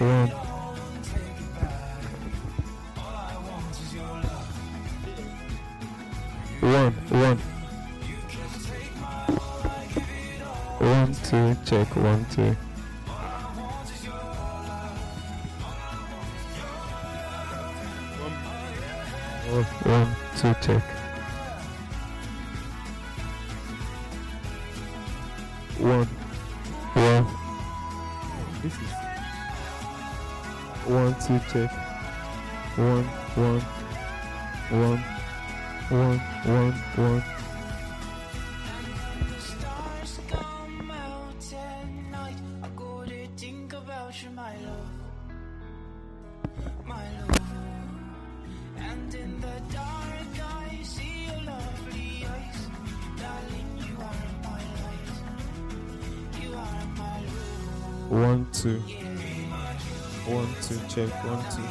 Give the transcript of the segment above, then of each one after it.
One. One. 1, 2, check, 1, 2. Oh, 1, 2, check. 1. Well, this is 1, 2, check. 1, 1, 1, 1, 1, 1. One, two. 1, 2, check, 1, 2.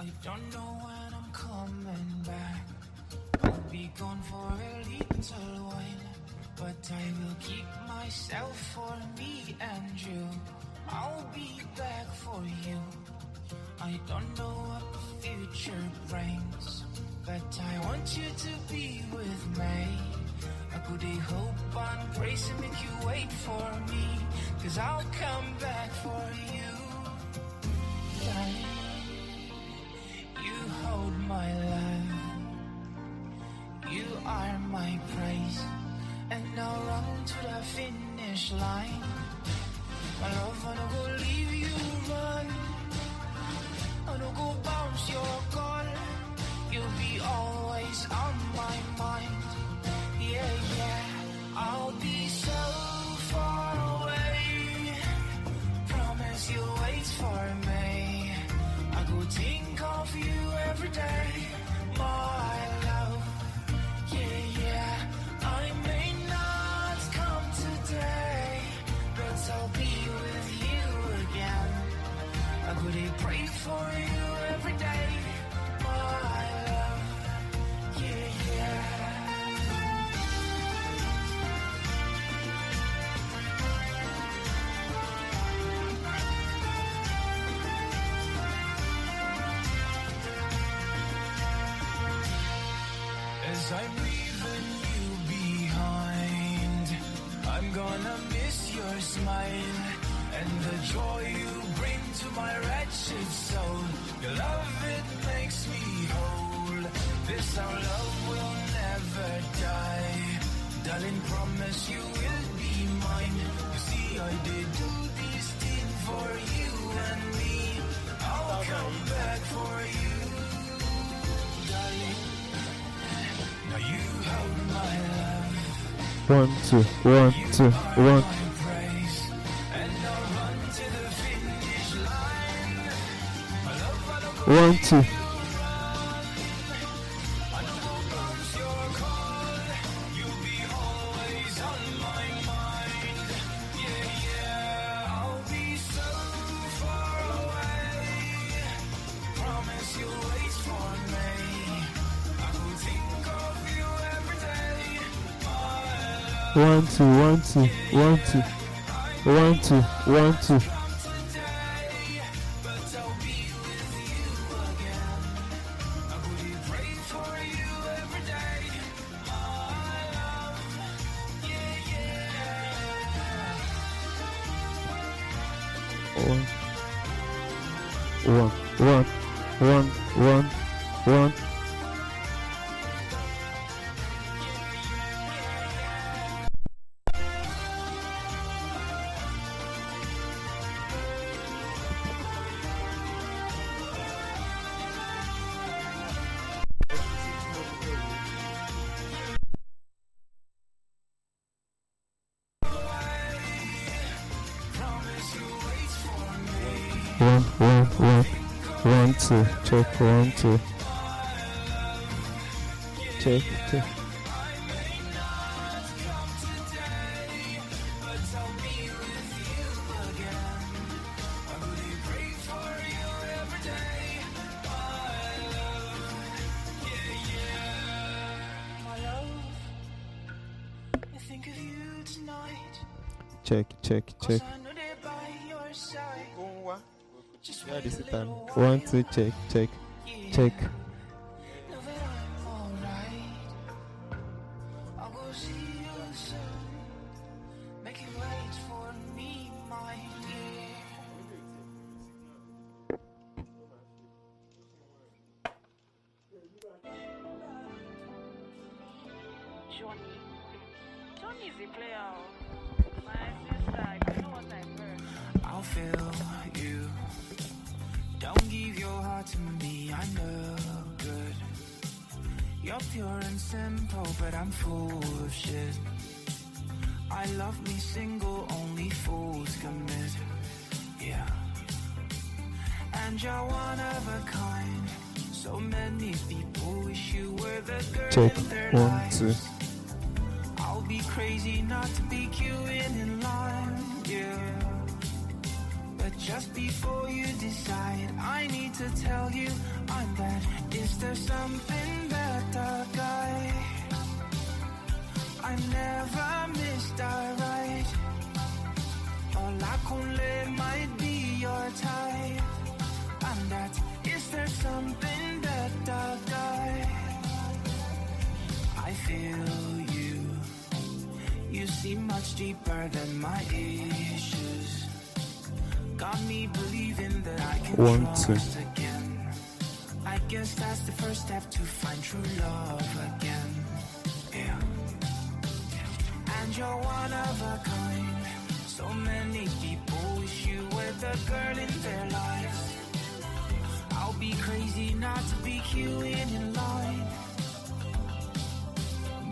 I don't know when I'm coming back. I'll be gone for a little while, but I will keep myself for me and you. I'll be back for you. I don't know what the future brings, but I want you to be with me. I could hope and pray to make you wait for me, 'cause I'll come back for you. Darling, you hold my love, you are my praise, and I'll run to the finish line. My love, I don't go leave you run, I don't go bounce your call. You'll be always on my mind. Yeah, yeah, I'll be so far away. Promise you'll wait for me. I go think of you every day, my love. Yeah, yeah, I may not come today, but I'll be with you again. I could pray for you every day, my love. Yeah, yeah. As I'm leaving you behind, I'm gonna miss your smile and the joy you bring to my wretched soul. Your love, it makes me whole. This our love will never die. Darling, promise you will be mine. You see, I did do these things for you and me. I'll come back for you, darling. Now you hold my love. 1, 2, 1, 2, 1. One, two. One, two, 1, 2, 1, 2, 1, 2, 1, 2. one, one, one, one, one. One, one, one, one, two, check, one, two, check, check. Check, check, check. One, two, check, check, check. Johnny is a player. My sister, you know what I heard. I'll feel you. Don't give your heart to me, I know good. You're pure and simple, but I'm full of shit. I love me single, only fools commit. Yeah. And you're one of a kind. So many people wish you were the girl Check, in their one, lives. two. I'll be crazy not to be queuing in line, yeah. But just before you decide, I need to tell you I'm bad. Is there something that the guy I never missed a right? Hola Kunle might be your type. And that, is there something that the guy I feel you. You seem much deeper than my issues. Got me believing that I can One, trust two. again. I guess that's the first step to find true love again. Yeah. And you're one of a kind. So many people wish you were the girl in their lives. I'll be crazy not to be queuing in line.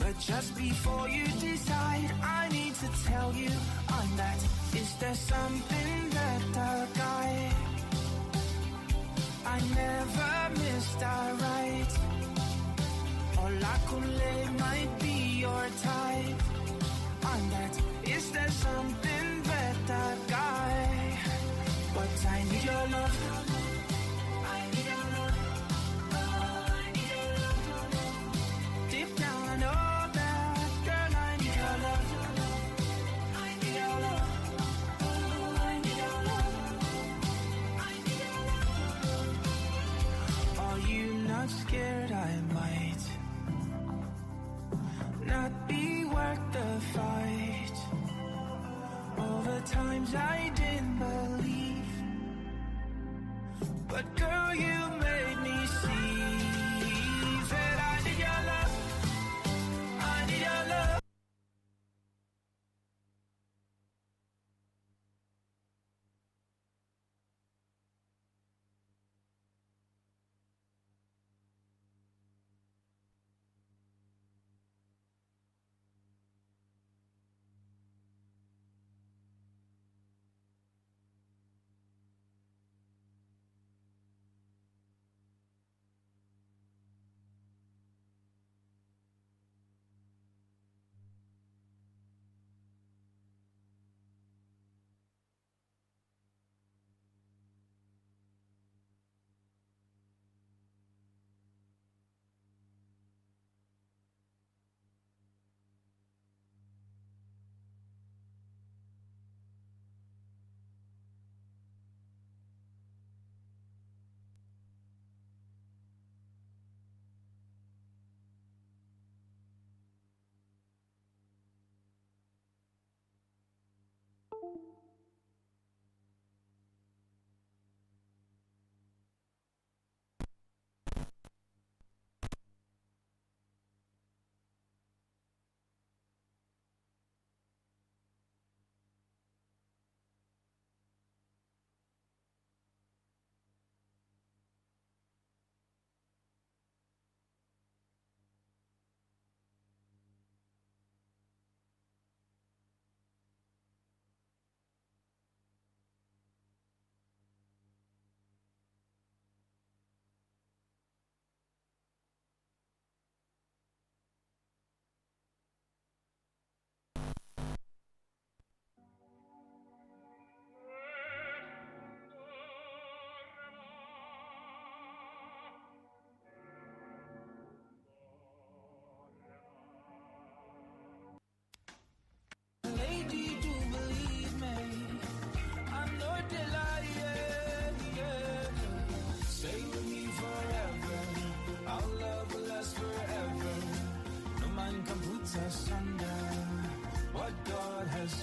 But just before you decide, I need to tell you I'm that. Is there something that the guy I never missed a right? Hola Kunle might be your type. I'm that. Is there something that the guy? But I need your love. I need your love. Oh, I need your love. Deep down I know. Scared I might not be worth the fight. All the times I didn't believe, but girl, you made me see that I need your love. I need your love.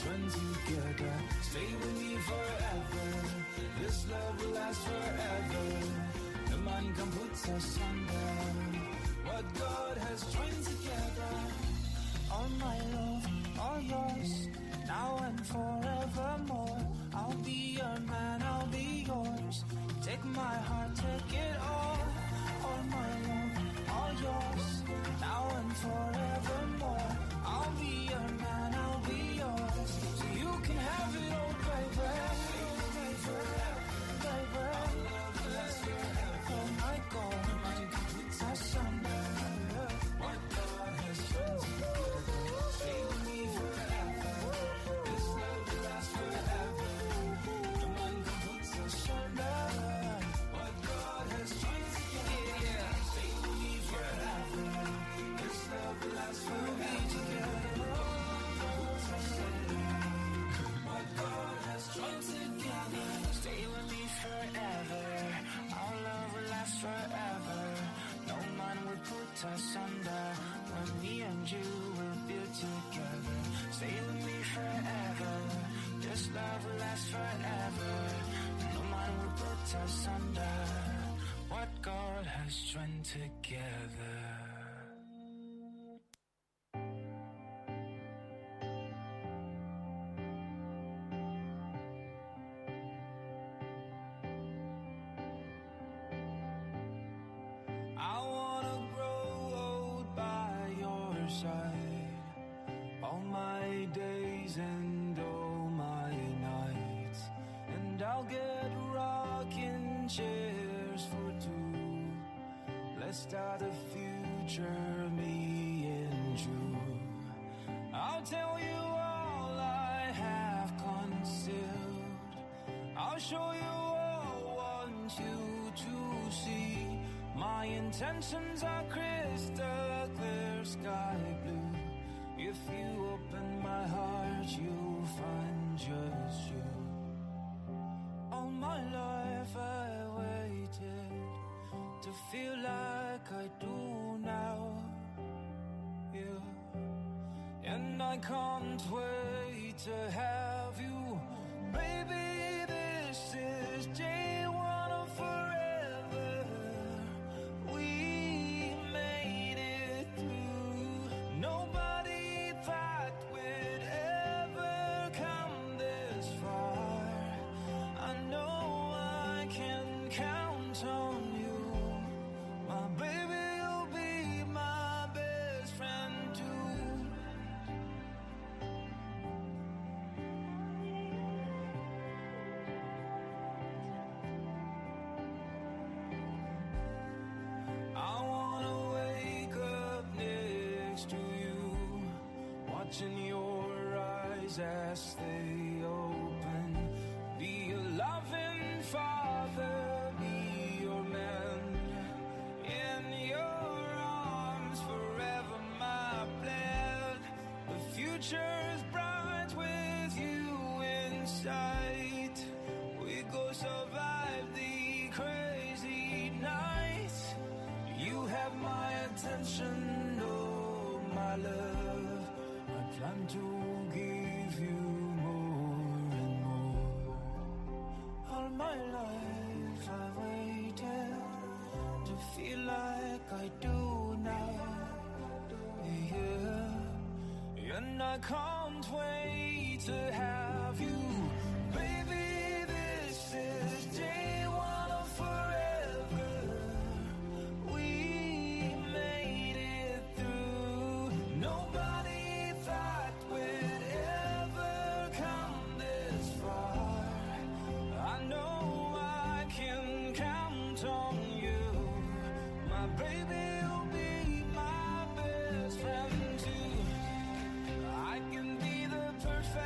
run together. Stay with me forever. This love will last forever. No man can put us under. What God has joined together. All my love, all yours, now and forevermore. I'll be your man, I'll be yours. Take my heart, take it all. All my love, all yours, now and forevermore. I'll be your man, I'll be yours. So you can have it all, baby. Oh my God, that's something. What God has done together. Stay with me forever. This love will last forever. No one can put us under. What God has done together. Stay with me forever. This love will last forever. What God has joined together. Stay with me forever. Our love will last forever. No man will put us under. When me and you will build together. Stay with me forever. This love will last forever. No man will put us under. What God has joined together. I wanna grow old by your side. All my days and all my nights. And I'll get rocking chairs for two. Let's start a future, me and you. I'll tell you all I have concealed. I'll show you all I want you to see. My intentions are crystal clear, sky blue. If you open my heart, you'll find just you. All my life I waited to feel like I do now, yeah. And I can't wait to have you, baby. This is day one of forever. We made it through. Nobody thought we'd ever come this far. I know I can count on you, my baby. You'll be my best friend too. I wanna wake up next to you, watching your eyes as they open. Be a loving father, be your man. In your arms forever, my plan. The future's bright with you in sight. We go survive the crazy nights. You have my attention, oh my love. I plan to give you more and more. All my life I waited to feel like I do now, yeah. And I can't wait to have you, baby. This is day one of forever. We made it through. Nobody thought we'd ever come this far. I know I can count on you, my baby. You'll be my best friend too. I can be the perfect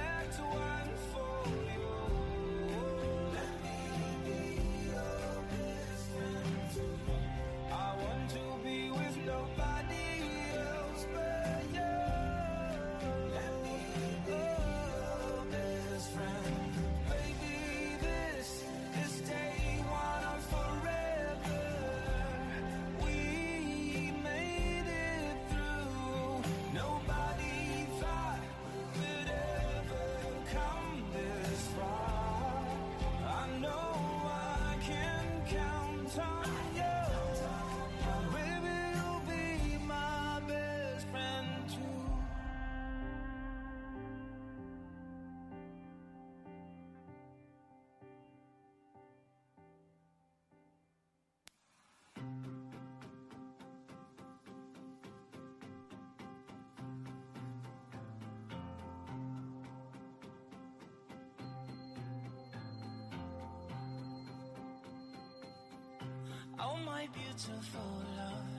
Oh my beautiful love,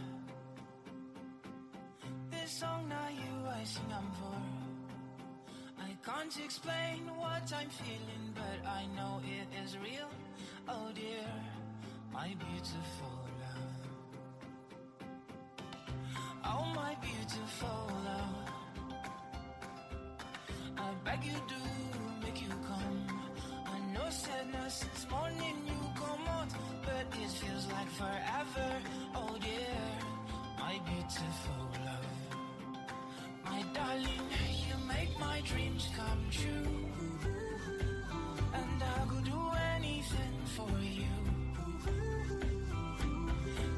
this song now you I sing I'm for. I can't explain what I'm feeling, but I know it is real. Oh dear, my beautiful love. Oh my beautiful love, I beg you do make you come. I know sadness since morning you come out, but it feels like forever. Oh dear, my beautiful love. My darling, you make my dreams come true, and I could do anything for you.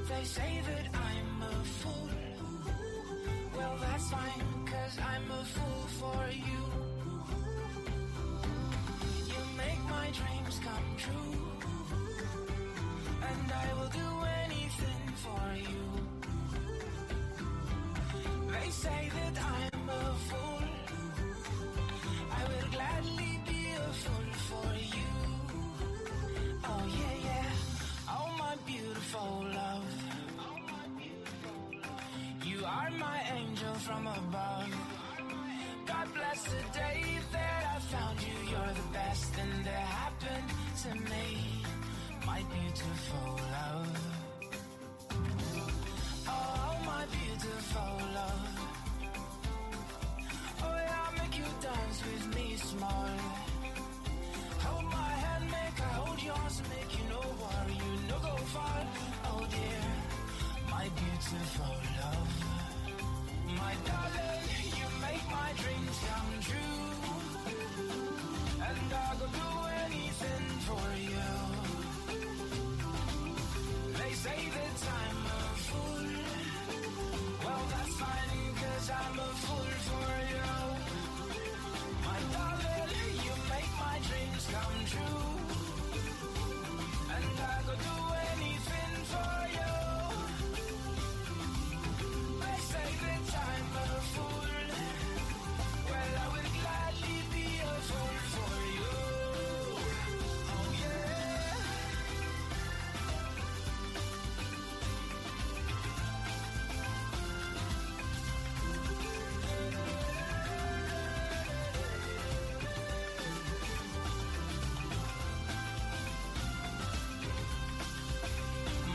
They say that I'm a fool. Well, that's fine, 'cause I'm a fool for you. You make my dreams come true, and I will do anything for you. They say that I'm a fool. I will gladly be a fool for you. Oh yeah, yeah. Oh my beautiful love, you are my angel from above. God bless the day that I found you. You're the best thing that happened to me, my beautiful love. Oh my beautiful love. Oh yeah, I'll make you dance with me small. Hold my hand, make I hold yours, make you no worry, you no go far. Oh dear, my beautiful love. My darling, you make my dreams come true, and I could do anything for you. They say that I'm a fool. Well, that's fine, 'cause I'm a fool for you. My darling, you make my dreams come true, and I could do anything for you. They say that I'm a fool. Well, I will gladly be a fool for you. Oh yeah.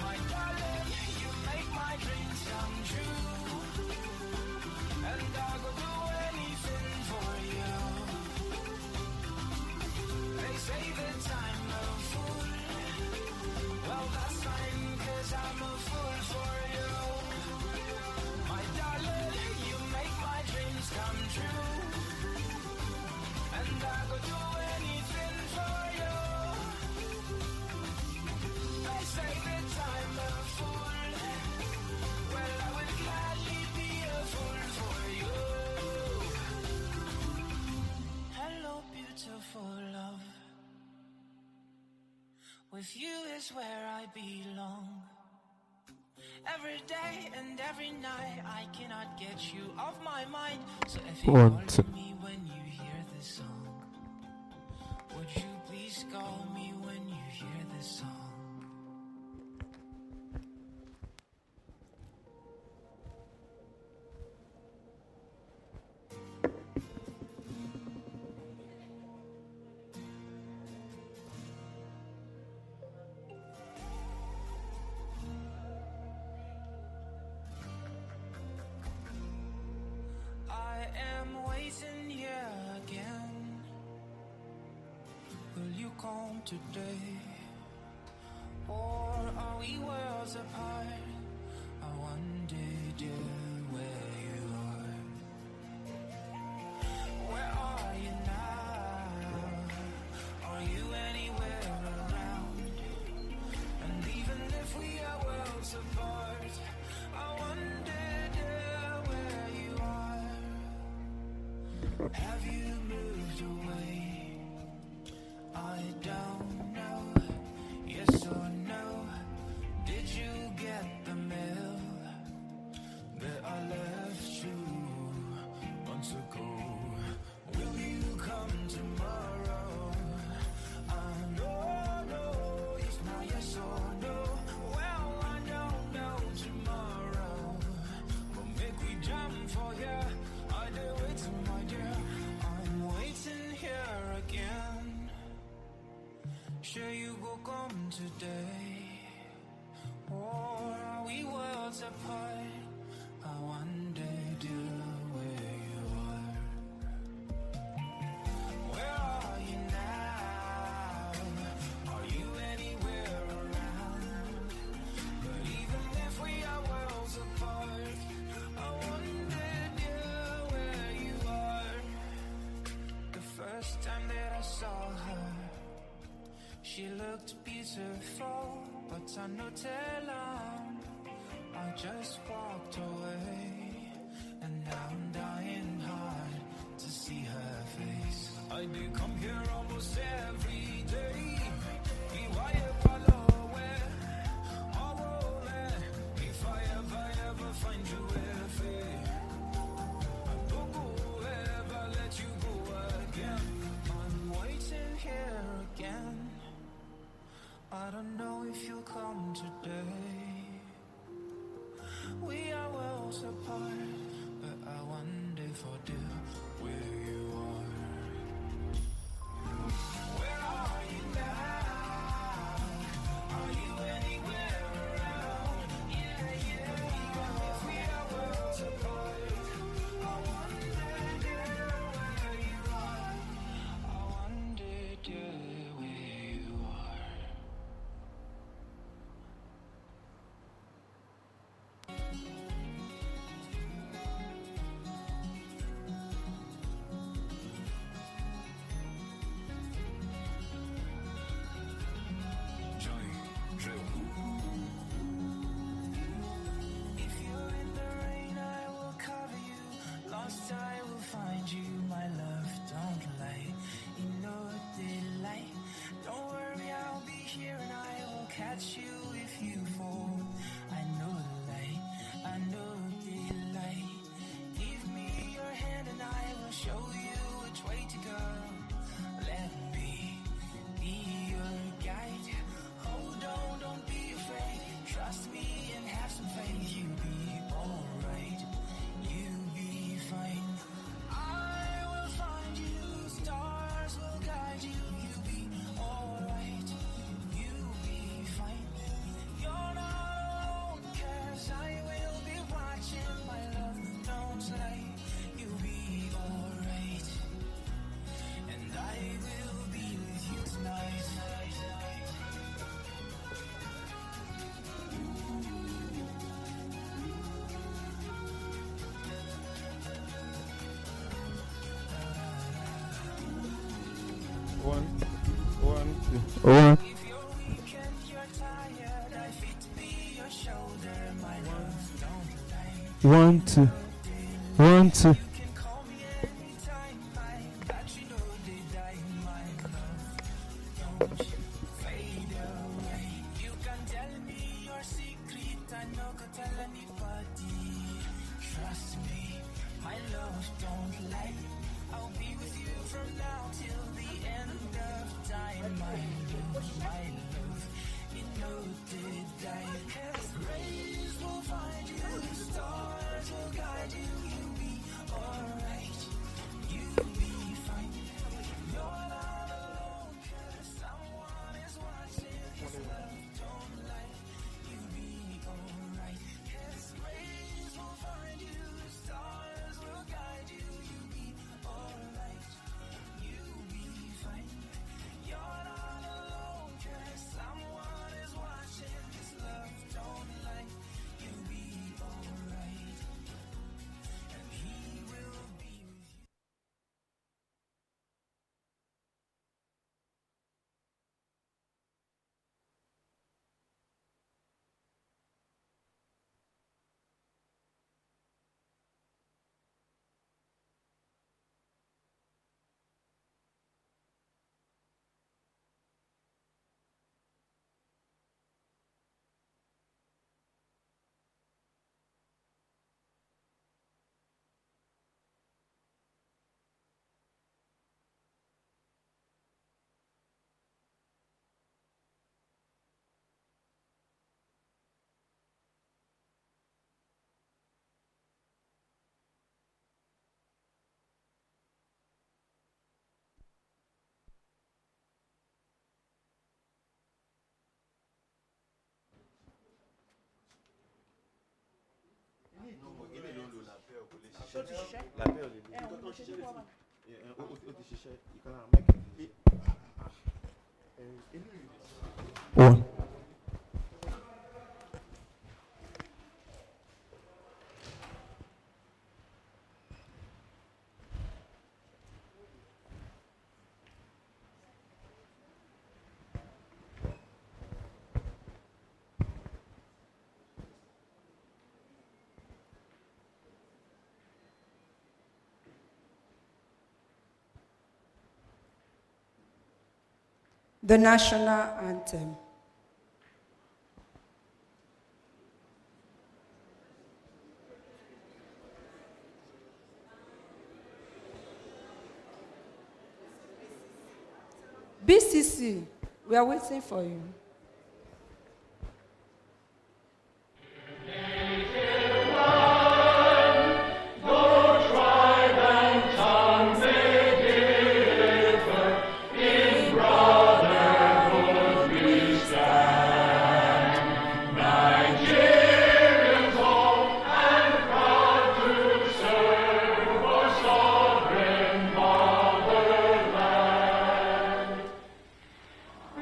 My darling, you make my dreams come true, and I could do anything for you. They say that I'm a fool. Well, that's fine, 'cause I'm a fool for you. My darling, you make my dreams come true, and I could do anything for you. They say that I'm a fool. Well, I would gladly be a fool for you. Hello, beautiful love. With you is where I belong. Every day and every night I cannot get you off my mind. So if you One, call two. me when you hear this song, would you please call me when you hear this song? I am waiting here again. Will you come today? Or are we worlds apart? I wonder, dear, where you are. Where are you now? Are you anywhere around? And even if we are worlds apart, I wonder, dear, where you are. Have you moved away? I don't know. Yes or no? Did you get the mail that I left? Sure you go come today, or are we worlds apart? I wonder, dear, where you are. Where are you now? Are you anywhere around? But even if we are worlds apart, I wonder, dear, where you are. The first time that I saw her, she looked beautiful, but I no tell I just walked away, and now I'm dying hard to see her face. I do come here almost every day. If I ever find you, I don't go ever let you go again. I'm waiting here again. I don't know if you'll come today. We are worlds apart, but I wonder for dear where you are. Where are you now? Are you anywhere around? Yeah. Even if we are worlds apart, I wonder, dear, where you are. I wonder, dear, where you are. If you're in the rain, I will cover you. Lost, I will find you. My love, don't lie. You know the light. Don't worry, I'll be here and I will catch you if you fall. I know the light. I know the light. Give me your hand and I will show you which way to go. Let me be your guide. Hold on, don't be afraid. Trust me and have some faith. You'll be alright. You'll be fine. I will find you. Stars will guide you. You'll be alright. You'll be fine. You're not alone, 'cause I will be watching. My love, don't lie. You'll be alright. And I will be with you tonight. One, two, one. If you're weak and you're tired, I fit to be your shoulder. My love, don't lie. 1, 2, 1, 2. You can call me anytime. I got you know they die. My love, don't fade away. You can tell me your secret. I no go tell anybody. Trust me, my love, don't lie. I'll be with you from now till the end of time. My love, you know they die. 'Cause rays will find you, stars will guide you. You'll be alright. You'll be fine. You're not alone, 'cause someone is watching. His love, don't lie. You'll be alright. 'Cause rays will find you, stars will guide you. You'll be alright. You'll be fine. You're not alone, 'cause One. The national anthem. B.C.C, we are waiting for you.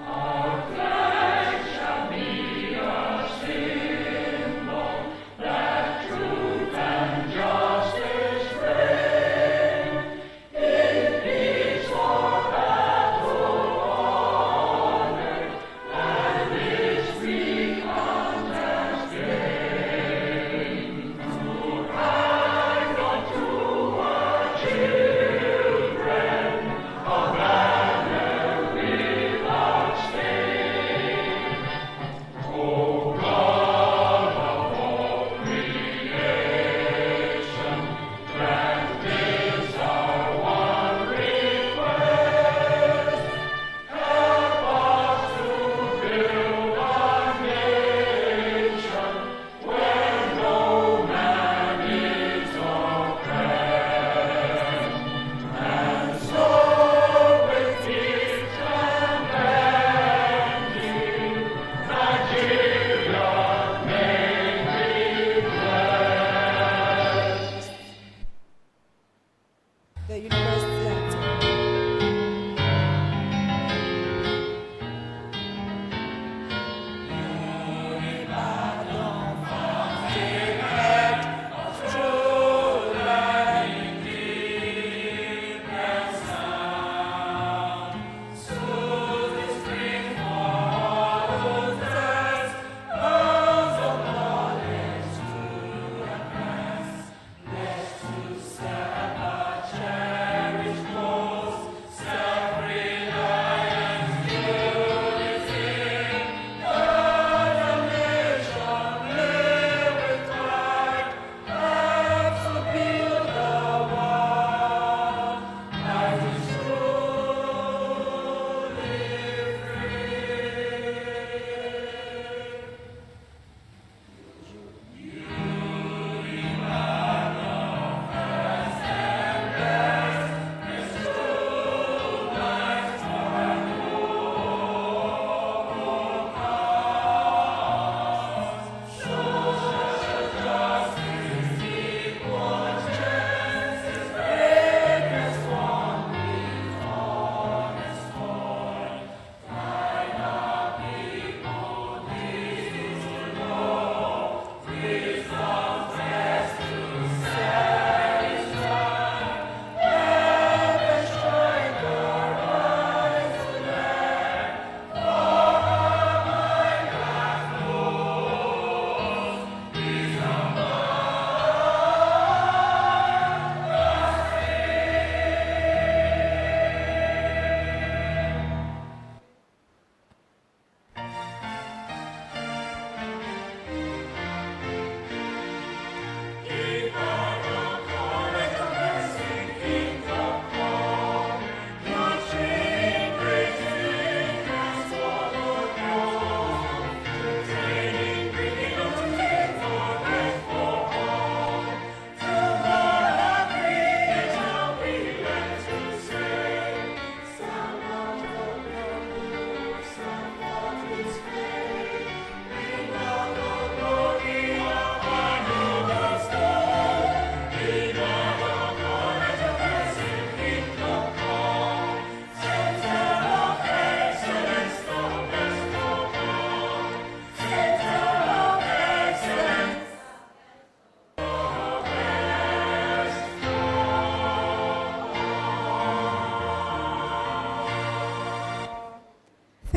Our flag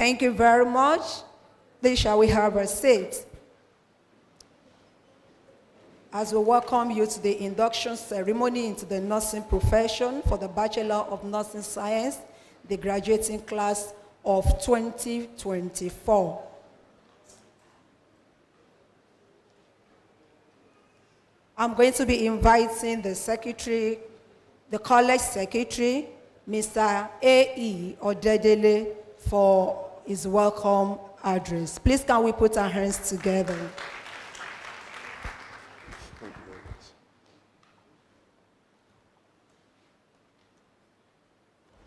Thank you very much. Please shall we have a seat? As we welcome you to the induction ceremony into the nursing profession for the Bachelor of Nursing Science, the graduating class of 2024. I'm going to be inviting the secretary, the college secretary, Mr. A.E. Odedele, for his welcome address. Please can we put our hands together? Thank you very much.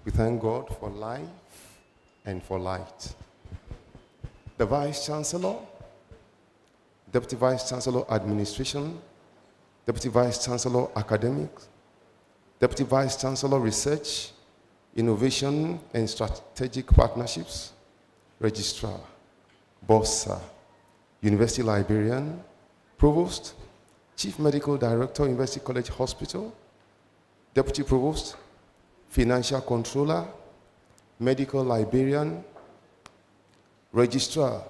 We thank God for life and for light. The Vice Chancellor, Deputy Vice Chancellor Administration, Deputy Vice Chancellor Academics, Deputy Vice Chancellor Research, Innovation and Strategic Partnerships, Registrar, Bossa, University Librarian, Provost, Chief Medical Director, University College Hospital, Deputy Provost, Financial Controller, Medical Librarian, Registrar,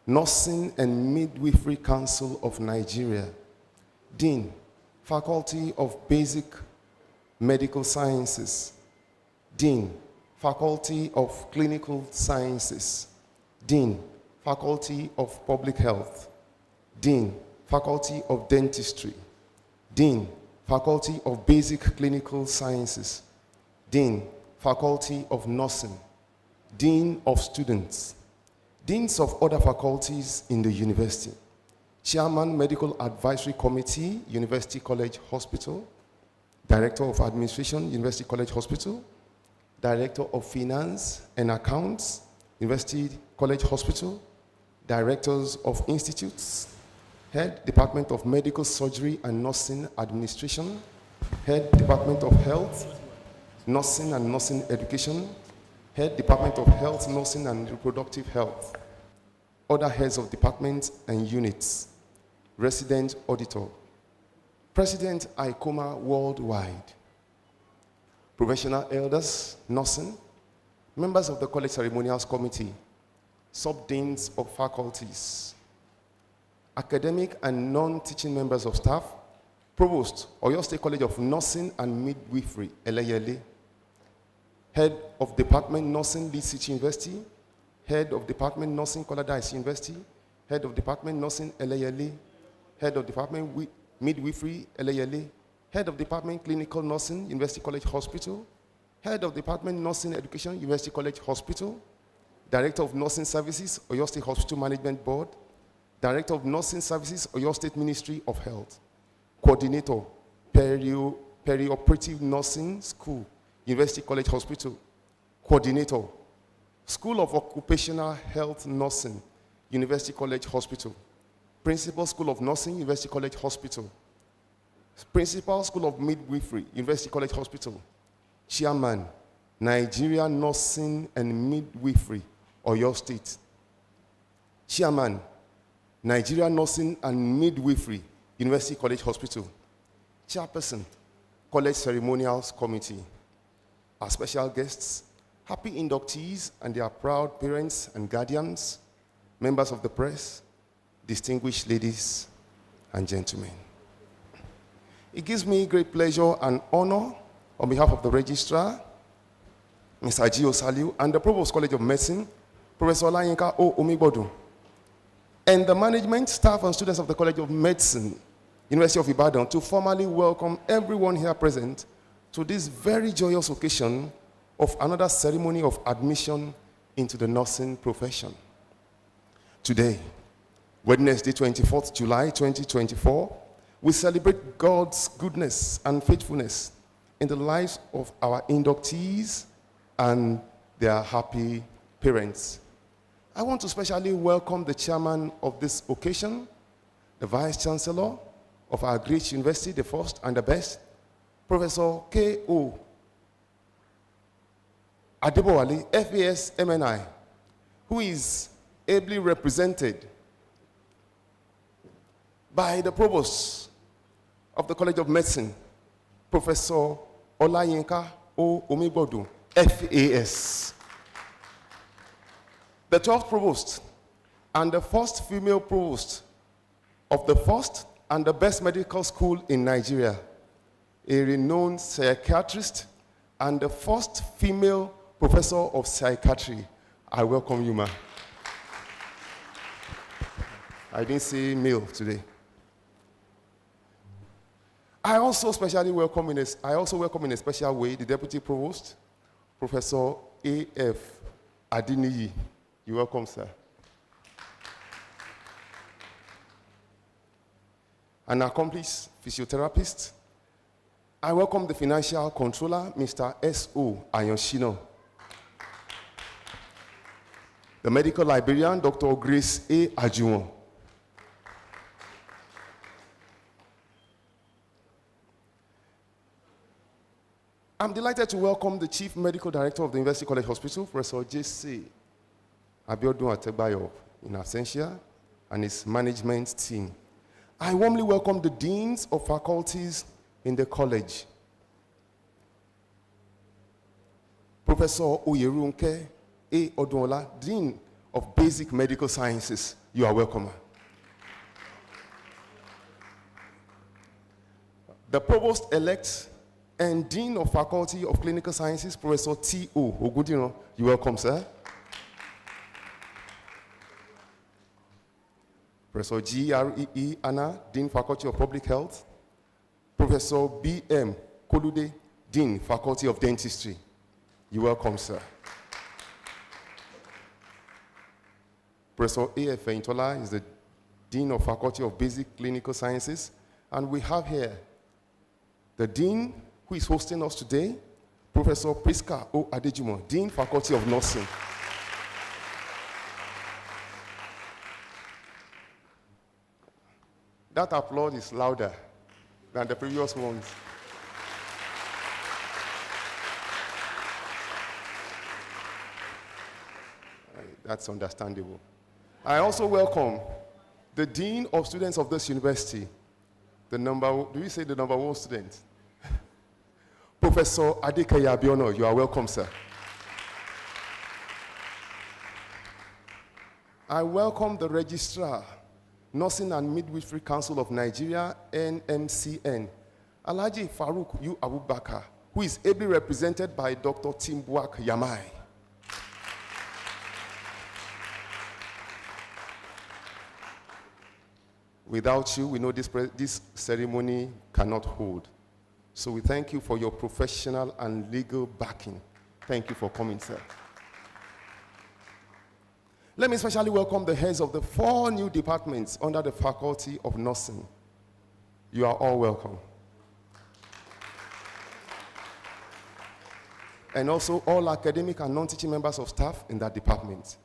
Nursing and Midwifery Council of Nigeria, Dean, Faculty of Basic Medical Sciences, Dean, Faculty of Clinical Sciences, Dean, Faculty of Public Health, Dean, Faculty of Dentistry, Dean, Faculty of Basic Clinical Sciences, Dean, Faculty of Nursing, Dean of Students, Deans of other faculties in the university, Chairman Medical Advisory Committee, University College Hospital, Director of Administration, University College Hospital, Director of Finance and Accounts, University College Hospital, Directors of Institutes, Head Department of Medical Surgery and Nursing Administration, Head Department of Health, Nursing and Nursing Education, Head Department of Health, Nursing and Reproductive Health, other heads of departments and units, Resident Auditor, President ICOMA Worldwide, Professional Elders, Nursing, members of the College Ceremonials Committee, Sub-Deans of Faculties, academic and non-teaching members of staff, Provost, Oyo State College of Nursing and Midwifery, Eleyele, Head of Department Nursing, Leeds City University, Head of Department Nursing, Kolada University, Head of Department Nursing, Eleyele, Head of Department Midwifery, Eleyele, Head of Department Clinical Nursing, University College Hospital, Head of Department Nursing Education, University College Hospital, Director of Nursing Services, Oyo State Hospital Management Board, Director of Nursing Services, Oyo State Ministry of Health, Coordinator, Perioperative Nursing School, University College Hospital, Coordinator, School of Occupational Health Nursing, University College Hospital, Principal School of Nursing, University College Hospital, Principal School of Midwifery, University College Hospital, Chairman, Nigeria Nursing and Midwifery, Oyo State, Chairman, Nigeria Nursing and Midwifery, University College Hospital, Chairperson, College Ceremonials Committee. Our special guests, happy inductees and their proud parents and guardians, members of the press, distinguished ladies and gentlemen. It gives me great pleasure and honor on behalf of the Registrar, Mr. Gio Saliu, and the Provost College of Medicine, Professor Olayinka O. Omigbodu, and the management, staff, and students of the College of Medicine, University of Ibadan, to formally welcome everyone here present to this very joyous occasion of another ceremony of admission into the nursing profession. Today, Wednesday, 24th July 2024, we celebrate God's goodness and faithfulness in the lives of our inductees and their happy parents. I want to specially welcome the chairman of this occasion, the Vice Chancellor of our great university, the first and the best, Professor K.O. Adebowale, FAS MNI, who is ably represented by the Provost of the College of Medicine, Professor Olayinka O. Omigbodu, FAS. the 12th Provost and the first female Provost of the first and the best medical school in Nigeria, a renowned psychiatrist and the first female professor of psychiatry. I welcome you, ma. I didn't say male today. I also welcome in a special way the Deputy Provost, Professor A.F. Adiniyi. You're welcome, sir. An accomplished physiotherapist. I welcome the Financial Controller, Mr. S.O. Ayonshino. The Medical Librarian, Dr. Grace A. Ajuwon. I'm delighted to welcome the Chief Medical Director of the University College Hospital, Professor J.C. Abiodun Ategbayo, in absentia, and his management team. I warmly welcome the deans of faculties in the college. Professor Oyerunke A. Odunola, Dean of Basic Medical Sciences. You are welcome. The Provost-elect and Dean of Faculty of Clinical Sciences, Professor T.O. Ogudino. You are welcome, sir. Professor G.R.E.E. Anna, Dean, Faculty of Public Health. Professor B.M. Kolude, Dean, Faculty of Dentistry. You are welcome, sir. Professor A.F. Intola is the Dean of Faculty of Basic Clinical Sciences. And we have here the Dean who is hosting us today, Professor Priska O. Adejumo, Dean, Faculty of Nursing. That applause is louder than the previous ones. That's understandable. I also welcome the Dean of Students of this university, do you say the number one student? Professor Adekeye Abiono. You are welcome, sir. I welcome the Registrar, Nursing and Midwifery Council of Nigeria, NMCN, Alhaji Farouk U. Abubakar, who is ably represented by Dr. Timbuak Yamai. Without you, we know this ceremony cannot hold. So we thank you for your professional and legal backing. Thank you for coming, sir. Let me especially welcome the heads of the 4 new departments under the Faculty of Nursing. You are all welcome. And also all academic and non-teaching members of staff in that department.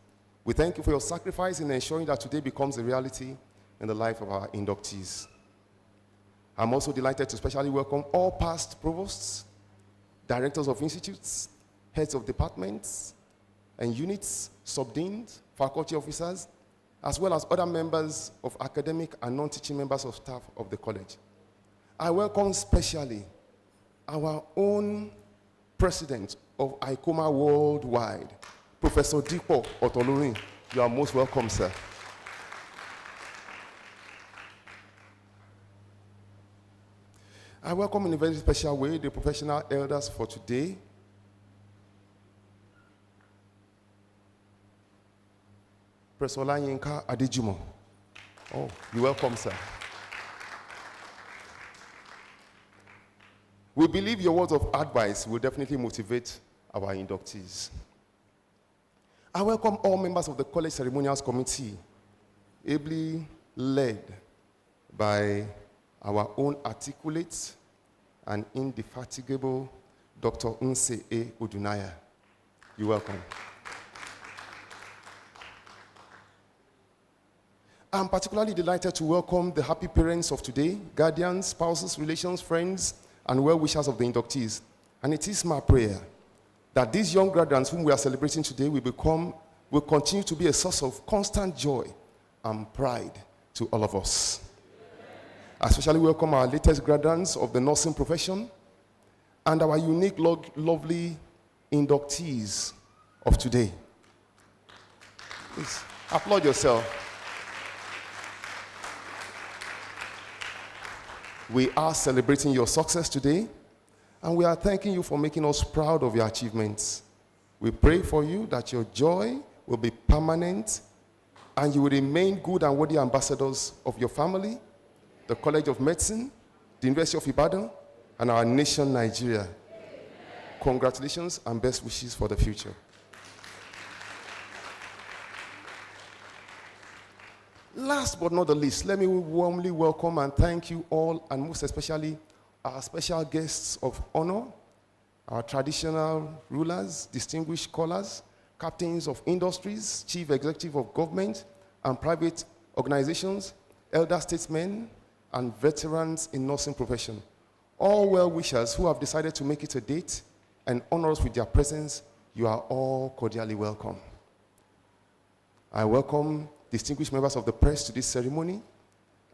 We thank you for your sacrifice in ensuring that today becomes a reality in the life of our inductees. I'm also delighted to especially welcome all past provosts, directors of institutes, heads of departments and units, sub-deans, faculty officers, as well as other members of academic and non-teaching members of staff of the college. I welcome specially our own president of ICOMA Worldwide, Professor Dipo Otolorin. You are most welcome, sir. I welcome in a very special way the professional elders for today. Professor Olayinka Adejumo. Oh, you're welcome, sir. We believe your words of advice will definitely motivate our inductees. I welcome all members of the College Ceremonials Committee, ably led by our own articulate and indefatigable Dr. Nse A. Odunaya. You're welcome. I'm particularly delighted to welcome the happy parents of today, guardians, spouses, relations, friends, and well-wishers of the inductees. And it is my prayer that these young graduates whom we are celebrating today will continue to be a source of constant joy and pride to all of us. I especially welcome our latest graduates of the nursing profession and our unique, lovely inductees of today. Please applaud yourself. We are celebrating your success today, and we are thanking you for making us proud of your achievements. We pray for you that your joy will be permanent and you will remain good and worthy ambassadors of your family, the College of Medicine, the University of Ibadan, and our nation, Nigeria. Amen. Congratulations and best wishes for the future. Last but not the least, let me warmly welcome and thank you all, and most especially our special guests of honor, our traditional rulers, distinguished scholars, captains of industries, chief executive of government and private organizations, elder statesmen, and veterans in nursing profession. All well-wishers who have decided to make it a date and honor us with their presence, you are all cordially welcome. I welcome distinguished members of the press to this ceremony,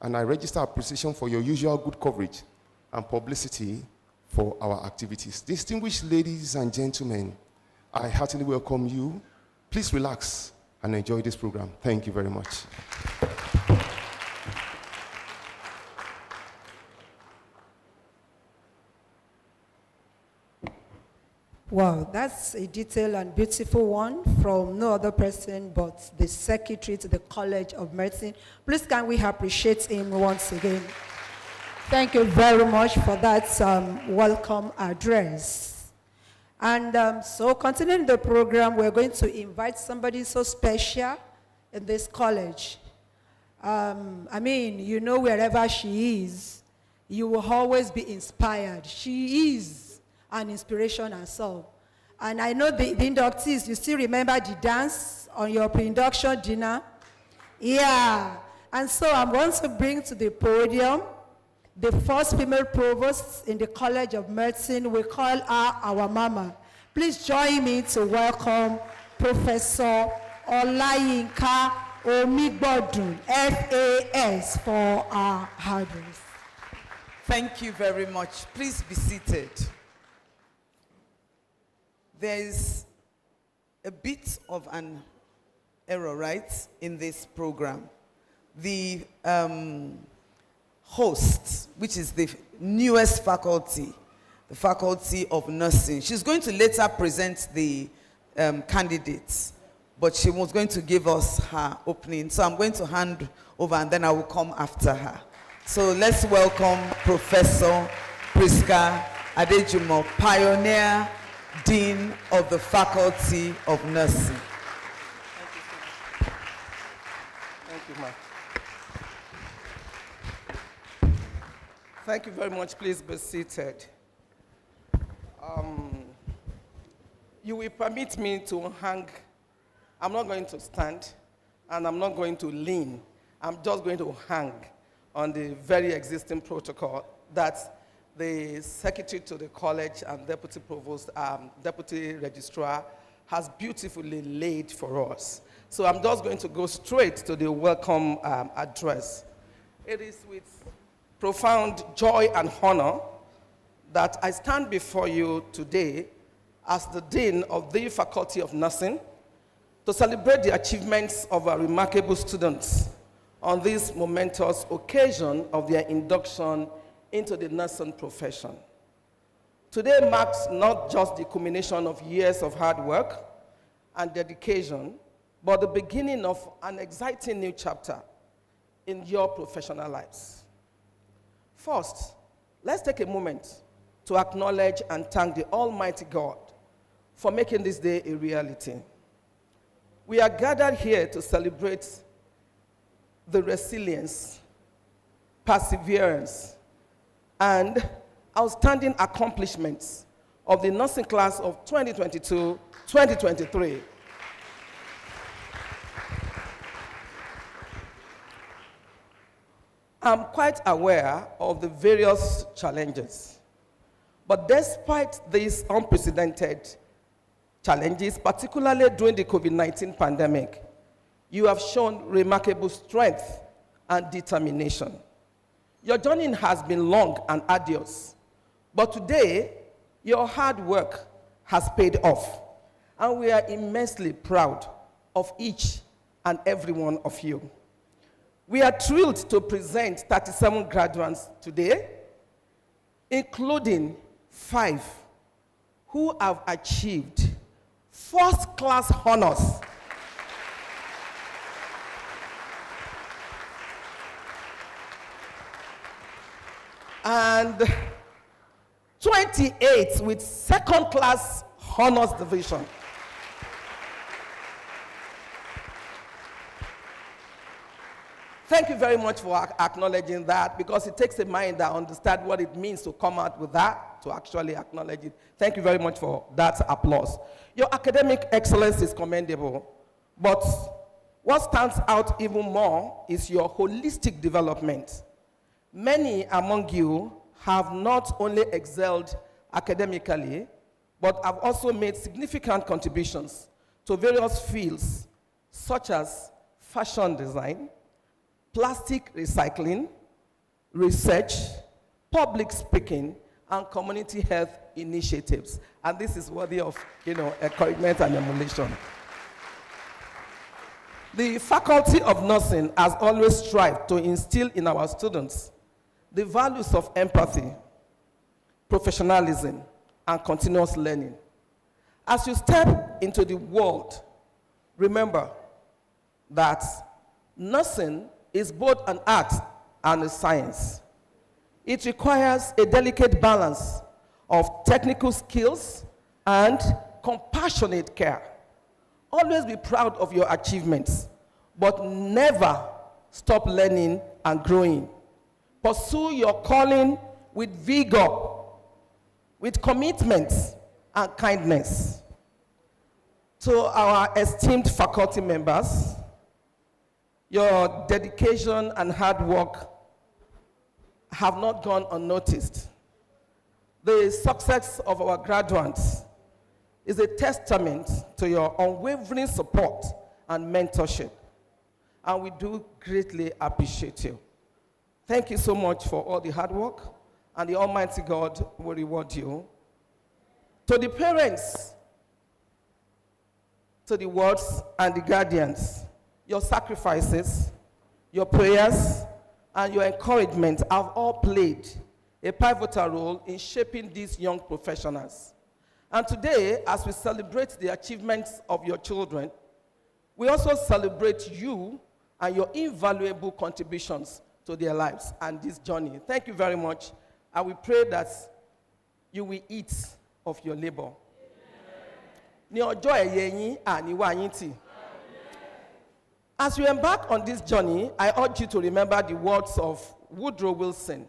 and I register appreciation for your usual good coverage and publicity for our activities. Distinguished ladies and gentlemen, I heartily welcome you. Please relax and enjoy this program. Thank you very much. Wow, that's a detailed and beautiful one from no other person but the Secretary to the College of Medicine. Please can we appreciate him once again? Thank you very much for that welcome address. And so continuing the program, we're going to invite somebody so special in this college. I mean, you know, wherever she is, you will always be inspired. She is an inspiration herself. And I know the inductees, you still remember the dance on your pre-induction dinner? Yeah. And so I'm going to bring to the podium the first female provost in the College of Medicine. We call her our mama. Please join me to welcome Professor Olayinka Omigbodun, FAS, for our address. Thank you very much. Please be seated. There is a bit of an error, right, in this program. The host, which is the newest faculty, the Faculty of Nursing, she's going to later present the candidates, but she was going to give us her opening. So I'm going to hand over and then I will come after her. So let's welcome Professor Priska Adejumo, pioneer Dean of the Faculty of Nursing. Thank you, ma'am. Thank you very much. Please be seated. You will permit me to hang. I'm not going to stand, and I'm not going to lean. I'm just going to hang on the very existing protocol that the Secretary to the College and Deputy Provost, Deputy Registrar has beautifully laid for us. So I'm just going to go straight to the welcome address. It is with profound joy and honor that I stand before you today as the Dean of the Faculty of Nursing to celebrate the achievements of our remarkable students on this momentous occasion of their induction into the nursing profession. Today marks not just the culmination of years of hard work and dedication, but the beginning of an exciting new chapter in your professional lives. First, let's take a moment to acknowledge and thank the Almighty God for making this day a reality. We are gathered here to celebrate the resilience, perseverance, and outstanding accomplishments of the nursing class of 2022-2023. I'm quite aware of the various challenges, but despite these unprecedented challenges, particularly during the COVID-19 pandemic, you have shown remarkable strength and determination. Your journey has been long and arduous, but today, your hard work has paid off, and we are immensely proud of each and every one of you. We are thrilled to present 37 graduates today, including 5 who have achieved first-class honors. And 28 with second-class honors division. Thank you very much for acknowledging that, because it takes a mind that understands what it means to come out with that, to actually acknowledge it. Thank you very much for that applause. Your academic excellence is commendable, but what stands out even more is your holistic development. Many among you have not only excelled academically, but have also made significant contributions to various fields, such as fashion design, plastic recycling, research, public speaking, and community health initiatives. And this is worthy of, encouragement and emulation. The Faculty of Nursing has always strived to instill in our students the values of empathy, professionalism, and continuous learning. As you step into the world, remember that nursing is both an art and a science. It requires a delicate balance of technical skills and compassionate care. Always be proud of your achievements, but never stop learning and growing. Pursue your calling with vigor, with commitment and kindness. To our esteemed faculty members, your dedication and hard work have not gone unnoticed. The success of our graduates is a testament to your unwavering support and mentorship, and we do greatly appreciate you. Thank you so much for all the hard work, and the Almighty God will reward you. To the parents, to the wards and the guardians, your sacrifices, your prayers, and your encouragement have all played a pivotal role in shaping these young professionals. And today, as we celebrate the achievements of your children, we also celebrate you and your invaluable contributions to their lives and this journey. Thank you very much. And we pray that you will eat of your labor. As you embark on this journey, I urge you to remember the words of Woodrow Wilson.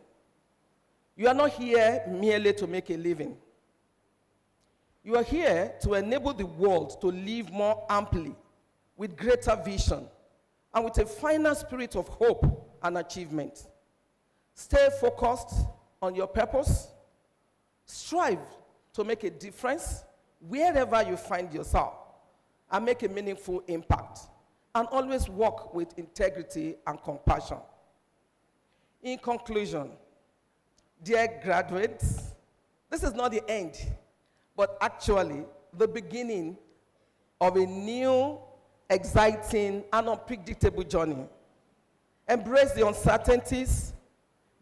You are not here merely to make a living. You are here to enable the world to live more amply, with greater vision, and with a finer spirit of hope and achievement. Stay focused on your purpose. Strive to make a difference wherever you find yourself and make a meaningful impact. And always work with integrity and compassion. In conclusion, dear graduates, this is not the end, but actually the beginning of a new, exciting, and unpredictable journey. Embrace the uncertainties.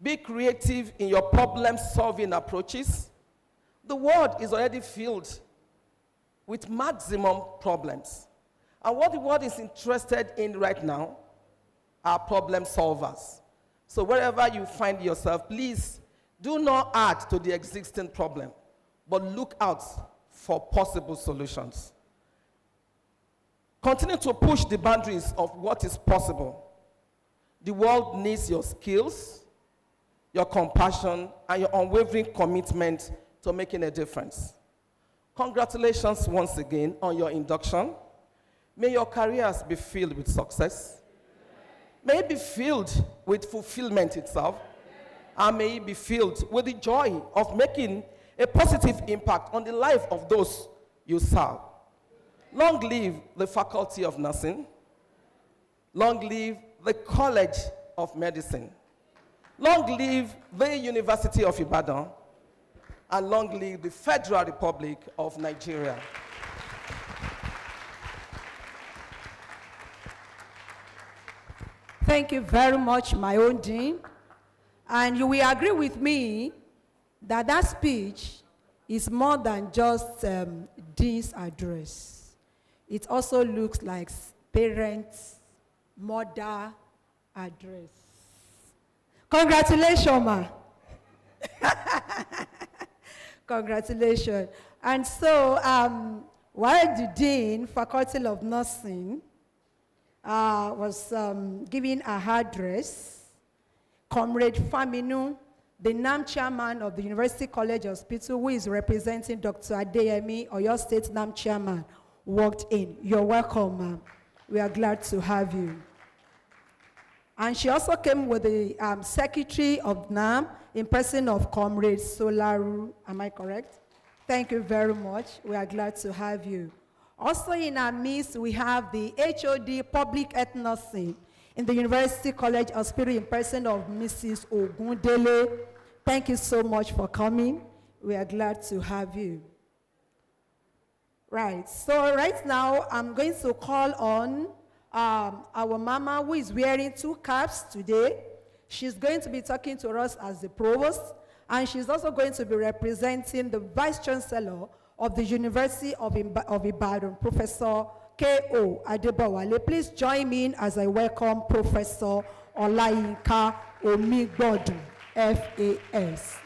Be creative in your problem-solving approaches. The world is already filled with maximum problems. And what the world is interested in right now are problem solvers. So wherever you find yourself, please do not add to the existing problem, but look out for possible solutions. Continue to push the boundaries of what is possible. The world needs your skills, your compassion, and your unwavering commitment to making a difference. Congratulations once again on your induction. May your careers be filled with success. May it be filled with fulfillment itself. And may it be filled with the joy of making a positive impact on the life of those you serve. Long live the Faculty of Nursing. Long live the College of Medicine. Long live the University of Ibadan. And long live the Federal Republic of Nigeria. Thank you very much, my own dean. And you will agree with me that that speech is more than just dean's address. It also looks like parents, mother address. Congratulations, ma. Congratulations. And so, while the dean, Faculty of Nursing, was giving a address, Comrade Faminu, the NAM chairman of the University College Hospital, who is representing Dr. Adeyemi, Oyo State NAM chairman, walked in. You're welcome, ma'am. We are glad to have you. And she also came with the secretary of NAM in person of Comrade Solaru. Am I correct? Thank you very much. We are glad to have you. Also in our midst, we have the HOD Public Health Nursing in the University College Hospital in person of Mrs. Ogundele. Thank you so much for coming. We are glad to have you. Right, so right now, I'm going to call on our mama who is wearing 2 caps today. She's going to be talking to us as the provost, and she's also going to be representing the vice chancellor of the University of Ibadan, Professor K.O. Adebowale. Please join me in as I welcome Professor Olayinka Omigbodu, FAS.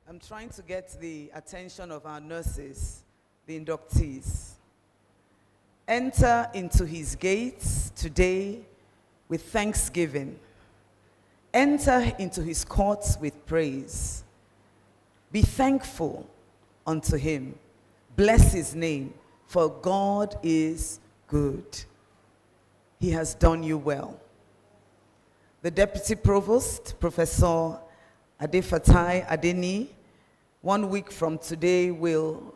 I'm trying to get the attention of our nurses, the inductees. Enter into his gates today with thanksgiving. Enter into his courts with praise. Be thankful unto him. Bless his name, for God is good. He has done you well. The Deputy Provost, Professor Adefatai Adeni, 1 week from today we'll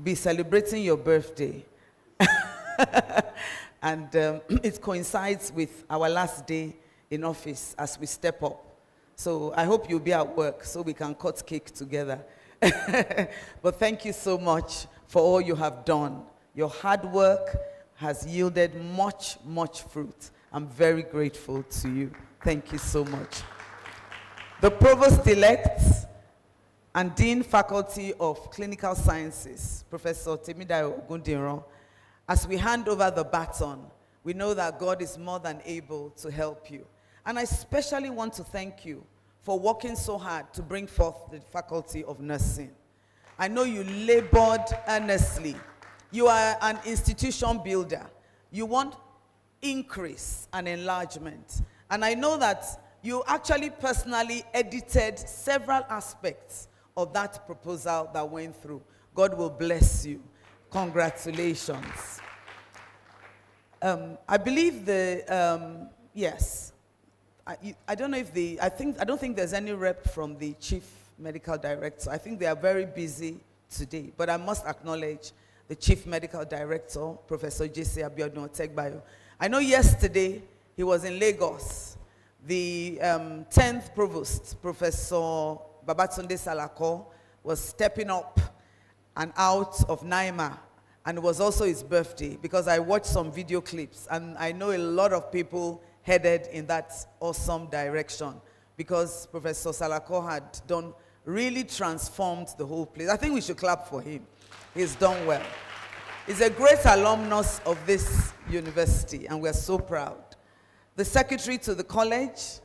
be celebrating your birthday. And it coincides with our last day in office as we step up. So I hope you'll be at work so we can cut cake together. But thank you so much for all you have done. Your hard work has yielded much, much fruit. I'm very grateful to you. Thank you so much. The Provost-elect and Dean Faculty of Clinical Sciences, Professor Temidayo Ogundiran, as we hand over the baton, we know that God is more than able to help you. And I especially want to thank you for working so hard to bring forth the Faculty of Nursing. I know you labored earnestly. You are an institution builder. You want increase and enlargement. And I know that you actually personally edited several aspects of that proposal that went through. God will bless you. Congratulations. I believe yes. I don't know if I don't think there's any rep from the Chief Medical Director. I think they are very busy today, but I must acknowledge the Chief Medical Director, Professor J.C. Abiodun Otegbayo. I know yesterday he was in Lagos. The 10th Provost, Professor Babatunde Salako, was stepping up and out of Naima, and it was also his birthday, because I watched some video clips, and I know a lot of people headed in that awesome direction, because Professor Salako had really transformed the whole place. I think we should clap for him. He's done well. He's a great alumnus of this university, and we're so proud. The Secretary to the college,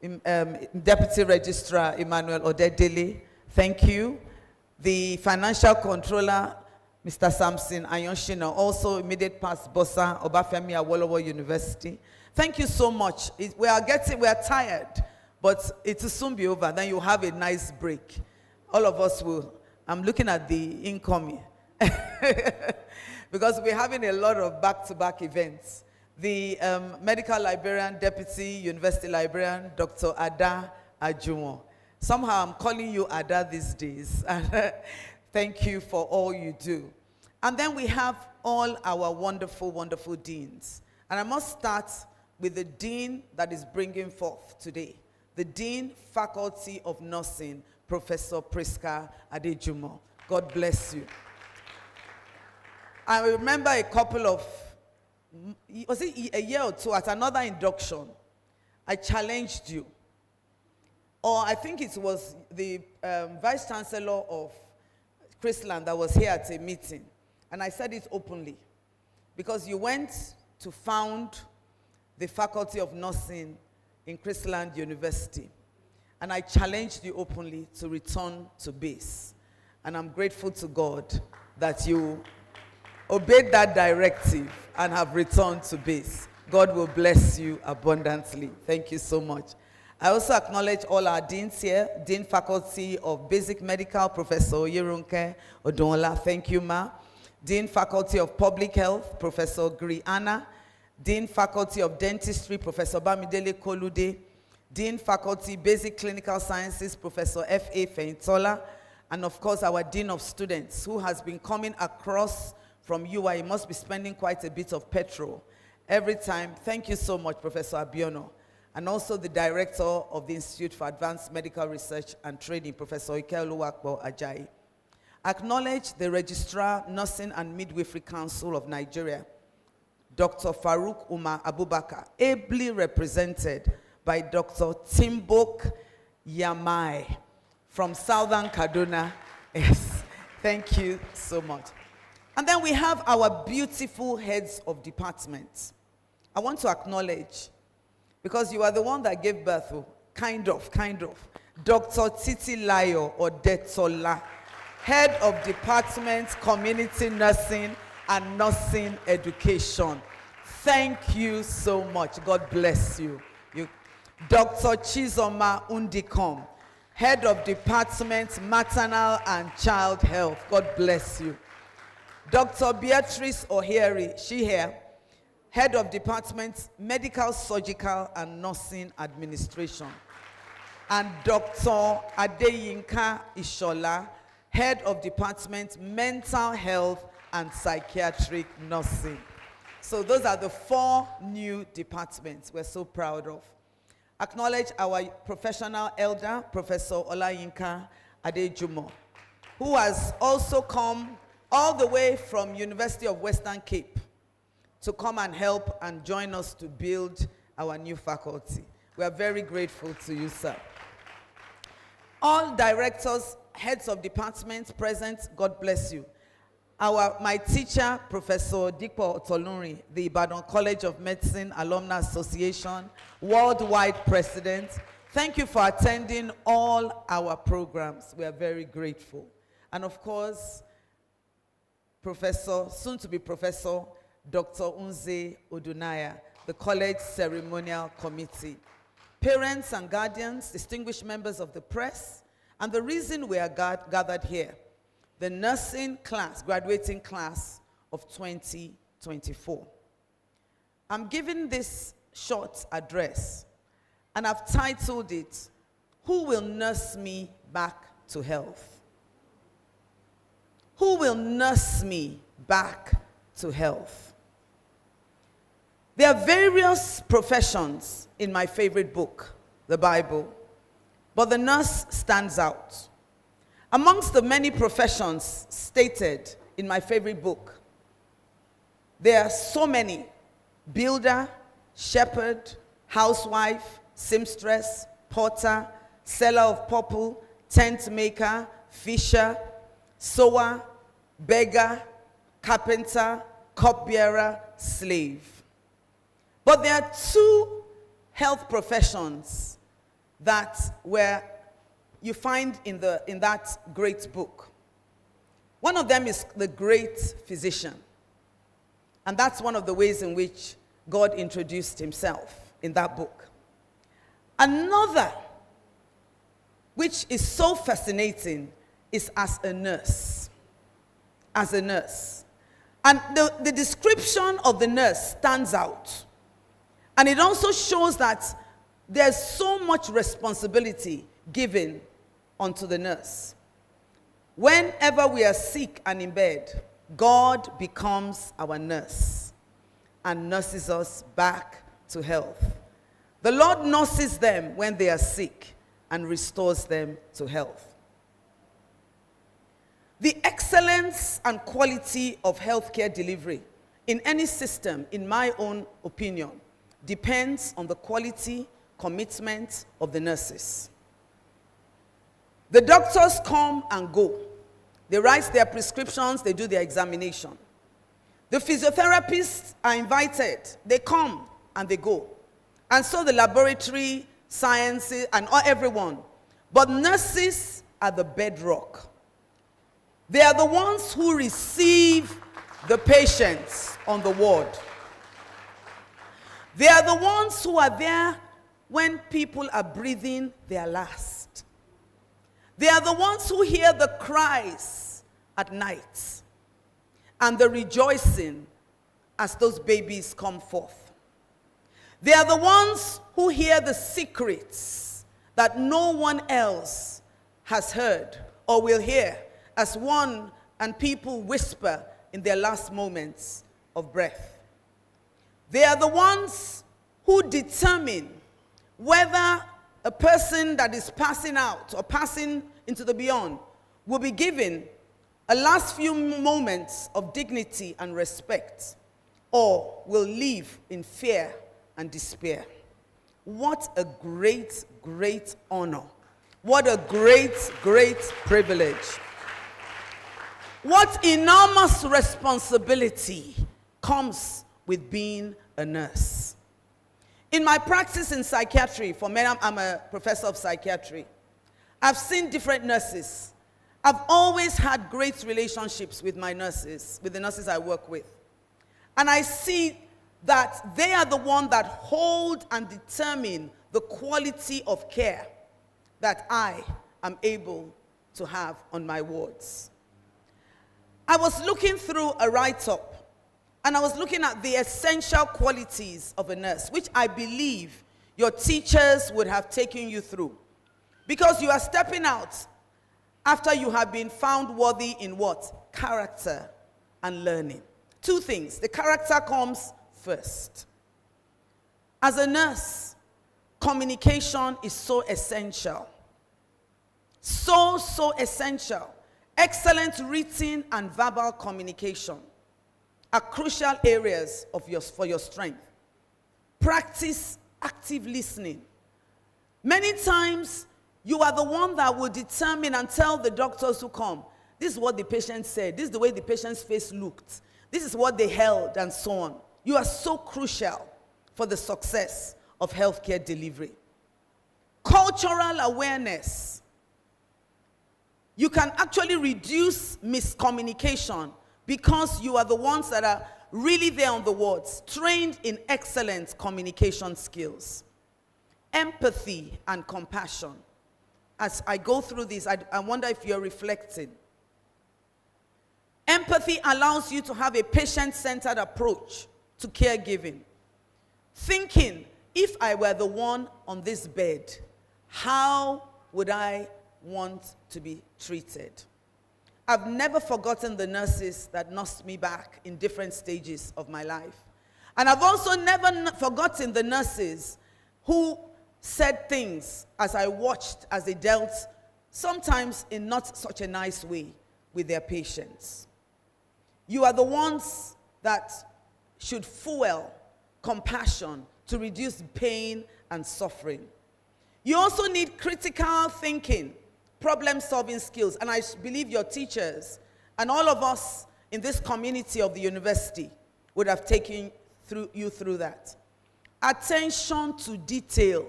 Deputy Registrar Emmanuel Odedele, thank you. The Financial Controller, Mr. Samson Ayonshina, also immediate past Bossa, Obafemi Awolowo University. Thank you so much. We are tired, but it will soon be over. Then you'll have a nice break. All of us will. I'm looking at the incoming. Because we're having a lot of back-to-back events. The medical librarian, deputy university librarian, Dr. Ada Ajumo. Somehow I'm calling you Ada these days. Thank you for all you do. And then we have all our wonderful, wonderful deans. And I must start with the dean that is bringing forth today. The Dean, Faculty of Nursing, Professor Priska Adejumo. God bless you. I remember a couple of, was it a year or two, at another induction, I challenged you. Or I think it was the Vice Chancellor of Chrisland that was here at a meeting. And I said it openly. Because you went to found the Faculty of Nursing in Chrisland University. And I challenged you openly to return to base. And I'm grateful to God that you obeyed that directive and have returned to base. God will bless you abundantly. Thank you so much. I also acknowledge all our deans here. Dean Faculty of Basic Medical, Professor Yerunke Odonla. Thank you, ma. Dean Faculty of Public Health, Professor Griana. Dean Faculty of Dentistry, Professor Bamidele Kolude. Dean Faculty Basic Clinical Sciences, Professor F.A. Feintola. And of course, our Dean of Students, who has been coming across from UI. He must be spending quite a bit of petrol every time. Thank you so much, Professor Abiono. And also the Director of the Institute for Advanced Medical Research and Training, Professor Ikeoluwakbo Ajayi. Acknowledge the Registrar, Nursing and Midwifery Council of Nigeria, Dr. Farouk Umar Abubakar, ably represented by Dr. Timbok Yamai from Southern Kaduna. Yes, thank you so much. And then we have our beautiful heads of departments. I want to acknowledge, because you are the one that gave birth to, kind of, Dr. Titi Layo or Detola, Head of Department, Community Nursing and Nursing Education. Thank you so much. God bless you. Dr. Chizoma Undikom, Head of Department, Maternal and Child Health. God bless you. Dr. Beatrice Ohieri, she here, Head of Department, Medical, Surgical and Nursing Administration. And Dr. Adeyinka Ishola, Head of Department, Mental Health and Psychiatric Nursing. So those are the 4 new departments we're so proud of. Acknowledge our professional elder, Professor Olayinka Adejumo, who has also come all the way from University of Western Cape to come and help and join us to build our new faculty. We are very grateful to you, sir. All directors, heads of departments present, God bless you. My teacher, Professor Dikpo Otolunri, the Ibadan College of Medicine Alumni Association, worldwide president. Thank you for attending all our programs. We are very grateful. And of course, Professor, soon to be Professor, Dr. Unze Odunaya, the College Ceremonial Committee. Parents and guardians, distinguished members of the press, and the reason we are gathered here, the nursing class, graduating class of 2024. I'm giving this short address, and I've titled it, Who Will Nurse Me Back to Health? Who will nurse me back to health? There are various professions in my favorite book, the Bible, but the nurse stands out. Amongst the many professions stated in my favorite book, there are so many: builder, shepherd, housewife, seamstress, porter, seller of purple, tent maker, fisher, sewer, beggar, carpenter, cupbearer, slave. But there are 2 health professions that you find in that great book. One of them is the great physician. And that's one of the ways in which God introduced himself in that book. Another, which is so fascinating, is as a nurse. As a nurse. And the description of the nurse stands out. And it also shows that there's so much responsibility given unto the nurse. Whenever we are sick and in bed, God becomes our nurse and nurses us back to health. The Lord nurses them when they are sick and restores them to health. The excellence and quality of healthcare delivery in any system, in my own opinion, depends on the quality, commitment of the nurses. The doctors come and go. They write their prescriptions, they do their examination. The physiotherapists are invited. They come and they go. And so the laboratory, sciences, and everyone. But nurses are the bedrock. They are the ones who receive the patients on the ward. They are the ones who are there when people are breathing their last. They are the ones who hear the cries at night and the rejoicing as those babies come forth. They are the ones who hear the secrets that no one else has heard or will hear, as one and people whisper in their last moments of breath. They are the ones who determine whether a person that is passing out or passing into the beyond will be given a last few moments of dignity and respect, or will live in fear and despair. What a great, great honor. What a great, great privilege. What enormous responsibility comes with being a nurse. In my practice in psychiatry, for many, I'm a professor of psychiatry, I've seen different nurses. I've always had great relationships with my nurses, with the nurses I work with. And I see that they are the ones that hold and determine the quality of care that I am able to have on my wards. I was looking through a write-up, and I was looking at the essential qualities of a nurse, which I believe your teachers would have taken you through. Because you are stepping out after you have been found worthy in what? Character and learning. Two things. The character comes first. As a nurse, communication is so essential. So essential. Excellent written and verbal communication are crucial areas for your strength. Practice active listening. Many times, you are the one that will determine and tell the doctors who come, this is what the patient said, this is the way the patient's face looked, this is what they held, and so on. You are so crucial for the success of healthcare delivery. Cultural awareness. You can actually reduce miscommunication because you are the ones that are really there on the wards, trained in excellent communication skills. Empathy and compassion. As I go through this, I wonder if you're reflecting. Empathy allows you to have a patient-centered approach to caregiving. Thinking, if I were the one on this bed, how would I want to be treated? I've never forgotten the nurses that nursed me back in different stages of my life. And I've also never forgotten the nurses who said things as I watched as they dealt, sometimes in not such a nice way, with their patients. You are the ones that should fuel compassion to reduce pain and suffering. You also need critical thinking, problem-solving skills, and I believe your teachers and all of us in this community of the university would have taken you through that. Attention to detail.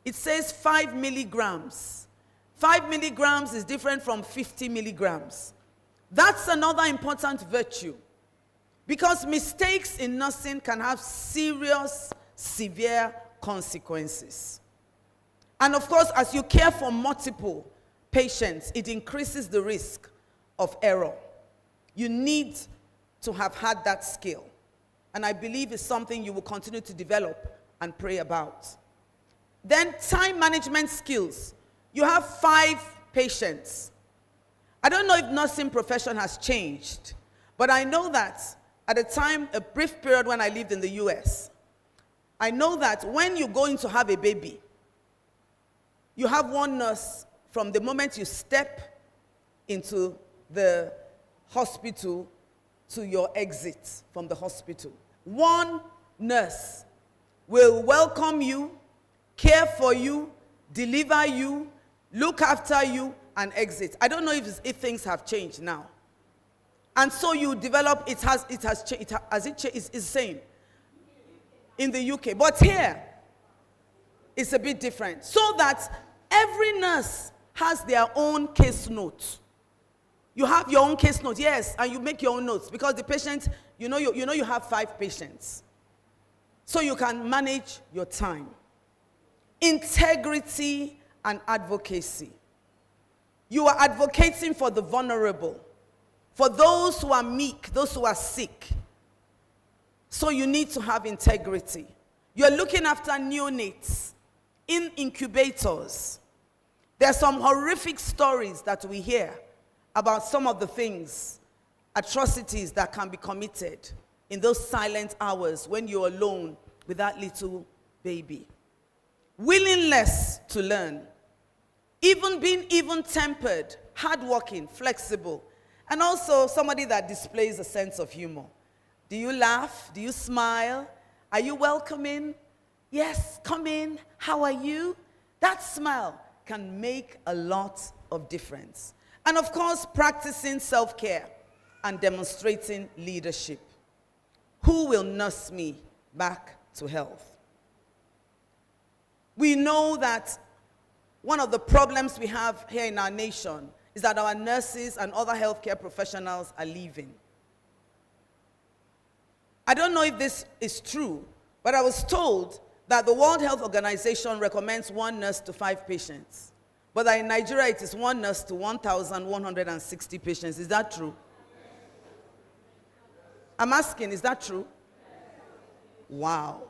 It says 5 milligrams. 5 milligrams is different from 50 milligrams. That's another important virtue, because mistakes in nursing can have serious, severe consequences. And of course, as you care for multiple patients, it increases the risk of error. You need to have had that skill. And I believe it's something you will continue to develop and pray about. Then time management skills. You have 5 patients. I don't know if nursing profession has changed, but I know that at a time, a brief period when I lived in the US, I know that when you go in to have a baby, you have one nurse from the moment you step into the hospital to your exit from the hospital. One nurse will welcome you, care for you, deliver you, look after you, and exit. I don't know if things have changed now. And so you develop, it's the same in the UK. But here, it's a bit different. So that every nurse has their own case note. You have your own case note, yes, and you make your own notes because the patient, you have 5 patients. So you can manage your time. Integrity and advocacy. You are advocating for the vulnerable, for those who are meek, those who are sick. So you need to have integrity. You're looking after neonates in incubators. There are some horrific stories that we hear about some of the things, atrocities that can be committed in those silent hours when you're alone with that little baby. Willingness to learn. Even being even-tempered, hardworking, flexible, and also somebody that displays a sense of humor. Do you laugh? Do you smile? Are you welcoming? Yes, come in. How are you? That smile can make a lot of difference. And of course, practicing self-care and demonstrating leadership. Who will nurse me back to health? We know that one of the problems we have here in our nation is that our nurses and other healthcare professionals are leaving. I don't know if this is true, but I was told that the World Health Organization recommends 1 nurse to 5 patients. But that in Nigeria, it is 1 nurse to 1,160 patients. Is that true? I'm asking, is that true? Wow.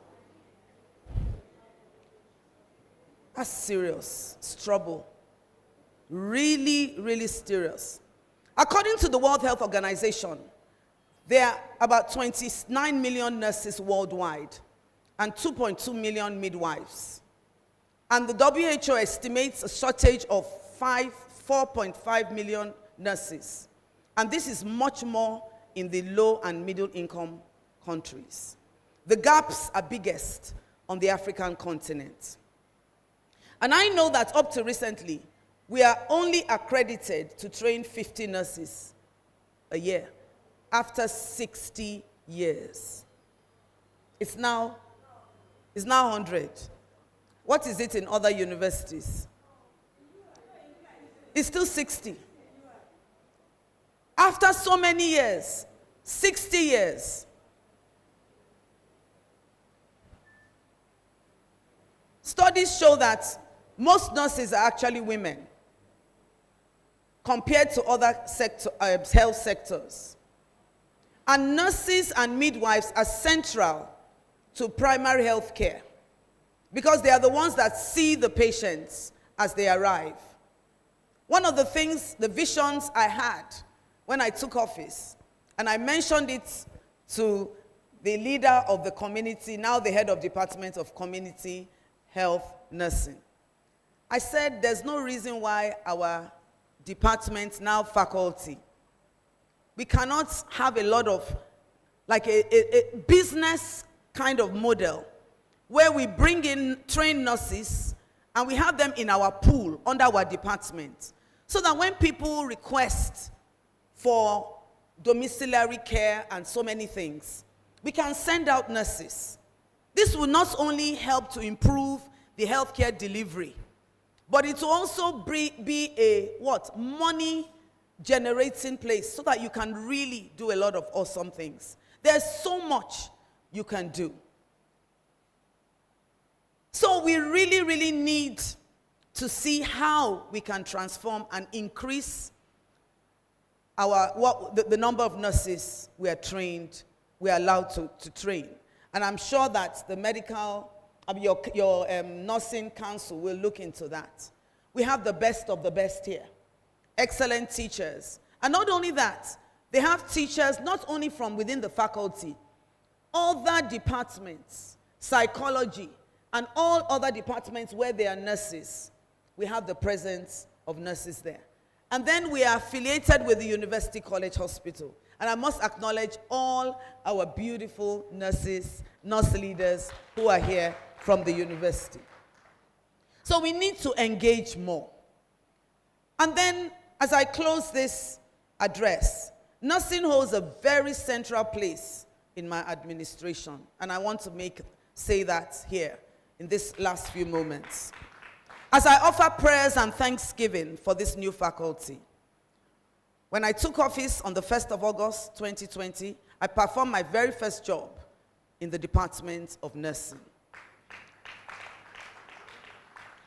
That's serious. It's trouble. Really, really serious. According to the World Health Organization, there are about 29 million nurses worldwide and 2.2 million midwives. And the WHO estimates a shortage of 4.5 million nurses. And this is much more in the low and middle income countries. The gaps are biggest on the African continent. And I know that up to recently, we are only accredited to train 50 nurses a year after 60 years. It's now 100. What is it in other universities? It's still 60. After so many years, 60 years. Studies show that most nurses are actually women compared to other health sectors. And nurses and midwives are central to primary health care because they are the ones that see the patients as they arrive. One of the things, the visions I had when I took office, and I mentioned it to the leader of the community, now the head of Department of Community Health Nursing. I said there's no reason why our department, now faculty, we cannot have a lot of, like a business kind of model where we bring in trained nurses and we have them in our pool under our department so that when people request for domiciliary care and so many things, we can send out nurses. This will not only help to improve the healthcare delivery, but it will also be a money generating place so that you can really do a lot of awesome things. There's so much you can do. So we really, really need to see how we can transform and increase the number of nurses we are trained, we are allowed to train. And I'm sure that the medical, your nursing council will look into that. We have the best of the best here. excellent teachers. And not only that, they have teachers not only from within the faculty, other departments, psychology, and all other departments where there are nurses. We have the presence of nurses there. And then we are affiliated with the University College Hospital. And I must acknowledge all our beautiful nurses, nurse leaders who are here from the university. So we need to engage more. And then, as I close this address, nursing holds a very central place in my administration. And I want to say that here in this last few moments. As I offer prayers and thanksgiving for this new faculty, when I took office on the 1st of August 2020, I performed my very first job in the Department of Nursing.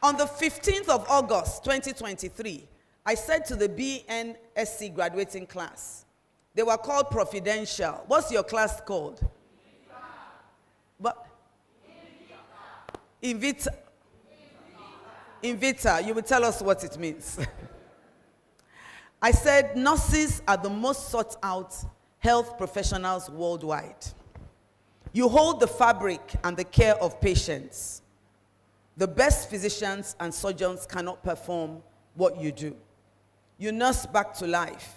On the 15th of August 2023, I said to the B.N.Sc graduating class, they were called Providential. What's your class called? But Invita. You will tell us what it means. I said, nurses are the most sought out health professionals worldwide. You hold the fabric and the care of patients. The best physicians and surgeons cannot perform what you do. You nurse back to life.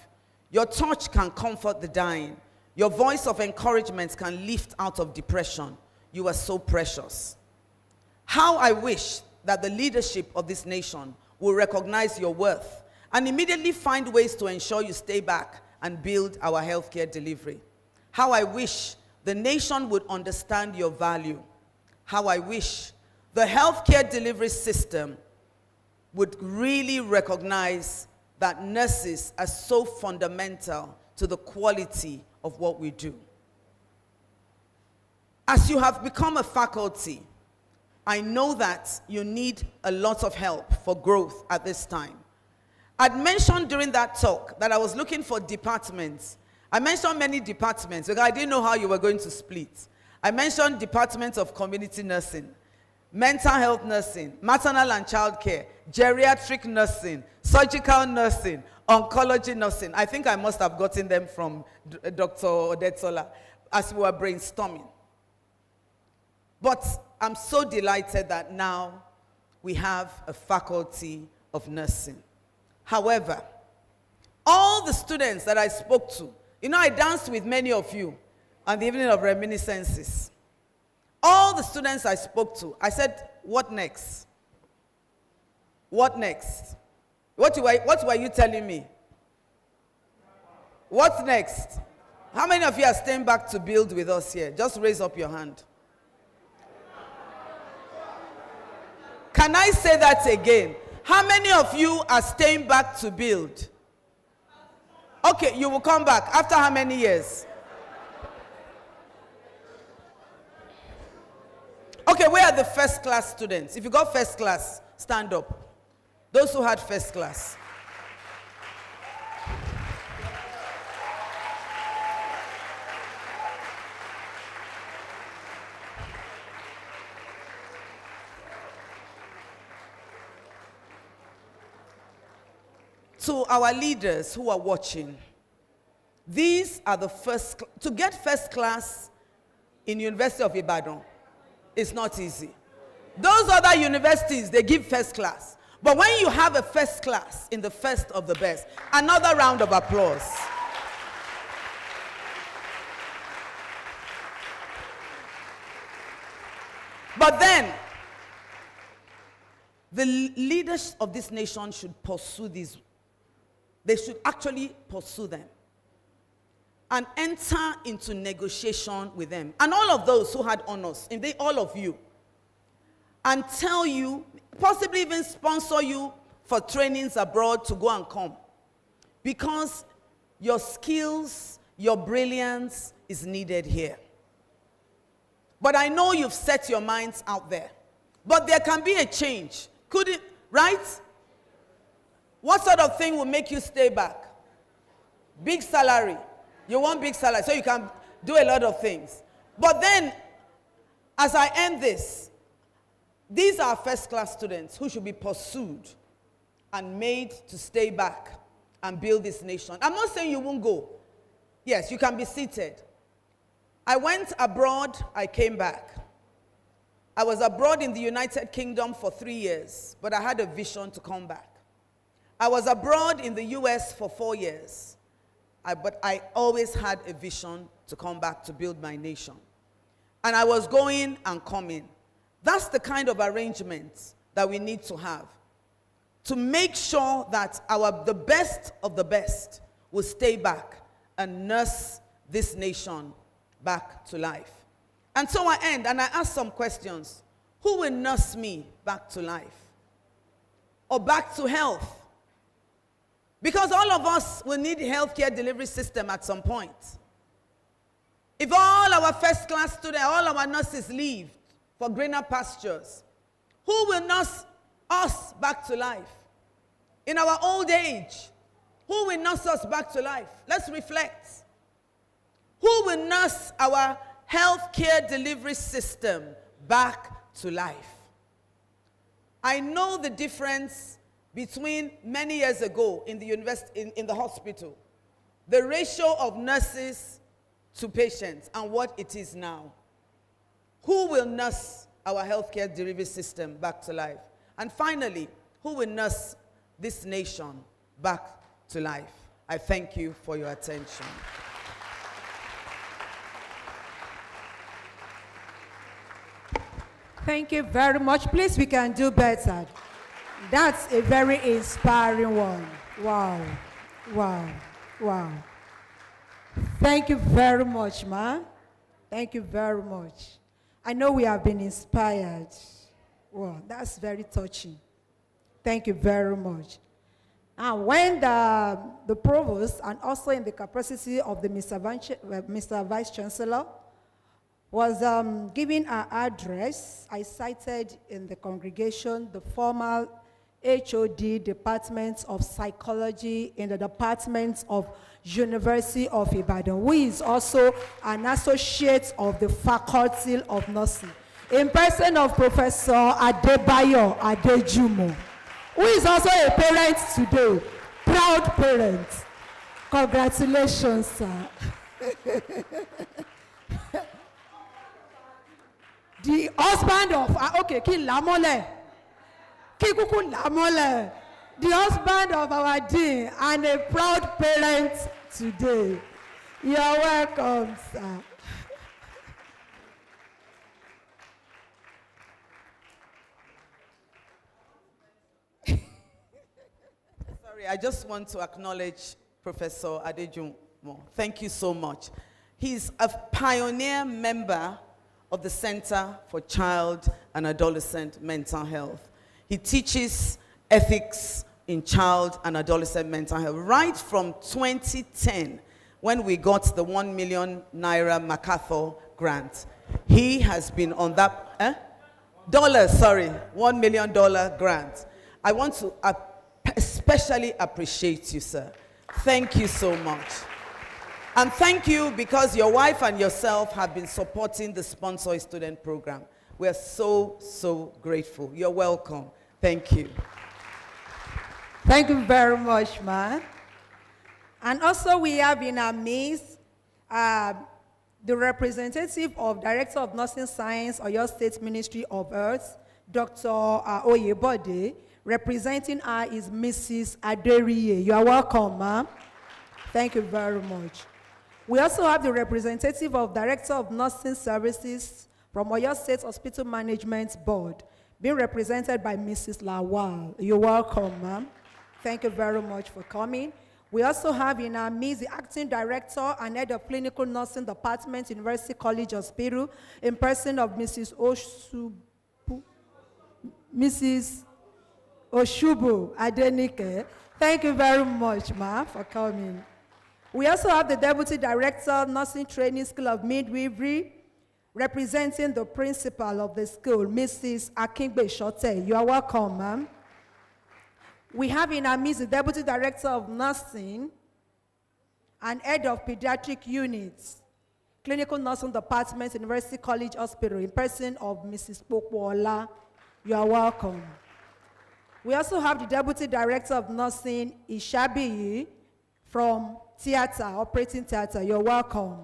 Your touch can comfort the dying. Your voice of encouragement can lift out of depression. You are so precious. How I wish that the leadership of this nation will recognize your worth and immediately find ways to ensure you stay back and build our healthcare delivery. How I wish the nation would understand your value. How I wish the healthcare delivery system would really recognize that nurses are so fundamental to the quality of what we do. As you have become a faculty, I know that you need a lot of help for growth at this time. I'd mentioned during that talk that I was looking for departments. I mentioned many departments because I didn't know how you were going to split. I mentioned departments of community nursing, mental health nursing, maternal and child care, geriatric nursing, surgical nursing, oncology nursing. I think I must have gotten them from Dr. Odetsola as we were brainstorming. But I'm so delighted that now we have a faculty of nursing. However, all the students that I spoke to, I danced with many of you on the evening of reminiscences. All the students I spoke to, I said, what next? What next? What were you telling me? What's next? How many of you are staying back to build with us here? Just raise up your hand. Can I say that again? How many of you are staying back to build? Okay, you will come back. After how many years? Okay, where are the first class students? If you got first class, stand up. Those who had first class. To our leaders who are watching, these are the first, to get first class in University of Ibadan, it's not easy. Those other universities, they give first class. But when you have a first class in the first of the best, another round of applause. But then, the leaders of this nation should pursue these. They should actually pursue them and enter into negotiation with them. And all of those who had honors, all of you, and tell you, possibly even sponsor you for trainings abroad to go and come. Because your skills, your brilliance is needed here. But I know you've set your minds out there. But there can be a change. Could it, right? What sort of thing will make you stay back? Big salary. You want big salary, so you can do a lot of things. But then, as I end this, these are first-class students who should be pursued and made to stay back and build this nation. I'm not saying you won't go. Yes, you can be seated. I went abroad, I came back. I was abroad in the United Kingdom for 3 years, but I had a vision to come back. I was abroad in the US for 4 years, but I always had a vision to come back to build my nation. And I was going and coming. That's the kind of arrangement that we need to have to make sure that the best of the best will stay back and nurse this nation back to life. And so I end and I ask some questions. Who will nurse me back to life? Or back to health? Because all of us will need a healthcare delivery system at some point. If all our first class students, all our nurses leave for greener pastures, who will nurse us back to life? In our old age, who will nurse us back to life? Let's reflect. Who will nurse our healthcare delivery system back to life? I know the difference between many years ago in the hospital, the ratio of nurses to patients and what it is now. Who will nurse our healthcare delivery system back to life? And finally, who will nurse this nation back to life? I thank you for your attention. Thank you very much. Please, we can do better. That's a very inspiring one. Wow. Wow. Wow. Thank you very much, ma. Thank you very much. I know we have been inspired. Wow, that's very touching. Thank you very much. And when the Provost, and also in the capacity of the Mr. Vice Chancellor, was giving our address, I cited in the congregation the former HOD Department of Psychology in the Department of University of Ibadan, who is also an associate of the Faculty of Nursing, in person of Professor Adebayo Adejumo, who is also a parent today, proud parent. Congratulations, sir. The husband of, okay, Ki Lamole. Kikuku Lamole. The husband of our dean and a proud parent today. You are welcome, sir. Sorry, I just want to acknowledge Professor Adejumo. Thank you so much. He's a pioneer member of the Center for Child and Adolescent Mental Health. He teaches ethics in child and adolescent mental health right from 2010, when we got the 1 million naira MacArthur grant. He has been on that $1 million grant. I want to especially appreciate you, sir. Thank you so much. And thank you because your wife and yourself have been supporting the Sponsor a Student program. We are so, so grateful. You're welcome. Thank you. Thank you very much, ma. And also we have in our midst the representative of Director of Nursing Science, Oyo State Ministry of Health, Dr. Oyebode. Representing her is Mrs. Aderiye. You are welcome, ma'am. Thank you very much. We also have the representative of Director of Nursing Services from Oyo State Hospital Management Board, being represented by Mrs. Lawal. You're welcome, ma'am. Thank you very much for coming. We also have in our midst the Acting Director and Head of Clinical Nursing Department, University College Hospital, in person of Mrs. Oshubu Adenike. Thank you very much, ma, for coming. We also have the Deputy Director, Nursing Training School of Midwifery, representing the principal of the school, Mrs. Akingbe Shote. You are welcome, ma'am. We have in our midst the Deputy Director of Nursing and Head of Pediatric Units, Clinical Nursing Department, University College Hospital, in person of Mrs. Pokwola. You are welcome. We also have the Deputy Director of Nursing, Ishabiyi, from theater, operating theater. You're welcome.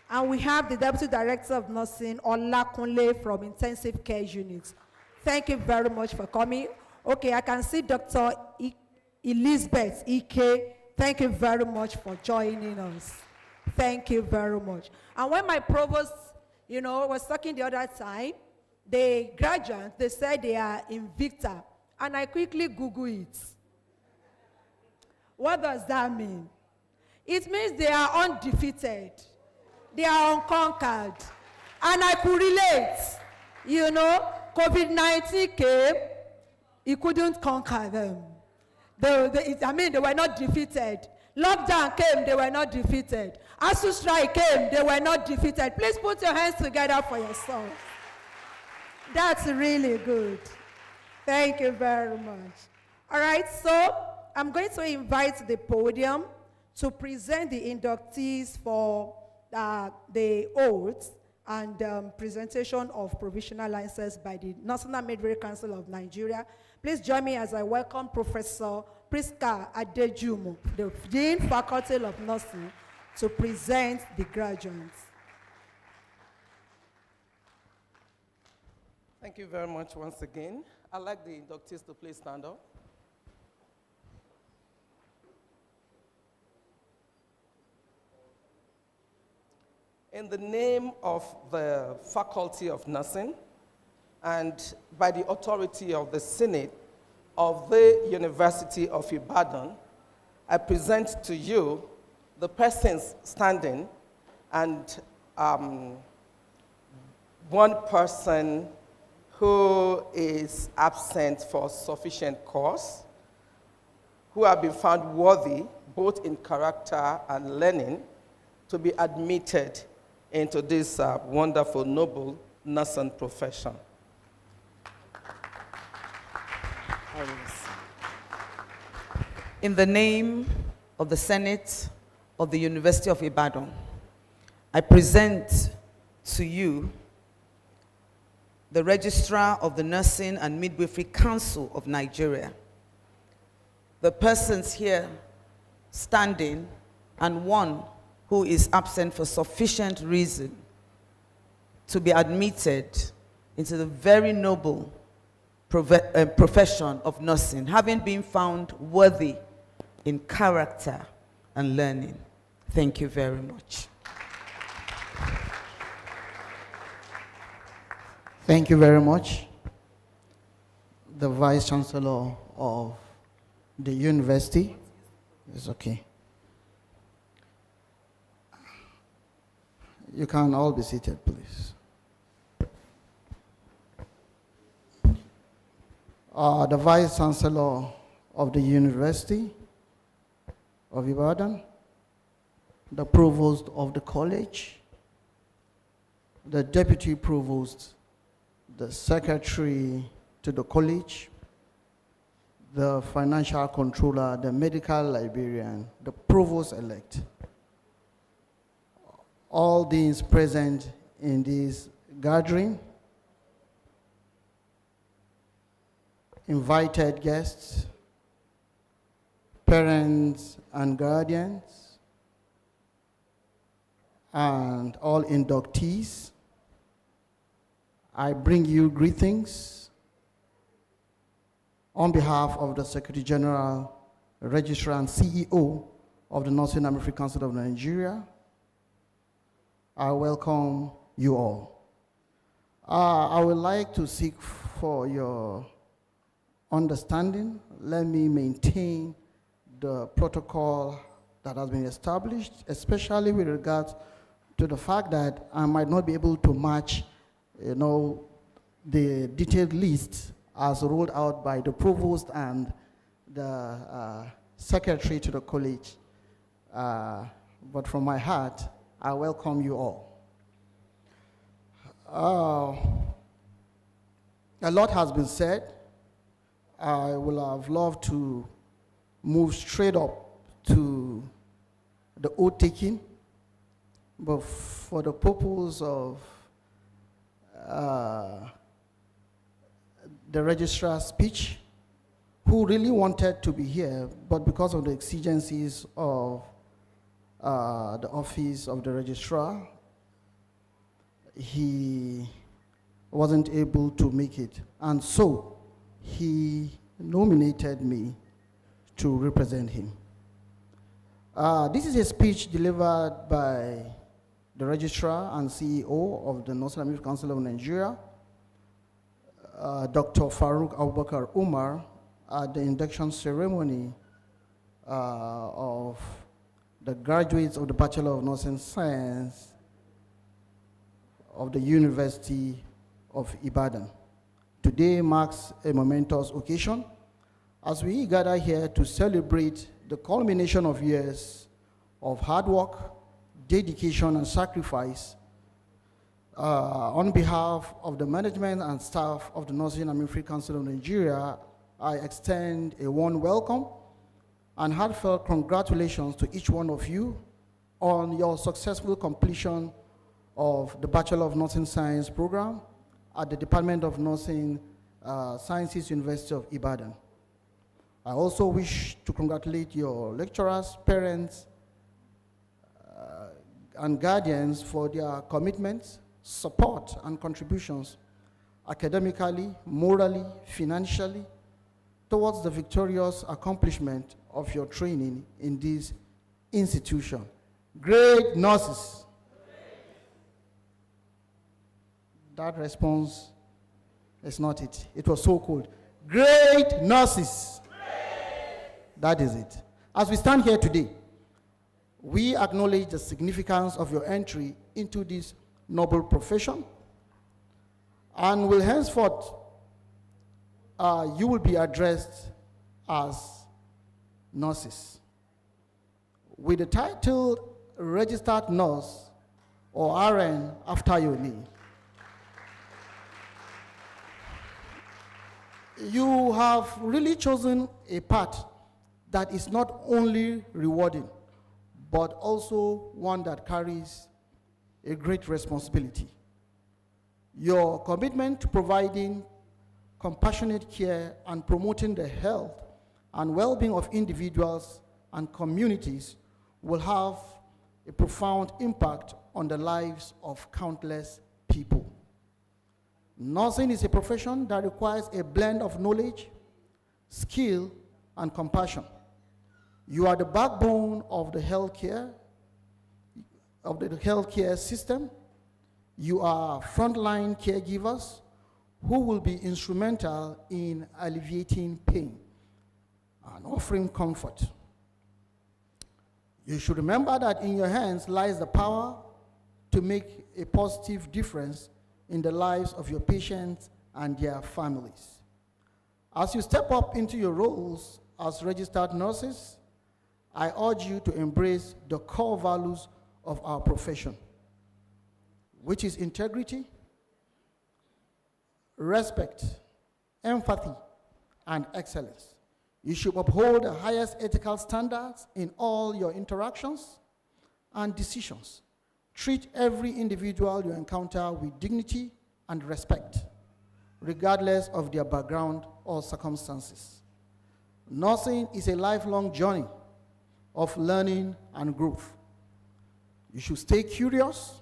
And we have the Deputy Director of Nursing, Olakunle, from Intensive Care Unit. Thank you very much for coming. Okay, I can see Dr. Elizabeth Ike. Thank you very much for joining us. Thank you very much. And when my provost, was talking the other time, the graduates, they said they are invicta. And I quickly Google it. What does that mean? It means they are undefeated. They are unconquered. And I could relate. COVID-19 came, it couldn't conquer them. They were not defeated. Lockdown came, they were not defeated. ASU strike came, they were not defeated. Please put your hands together for yourself. That's really good. Thank you very much. All right, so I'm going to invite the podium to present the inductees for the oaths and presentation of provisional licenses by the National Midwifery Council of Nigeria. Please join me as I welcome Professor Priska Adejumo, the Dean Faculty of Nursing, to present the graduates. Thank you very much once again. I'd like the inductees to please stand up. In the name of the Faculty of Nursing and by the authority of the Senate of the University of Ibadan, I present to you the persons standing and one person who is absent for sufficient cause, who have been found worthy, both in character and learning, to be admitted into this wonderful, noble nursing profession. In the name of the Senate of the University of Ibadan, I present to you the Registrar of the Nursing and Midwifery Council of Nigeria, the persons here standing, and one who is absent for sufficient reason to be admitted into the very noble profession of nursing, having been found worthy in character and learning. Thank you very much. Thank you very much. The Vice Chancellor of the university is okay. You can all be seated, please. The Vice Chancellor of the University of Ibadan, the Provost of the college, the Deputy Provost, the Secretary to the college, the Financial Controller, the Medical Librarian, the Provost-elect, all these present in this gathering, invited guests, parents and guardians, and all inductees, I bring you greetings on behalf of the Secretary General, Registrar, and CEO of the Nursing and Midwifery Council of Nigeria. I welcome you all. I would like to seek for your understanding. Let me maintain the protocol that has been established, especially with regard to the fact that I might not be able to match the detailed list as rolled out by the provost and the secretary to the college. But from my heart, I welcome you all. A lot has been said. I would have loved to move straight up to the oath taking, but for the purpose of the registrar's speech, who really wanted to be here, but because of the exigencies of the office of the registrar, he wasn't able to make it. And so he nominated me to represent him. This is a speech delivered by the registrar and CEO of the Northern American Council of Nigeria, Dr. Farouk Abubakar Umar, at the induction ceremony of the graduates of the Bachelor of Nursing Science of the University of Ibadan. Today marks a momentous occasion as we gather here to celebrate the culmination of years of hard work, dedication, and sacrifice. On behalf of the management and staff of the Northern American Council of Nigeria, I extend a warm welcome and heartfelt congratulations to each one of you on your successful completion of the Bachelor of Nursing Science program at the Department of Nursing Sciences, University of Ibadan. I also wish to congratulate your lecturers, parents, and guardians for their commitments, support, and contributions academically, morally, financially, towards the victorious accomplishment of your training in this institution. Great nurses. That response is not it. It was so cold. Great nurses. That is it. As we stand here today, we acknowledge the significance of your entry into this noble profession, and will henceforth, you will be addressed as nurses. With the title registered nurse or RN after your name. You have really chosen a path that is not only rewarding, but also one that carries a great responsibility. Your commitment to providing compassionate care and promoting the health and well-being of individuals and communities will have a profound impact on the lives of countless people. Nursing is a profession that requires a blend of knowledge, skill, and compassion. You are the backbone of the healthcare system. You are frontline caregivers who will be instrumental in alleviating pain and offering comfort. You should remember that in your hands lies the power to make a positive difference in the lives of your patients and their families. As you step up into your roles as registered nurses, I urge you to embrace the core values of our profession, which is integrity, respect, empathy, and excellence. You should uphold the highest ethical standards in all your interactions and decisions. Treat every individual you encounter with dignity and respect, regardless of their background or circumstances. Nursing is a lifelong journey of learning and growth. You should stay curious,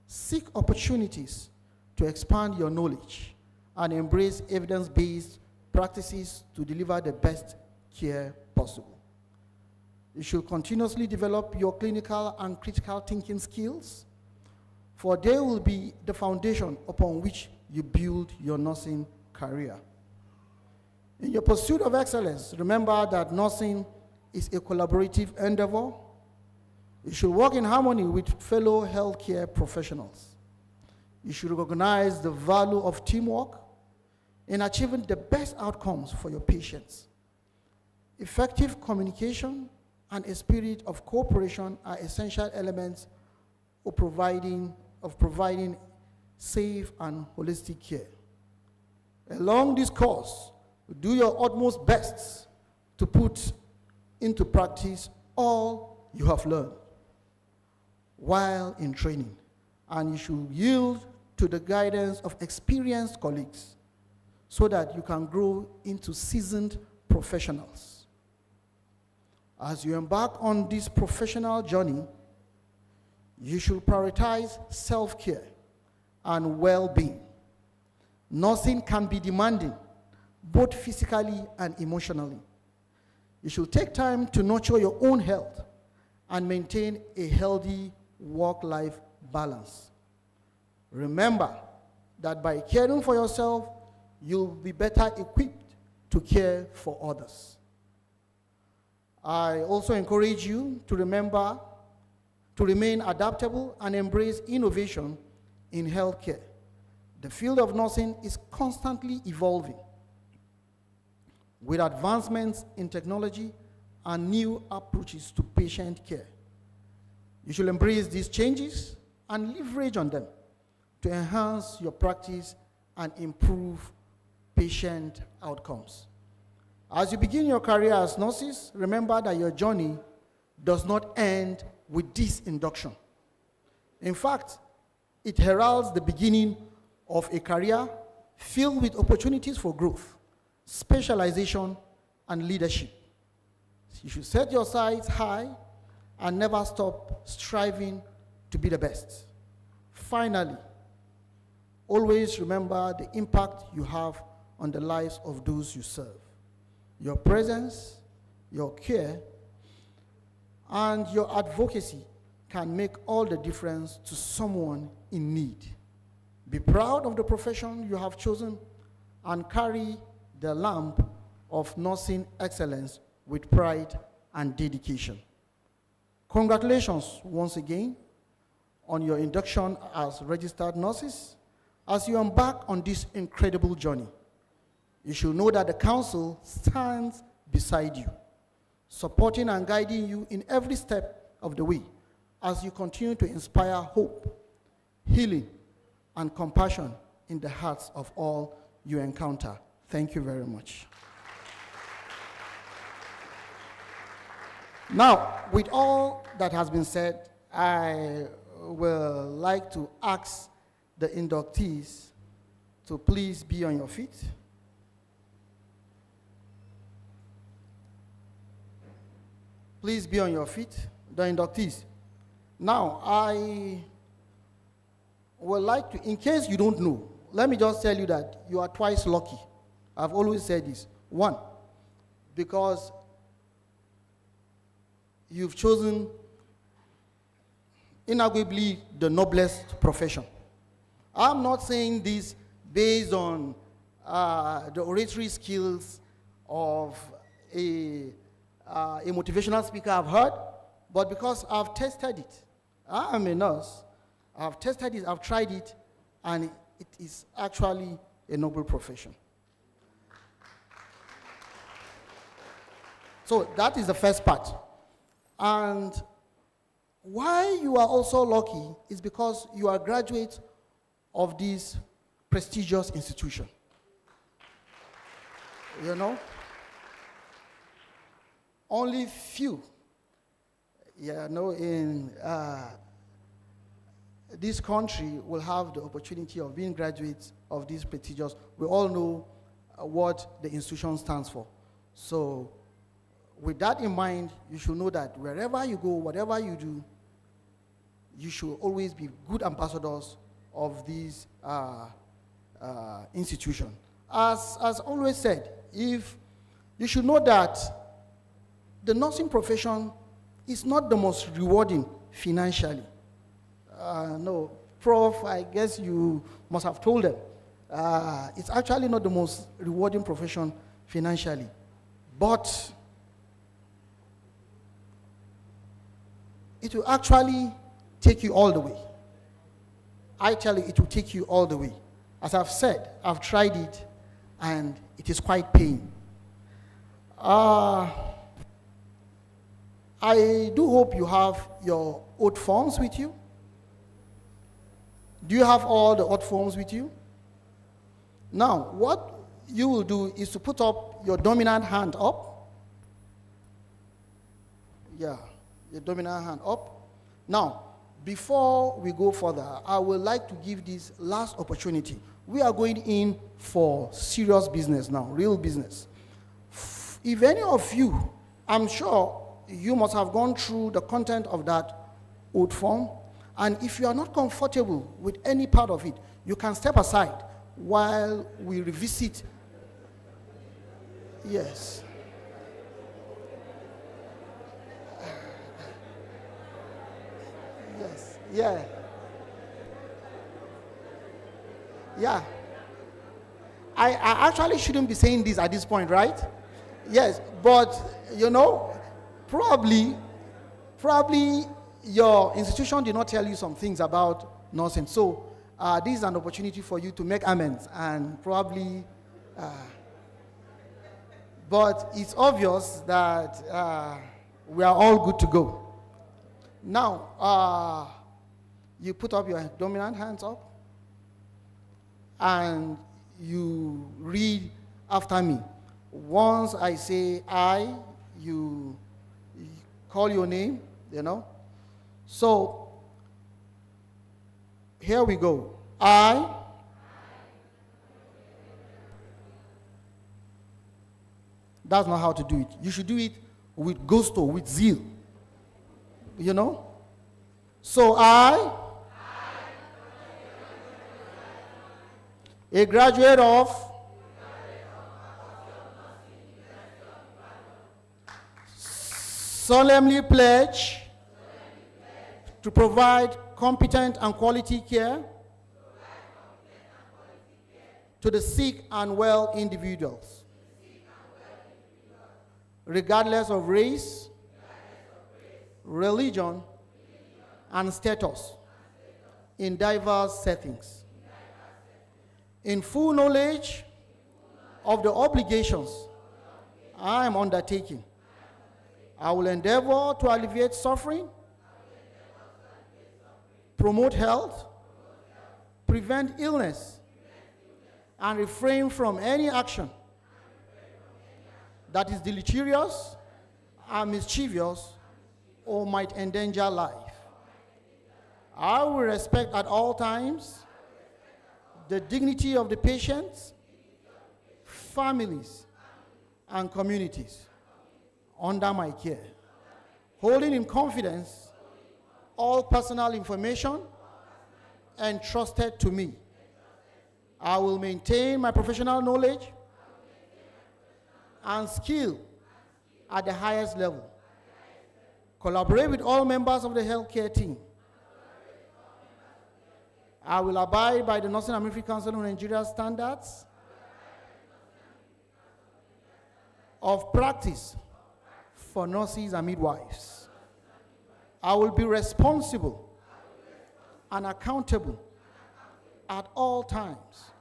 seek opportunities to expand your knowledge, and embrace evidence-based practices to deliver the best care possible. You should continuously develop your clinical and critical thinking skills, for they will be the foundation upon which you build your nursing career. In your pursuit of excellence, remember that nursing is a collaborative endeavor. You should work in harmony with fellow healthcare professionals. You should recognize the value of teamwork in achieving the best outcomes for your patients. Effective communication and a spirit of cooperation are essential elements of providing safe and holistic care. Along this course, do your utmost best to put into practice all you have learned while in training, and you should yield to the guidance of experienced colleagues so that you can grow into seasoned professionals. As you embark on this professional journey, you should prioritize self-care and well-being. Nursing can be demanding, both physically and emotionally. You should take time to nurture your own health and maintain a healthy work-life balance. Remember that by caring for yourself, you'll be better equipped to care for others. I also encourage you to remember to remain adaptable and embrace innovation in healthcare. The field of nursing is constantly evolving with advancements in technology and new approaches to patient care. You should embrace these changes and leverage on them to enhance your practice and improve patient outcomes. As you begin your career as nurses, remember that your journey does not end with this induction. In fact, it heralds the beginning of a career filled with opportunities for growth, specialization, and leadership. You should set your sights high and never stop striving to be the best. Finally, always remember the impact you have on the lives of those you serve. Your presence, your care, and your advocacy can make all the difference to someone in need. Be proud of the profession you have chosen and carry the lamp of nursing excellence with pride and dedication. Congratulations once again on your induction as registered nurses. As you embark on this incredible journey, you should know that the council stands beside you, supporting and guiding you in every step of the way as you continue to inspire hope, healing, and compassion in the hearts of all you encounter. Thank you very much. Now, with all that has been said, I will like to ask the inductees to please be on your feet. Please be on your feet, the inductees. Now, I would like to, in case you don't know, let me just tell you that you are twice lucky. I've always said this. One, because you've chosen inarguably the noblest profession. I'm not saying this based on the oratory skills of a motivational speaker I've heard, but because I've tested it. I'm a nurse. I've tested it, I've tried it, and it is actually a noble profession. So that is the first part. And why you are also lucky is because you are graduates of this prestigious institution. You know? Only few, in this country will have the opportunity of being graduates of this prestigious. We all know what the institution stands for. So with that in mind, you should know that wherever you go, whatever you do, you should always be good ambassadors of this institution. As always said, if you should know that the nursing profession is not the most rewarding financially. No, Prof, I guess you must have told them. It's actually not the most rewarding profession financially. But it will actually take you all the way. I tell you, it will take you all the way. As I've said, I've tried it, and it is quite pain. I do hope you have your oath forms with you. Do you have all the oath forms with you? Now, what you will do is to put up your dominant hand up. Yeah, your dominant hand up. Now, before we go further, I would like to give this last opportunity. We are going in for serious business now, real business. if any of you, I'm sure you must have gone through the content of that oath form, and if you are not comfortable with any part of it, you can step aside while we revisit. Yes. Yes. Yeah. Yeah. I actually shouldn't be saying this at this point, right? Yes, but you know, probably your institution did not tell you some things about nursing. So this is an opportunity for you to make amends and probably, but it's obvious that we are all good to go. Now, you put up your dominant hands up and you read after me. Once I say I, you call your name, you know. So, here we go. I. That's not how to do it. You should do it with gusto, with zeal. You know? So I, a graduate of solemnly pledge to provide competent and quality care to the sick and well individuals, regardless of race, religion, and status, in diverse settings, in full knowledge of the obligations I am undertaking. I will endeavor to alleviate suffering, promote health, prevent illness, and refrain from any action that is deleterious and mischievous or might endanger life. I will respect at all times the dignity of the patients, families, and communities under my care, holding in confidence all personal information entrusted to me. I will maintain my professional knowledge and skill at the highest level, collaborate with all members of the healthcare team. I will abide by the Nursing and Midwifery Council of Nigeria standards of practice for nurses and midwives. I will be responsible and accountable at all times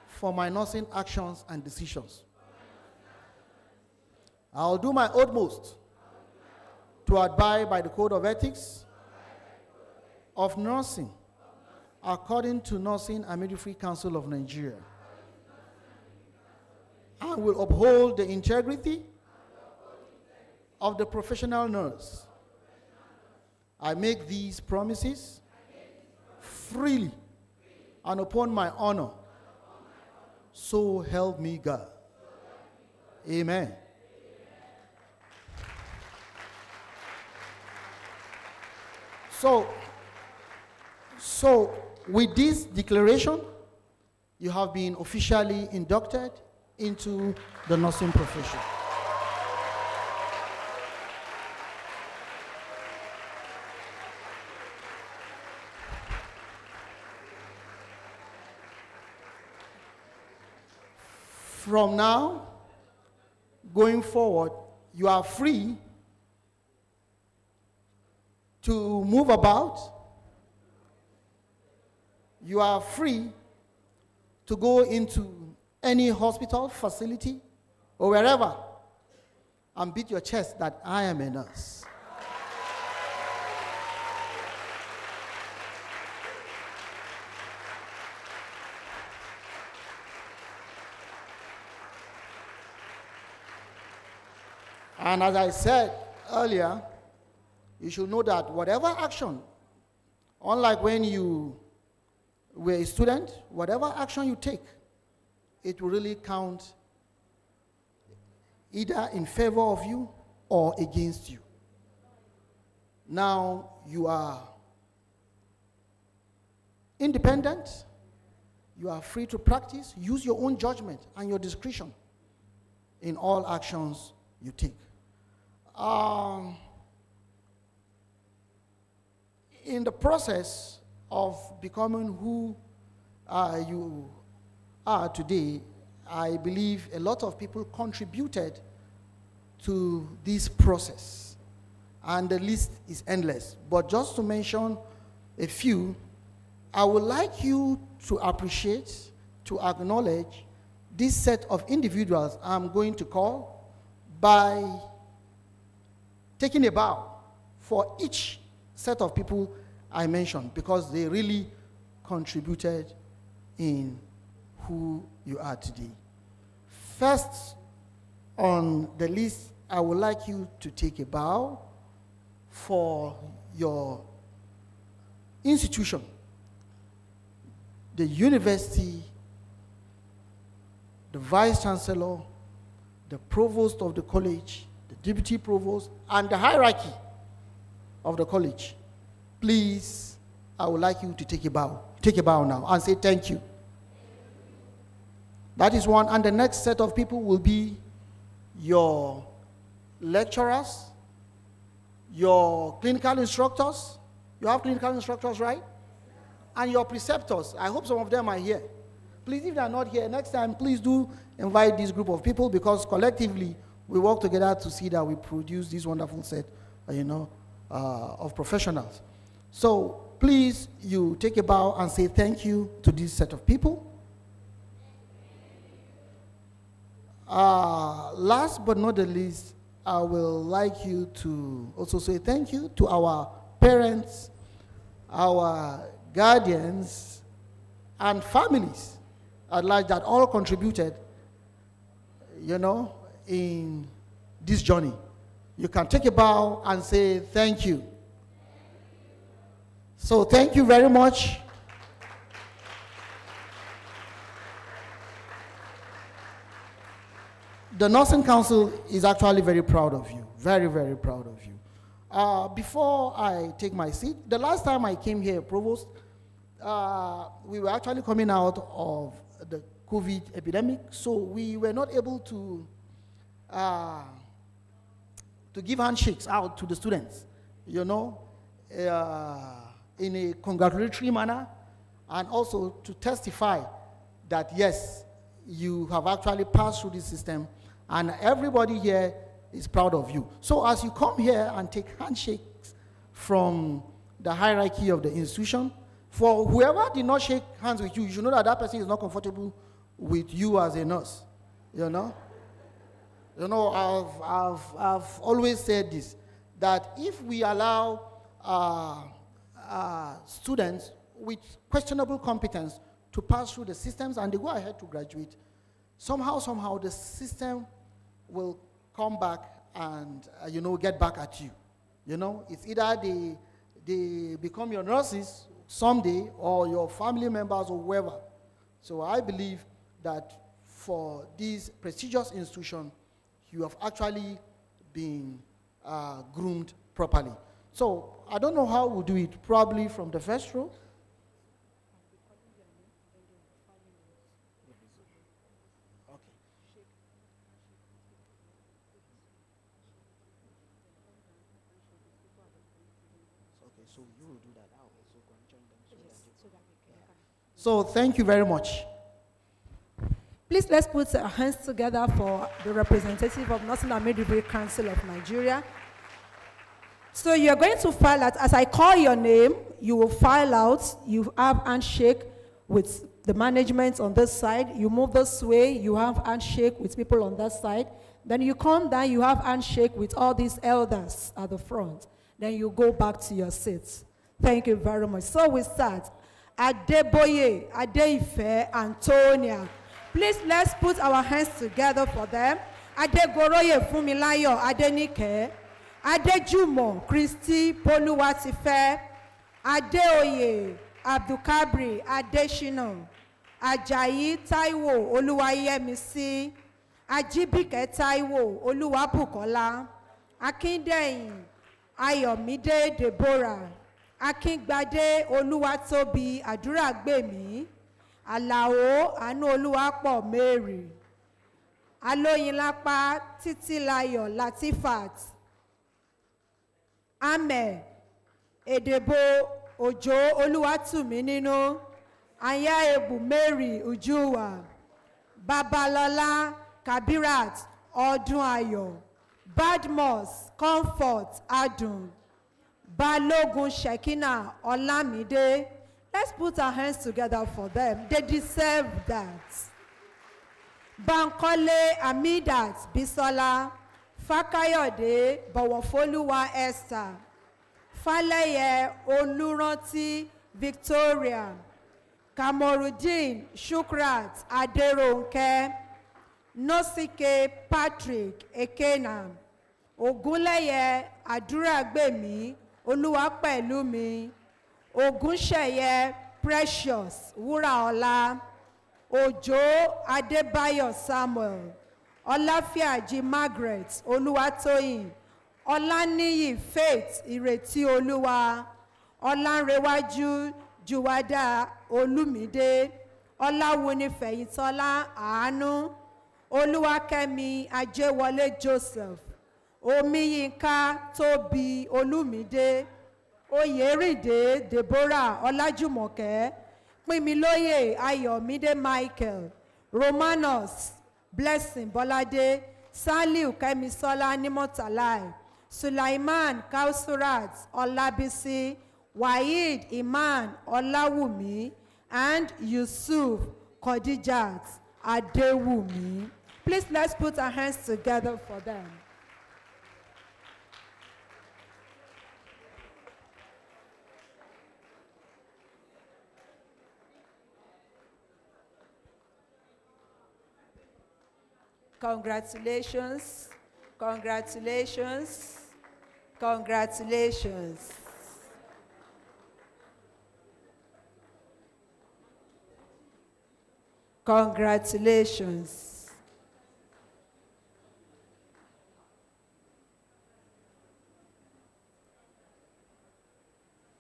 for my nursing actions and decisions. I will do my utmost to abide by the Code of Ethics of Nursing according to Nursing and Midwifery Council of Nigeria. I will uphold the integrity of the professional nurse. I make these promises freely and upon my honor. So help me God. Amen. So with this declaration, you have been officially inducted into the nursing profession. From now, going forward, you are free to move about. You are free to go into any hospital, facility, or wherever and beat your chest that I am a nurse. And as I said earlier, you should know that whatever action, unlike when you were a student, whatever action you take, it will really count either in favor of you or against you. Now you are independent, you are free to practice, use your own judgment and your discretion in all actions you take. In the process of becoming who you are today, I believe a lot of people contributed to this process, and the list is endless. But just to mention a few, I would like you to appreciate, to acknowledge this set of individuals I'm going to call by taking a bow for each set of people I mentioned, because they really contributed in who you are today. First on the list, I would like you to take a bow for your institution, the university, the vice chancellor, the provost of the college, the deputy provost, and the hierarchy of the college. Please, I would like you to take a bow. Take a bow now and say thank you. That is one. And the next set of people will be your lecturers, your clinical instructors. You have clinical instructors, right? And your preceptors. I hope some of them are here. Please, if they are not here, next time, please do invite this group of people, because collectively we work together to see that we produce this wonderful set, of professionals. So please, you take a bow and say thank you to this set of people. Last but not the least, I will like you to also say thank you to our parents, our guardians, and families at large that all contributed, in this journey. You can take a bow and say thank you. So thank you very much. The Nursing Council is actually very proud of you. Very, very proud of you. Before I take my seat, the last time I came here, Provost, we were actually coming out of the COVID epidemic, so we were not able to give handshakes out to the students, in a congratulatory manner, and also to testify that, yes, you have actually passed through this system, and everybody here is proud of you. So as you come here and take handshakes from the hierarchy of the institution, for whoever did not shake hands with you, you should know that that person is not comfortable with you as a nurse, I've always said this, that if we allow students with questionable competence to pass through the systems and they go ahead to graduate, somehow the system will come back and, get back at you. It's either they become your nurses someday or your family members or whoever. So I believe that for this prestigious institution, you have actually been groomed properly. So I don't know how we'll do it, probably from the first row. So you will do that. I will also go and join them. So thank you very much. Please, let's put our hands together for the representative of Nursing and Midwifery Council of Nigeria. So you're going to file out, as I call your name, you will file out, you have handshake with the management on this side, you move this way, you have handshake with people on that side, then you come down, you have handshake with all these elders at the front, then you go back to your seats. Thank you very much. So we start. Adeboye, Adeife, Antonia. Please, let's put our hands together for them. Adegoroye Fumilayo, Adenike, Adejumo, Christy, Poluwatife, Adeoye, Abdulkabri, Adeshino, Ajayi, Taiwo, Oluwayemisi, Ajibike Taiwo Oluwabukola, Akindeyin Ayomide Deborah, Akingbade Oluwatobi Aduragbemi, Alao Anu Oluwapo Mary, Aloyinlapa Titilayo Latifat, Ame Edebo Ojo Oluwatuminino, Ayaebu Mary Ujuwa, Babalola Kabirat Odunayo, Badmus Comfort Adun, Balogun Shekina Olamide. Let's put our hands together for them. They deserve that. Bankole Amidat Bisola, Fakayode Bawofoluwa Esther, Faleye Oluranti Victoria, Kamorudin Shukrat Aderonke, Nosike Patrick Ekena, Ogunleye Aduragbemi Oluwapelumi, Ogunsheye Precious Wuraola, Ojo Adebayo Samuel, Olafiaji Margaret Oluwatoyin, Olaniyi Faith Ireti Oluwa, Olanrewaju Juwada Olumide, Olawunifeyitola Anu, Oluwakemi Ajewole Joseph, Omiyinka Tobi Olumide, Oyeride Deborah Olajumoke, Pimiloye Ayomide Michael, Romanos Blessing Bolade, Saliu Kemisola Nimotalai, Sulaiman Kausurat Olabisi, Waid Iman Olawumi, and Yusuf Kodijat Adewumi. Please let's put our hands together for them. Congratulations, congratulations, congratulations. Congratulations.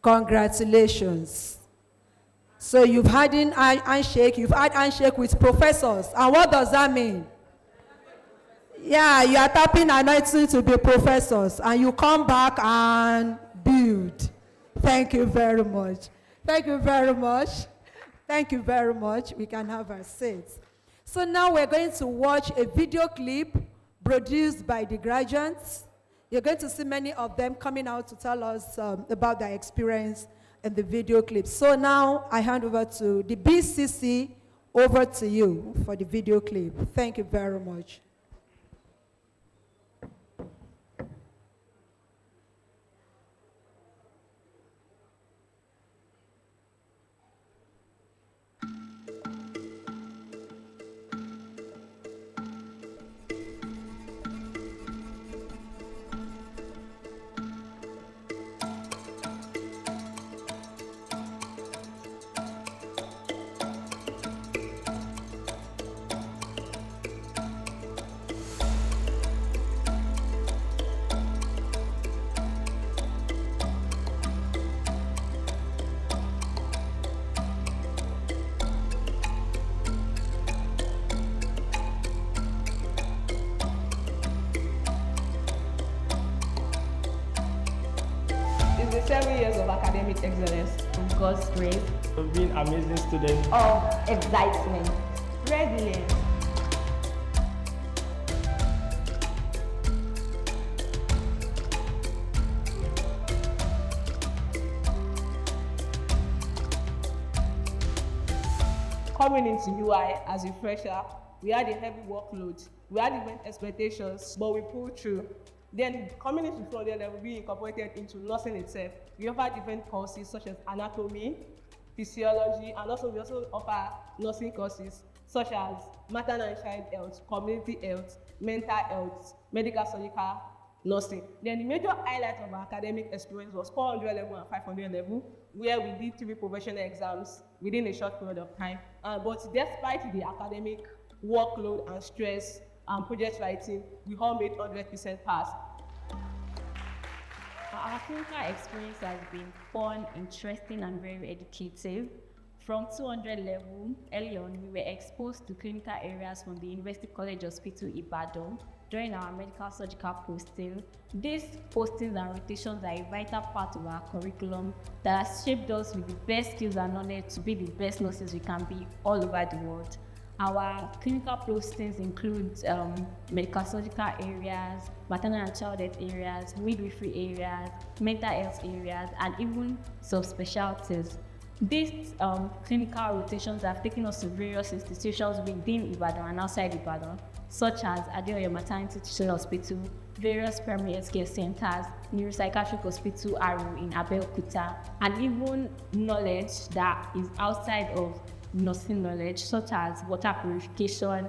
Congratulations. So you've had an handshake, you've had handshake with professors. And what does that mean? Yeah, you are tapping anointing to be professors and you come back and build. Thank you very much. Thank you very much. Thank you very much. We can have our seats. So now we're going to watch a video clip produced by the graduates. You're going to see many of them coming out to tell us about their experience in the video clip. So now I hand over to the BCC, over to you for the video clip. Thank you very much. It's the 7 years of academic excellence, of God's grace, You've been amazing students. of excitement, resilience, coming into UI as a fresher, we had a heavy workload, we had event expectations, but we pulled through. Then coming into 400 level, we incorporated into nursing itself. We offer different courses such as anatomy, physiology, and also we also offer nursing courses such as maternal and child health, community health, mental health, medical surgical nursing. Then the major highlight of our academic experience was 400 level and 500 level, where we did 3 professional exams within a short period of time. But despite the academic workload and stress, project writing, we all made 100% pass. Our clinical experience has been fun, interesting, and very educative. From 200 level, early on, we were exposed to clinical areas from the University College Hospital Ibadan during our medical surgical posting. These postings and rotations are a vital part of our curriculum that has shaped us with the best skills and knowledge to be the best nurses we can be all over the world. Our clinical postings include medical surgical areas, maternal and child health areas, midwifery areas, mental health areas, and even subspecialties. These clinical rotations have taken us to various institutions within Ibadan and outside Ibadan, such as Adeoyo Maternity Teaching Hospital, various primary health care centers, Neuropsychiatric Hospital Aru in Abeokuta, and even knowledge that is outside of nursing knowledge, such as water purification,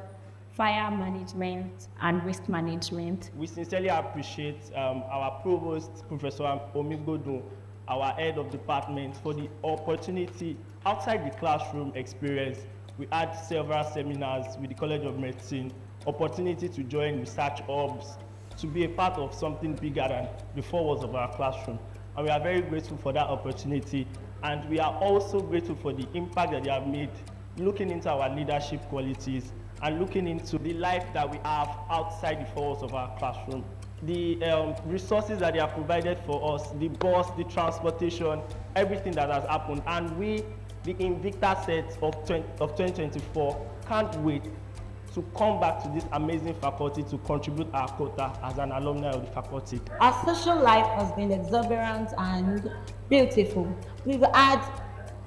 fire management, and waste management. We sincerely appreciate our Provost, Professor Omigodun, our head of department, for the opportunity outside the classroom experience. We had several seminars with the College of Medicine, opportunity to join research hubs, to be a part of something bigger than the four walls of our classroom. And we are very grateful for that opportunity. And we are also grateful for the impact that they have made, looking into our leadership qualities and looking into the life that we have outside the four walls of our classroom. The resources that they have provided for us, the bus, the transportation, everything that has happened. And we, the Invicta set of 2024, can't wait to come back to this amazing faculty to contribute our quota as an alumni of the faculty. Our social life has been exuberant and beautiful. We've had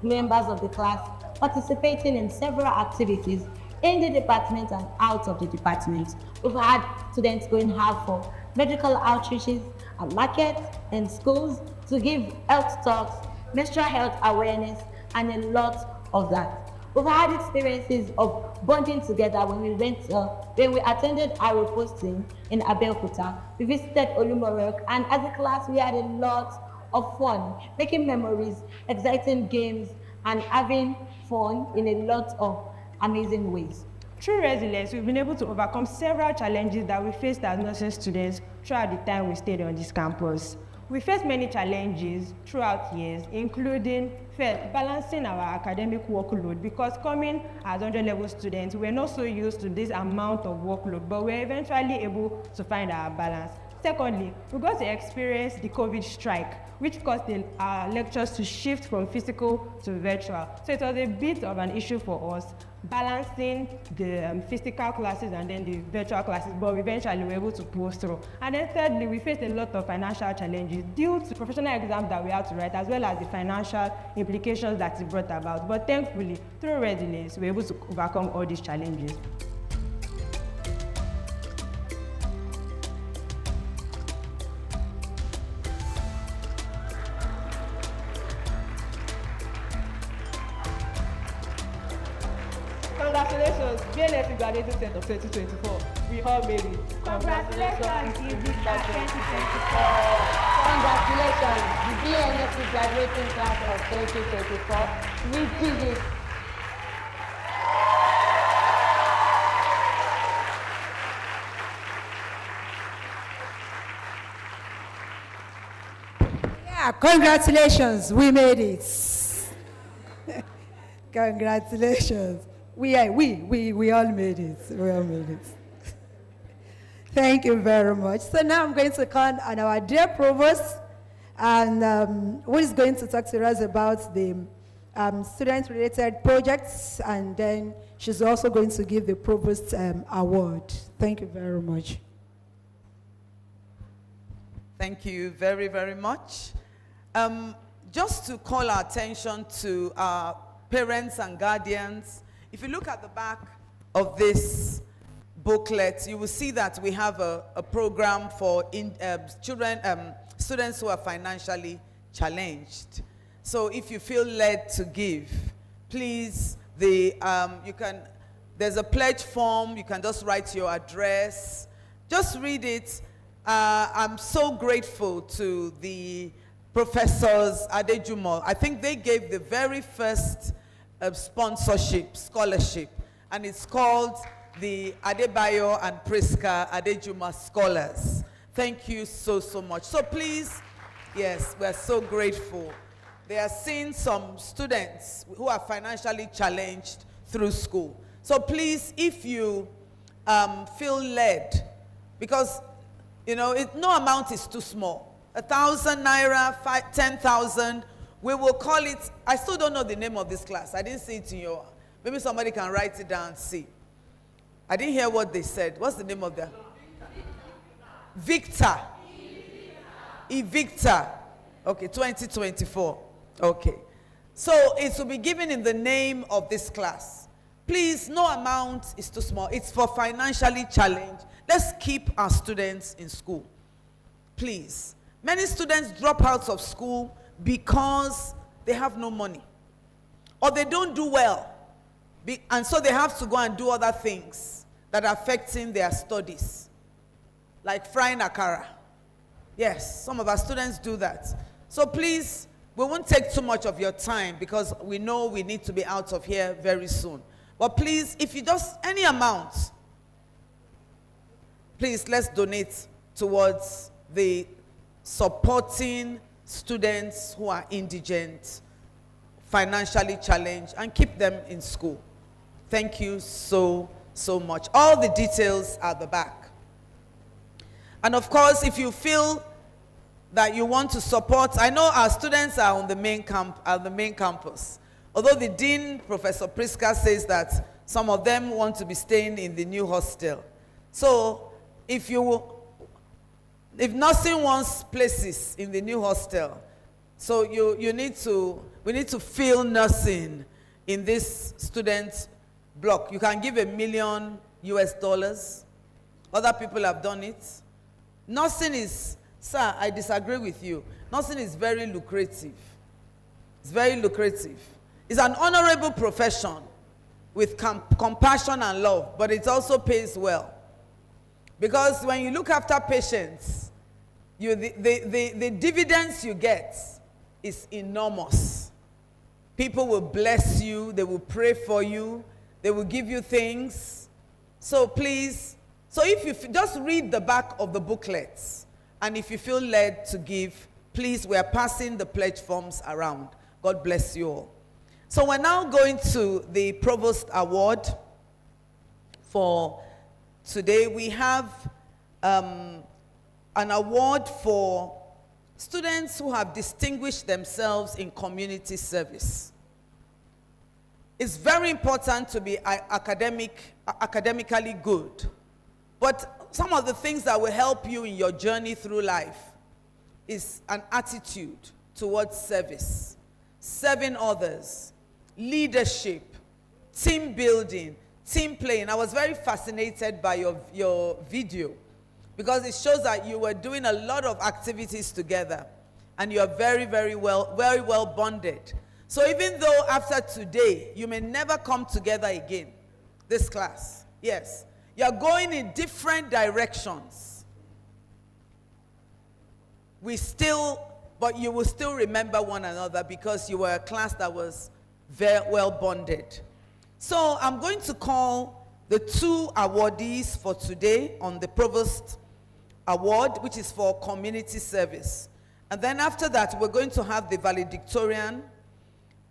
members of the class participating in several activities in the department and out of the department. We've had students going hard for medical outreaches at markets and schools to give health talks, menstrual health awareness, and a lot of that. We've had experiences of bonding together when we attended our posting in Abeokuta. We visited Olumorok, and as a class, we had a lot of fun, making memories, exciting games, and having fun in a lot of amazing ways. Through resilience, we've been able to overcome several challenges that we faced as nursing students throughout the time we stayed on this campus. We faced many challenges throughout years, including first, balancing our academic workload, because coming as 100-level students, we're not so used to this amount of workload, but we're eventually able to find our balance. Secondly, we got to experience the COVID strike, which caused our lectures to shift from physical to virtual. So it was a bit of an issue for us, balancing the physical classes and then the virtual classes, but eventually we were able to pull through. And then thirdly, we faced a lot of financial challenges due to professional exams that we had to write, as well as the financial implications that it brought about. But thankfully, through resilience, we were able to overcome all these challenges. Congratulations, B.N.Sc graduating set of 2024. We all made it. Congratulations, Invicta 2024. Congratulations, the B.N.Sc graduating class of 2024. We did it. Yeah, congratulations, we made it. Congratulations. We all made it. We all made it. Thank you very much. So now I'm going to call on our dear Provost, and who is going to talk to us about the student-related projects, and then she's also going to give the Provost award. Thank you very much. Thank you very, very much. Just to call our attention to our parents and guardians, if you look at the back of this booklet, you will see that we have a program for students who are financially challenged. So if you feel led to give, please, there's a pledge form. You can just write your address. Just read it. I'm so grateful to the professors Adejumo. I think they gave the very first scholarship, and it's called the Adebayo and Priska Adejuma scholars. Thank you so, so much. So please, yes, we're so grateful. They are seeing some students who are financially challenged through school. So please, if you feel led, because, you know, no amount is too small. 1,000 naira, 10,000, we will call it, I still don't know the name of this class. I didn't see it in your, maybe somebody can write it down and see. I didn't hear what they said. What's the name of that? Victor. Evictor. Okay, 2024. Okay. So it will be given in the name of this class. Please, no amount is too small. It's for financially challenged. Let's keep our students in school. Please. Many students drop out of school because they have no money. Or they don't do well. And so they have to go and do other things that are affecting their studies. Like frying akara. Yes, some of our students do that. So please, we won't take too much of your time because we know we need to be out of here very soon. But please, if you just, any amount, please let's donate towards the supporting students who are indigent, financially challenged, and keep them in school. Thank you so, so much. All the details are at the back. And of course, if you feel that you want to support, I know our students are on the main campus. Although the dean, Professor Priska, says that some of them want to be staying in the new hostel. So if nursing wants places in the new hostel, so we need to fill nursing in this student block. You can give $1 million US. Other people have done it. Nursing is, sir, I disagree with you. Nursing is very lucrative. It's very lucrative. It's an honorable profession with compassion and love, but it also pays well. Because when you look after patients, the dividends you get is enormous. People will bless you, they will pray for you, they will give you things. So please, so if you just read the back of the booklets, and if you feel led to give, please, we are passing the pledge forms around. God bless you all. So we're now going to the Provost Award for today. We have an award for students who have distinguished themselves in community service. It's very important to be academically good, but some of the things that will help you in your journey through life is an attitude towards service, serving others, leadership, team building, team playing. I was very fascinated by your video because it shows that you were doing a lot of activities together and you are very well bonded. So even though after today you may never come together again, this class, yes, you're going in different directions. But you will still remember one another because you were a class that was very well bonded. So I'm going to call the 2 awardees for today on the Provost Award, which is for community service. And then after that, we're going to have the valedictorian.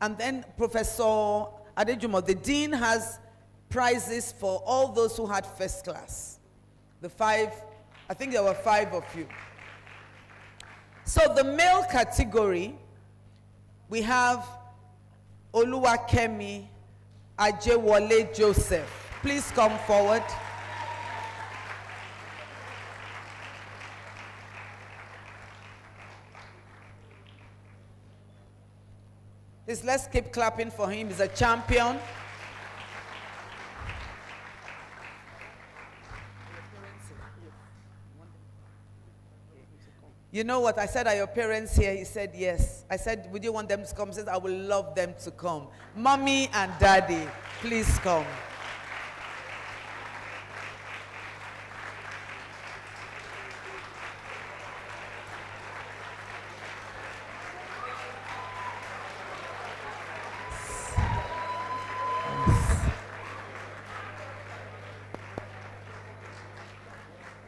And then Professor Adejumo, the dean, has prizes for all those who had first class. I think there were 5 of you. So the male category, we have Oluwakemi Ajewole Joseph. Please come forward. Please, let's keep clapping for him. He's a champion. You know what? I said, are your parents here? He said, yes. I said, would you want them to come? He said, I would love them to come. Mommy and daddy, please come.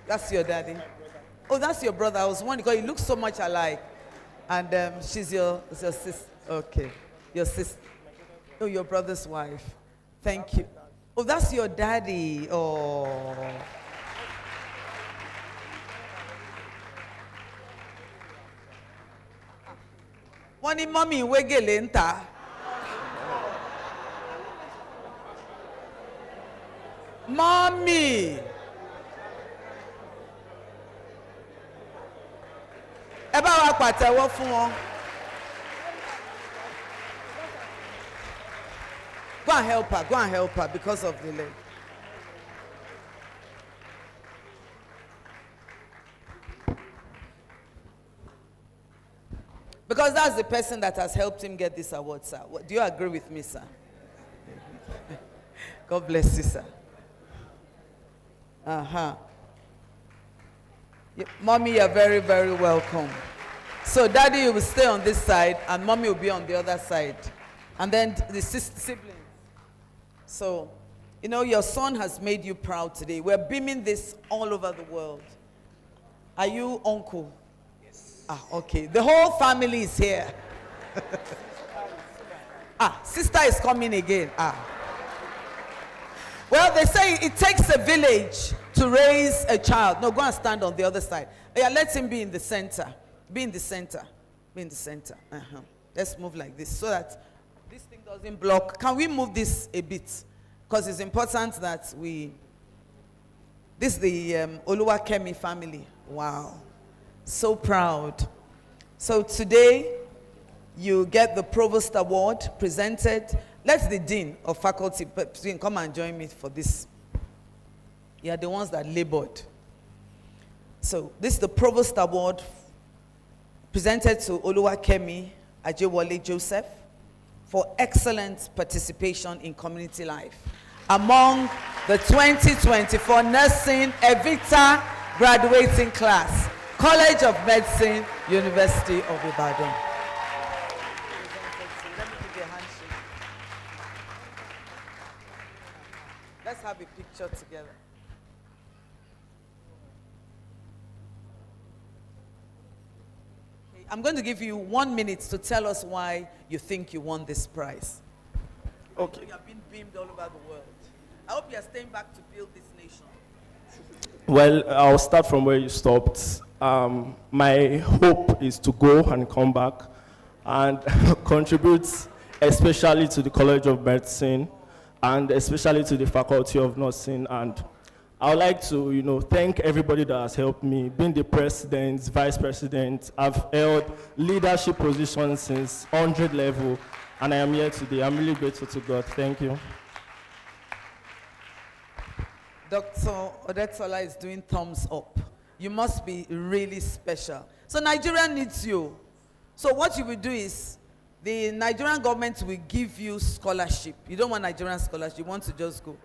That's your daddy. Oh, that's your brother. I was wondering because you look so much alike. And she's your sister. Okay. Your sister. Oh, your brother's wife. Thank you. Oh, that's your daddy. Oh. One in mommy wegelenta. Mommy. Ẹ bá wa pàtẹ́wọ́ fún wọn. Go and help her because of the leg. Because that's the person that has helped him get this award, sir. Do you agree with me, sir? God bless you, sir. Mommy, you're very, very welcome. So daddy, you will stay on this side and mommy will be on the other side. And then the siblings. So, you know, your son has made you proud today. We're beaming this all over the world. Are you uncle? Yes. Okay. The whole family is here. Sister is coming again. Well, they say it takes a village to raise a child. No, go and stand on the other side. Yeah, let him be in the center. Be in the center. Be in the center. Let's move like this so that this thing doesn't block. Can we move this a bit? Because it's important that we... This is the Oluwakemi family. Wow. So proud. So today, you get the Provost Award presented. Let the Dean of Faculty come and join me for this. You are the ones that labored. So this is the Provost Award presented to Oluwakemi Ajewole Joseph for excellent participation in community life among the 2024 Nursing Evita graduating class, College of Medicine, University of Ibadan. Let me give you a handshake. Let's have a picture together. Okay, I'm going to give you 1 minute to tell us why you think you won this prize. Okay. You have been beamed all over the world. I hope you are staying back to build this nation. Well, I'll start from where you stopped. My hope is to go and come back and contribute especially to the College of Medicine and especially to the Faculty of Nursing. And I would like to, thank everybody that has helped me, being the president, vice president. I've held leadership positions since 100 level, and I am here today. I'm really grateful to God. Thank you. Dr. Odetola is doing thumbs up. You must be really special. So Nigeria needs you. So what you will do is, the Nigerian government will give you scholarship. You don't want Nigerian scholarship, you want to just go.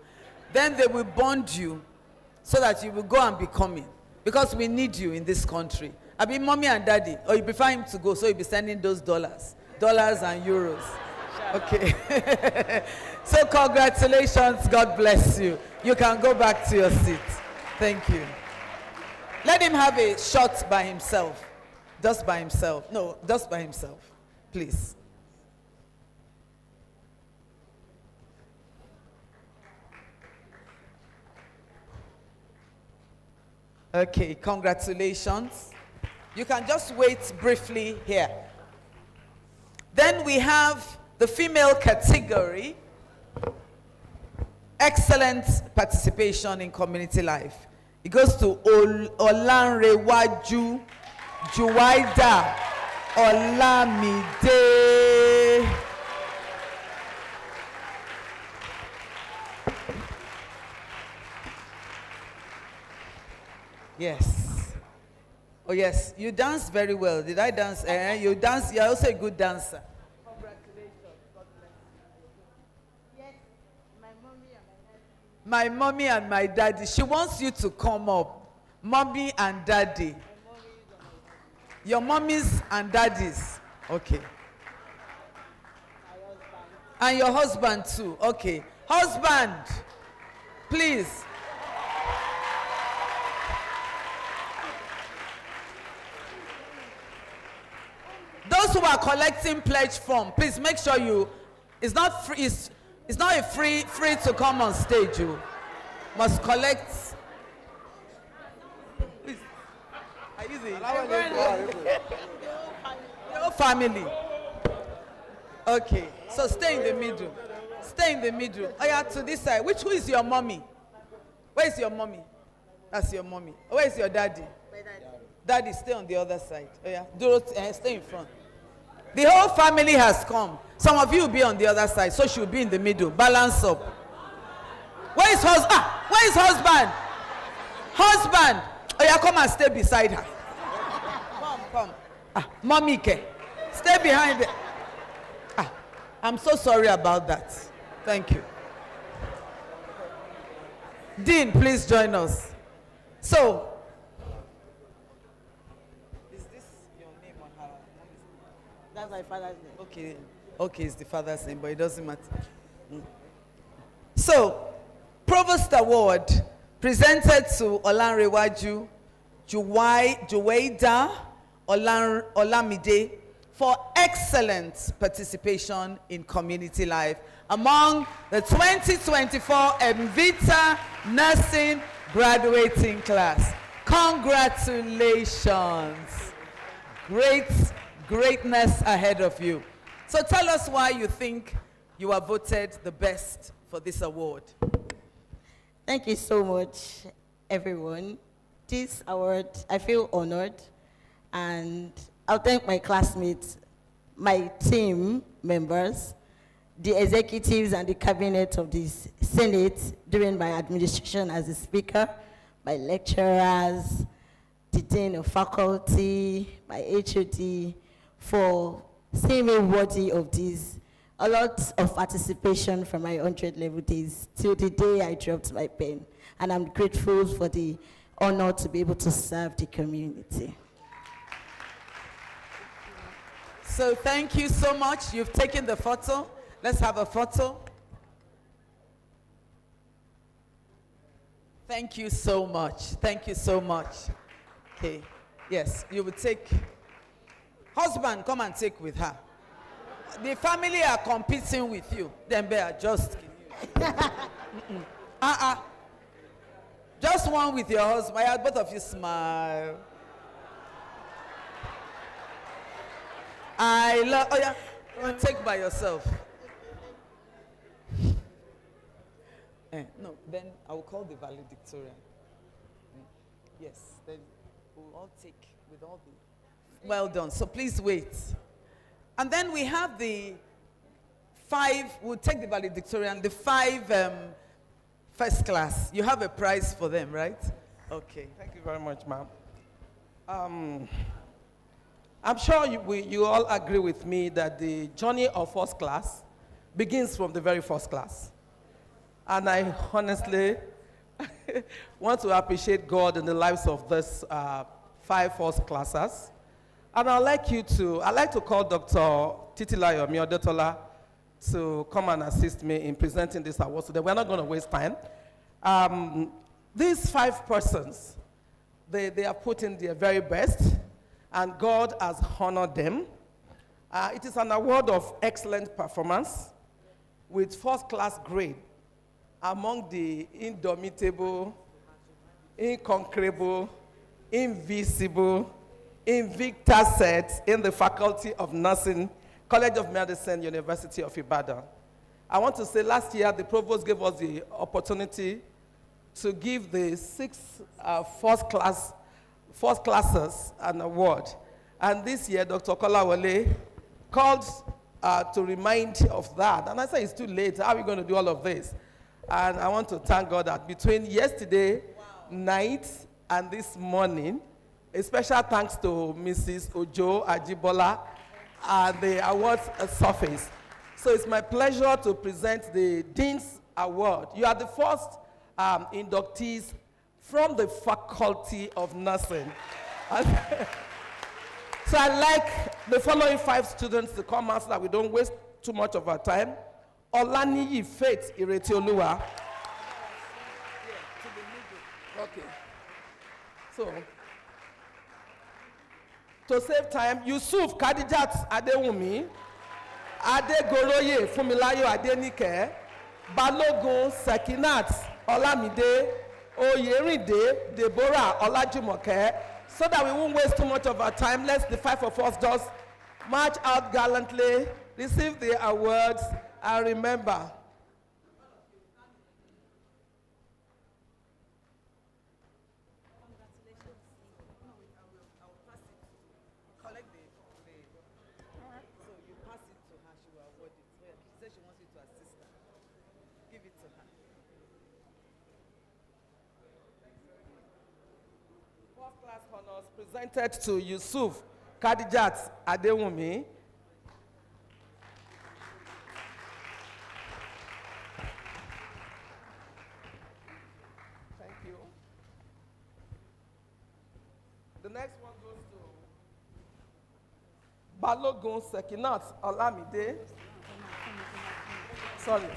Then they will bond you so that you will go and be coming. Because we need you in this country. I mean, mommy and daddy, or you prefer him to go, so you'll be sending those dollars and euros. Okay. So congratulations, God bless you. You can go back to your seat. Thank you. Let him have a shot by himself. Just by himself. No, just by himself. Please. Okay, congratulations. You can just wait briefly here. Then we have the female category. Excellent participation in community life. It goes to Olanrewaju Juwaida Olamide. Yes. Oh yes, you dance very well. Did I dance? You dance. You're also a good dancer. My mommy and my daddy. She wants you to come up. Mommy and daddy. Your mommies and daddies. Okay. And your husband too. Okay. Husband, please. those who are collecting pledge form, please make sure you, it's not free, it's not a free to come on stage. You must collect. Please. Are you the whole family? Okay, so stay in the middle. Stay in the middle. Oh yeah, to this side. Who is your mommy? Where is your mommy? That's your mommy. Where is your daddy? Daddy, stay on the other side. Oh yeah, stay in front. The whole family has come. Some of you will be on the other side, so she'll be in the middle. Balance up. Where is husband? Where is husband? Husband. Oh yeah, come and stay beside her. Come. Mommy, stay behind her. I'm so sorry about that. Thank you. Dean, please join us. So, is this your name or her? That's my father's name. Okay, it's the father's name, but it doesn't matter. So, Provost Award presented to Olanrewaju Juwaida Olamide for excellent participation in community life among the 2024 MVITA Nursing graduating class. Congratulations. Greatness ahead of you. So tell us why you think you are voted the best for this award. Thank you so much, everyone. This award, I feel honored, and I'll thank my classmates, my team members, the executives and the cabinet of the Senate during my administration as a speaker, my lecturers, the dean of faculty, my HOD, for seeing me worthy of this. A lot of participation from my 100 level days till the day I dropped my pen. And I'm grateful for the honor to be able to serve the community. So thank you so much. You've taken the photo. Let's have a photo. Thank you so much. Thank you so much. Okay. Yes, you will take. Husband, come and take with her. The family are competing with you. Then they are just Just one with your husband. Both of you smile. I love. Oh yeah, you take by yourself. No, then I will call the valedictorian. Yes, then we'll all take with all the. Well done. So please wait. And then we have the 5. We'll take the valedictorian. The 5 first class. You have a prize for them, right? Okay. Thank you very much, ma'am. I'm sure you all agree with me that the journey of first class begins from the very first class. And I honestly want to appreciate God in the lives of these 5 first classers. And I'd like to call Dr. Titilayo Miodetola to come and assist me in presenting this award today. We're not going to waste time. These 5 persons, they have put in their very best, and God has honored them. It is an award of excellent performance with first-class grade among the indomitable, inconquerable, invisible, Invicta sets in the Faculty of Nursing, College of Medicine, University of Ibadan. I want to say last year the Provost gave us the opportunity to give the 6 first classers an award. And this year Dr. Kolawole called to remind of that. And I said, it's too late. How are we going to do all of this? And I want to thank God that between yesterday night and this morning, a special thanks to Mrs. Ojo Ajibola and the awards surface. So it's my pleasure to present the Dean's Award. You are the first inductees from the Faculty of Nursing. So I'd like the following 5 students to come out so that we don't waste too much of our time. Olaniyi Faith Iretioluwa. Okay. So, to save time, Yusuf Kadijat Adewumi, Adegoroye Fumilayo Adenike, Balogun Sekinat Olamide, Oyerinde Deborah Olajumoke. So that we won't waste too much of our time, let's the 5 of us just march out gallantly, receive the awards, and remember. Class honors presented to Yusuf Kadijat Adewumi. Thank you. The next one goes to Balogun Sekinat Olamide. Sorry.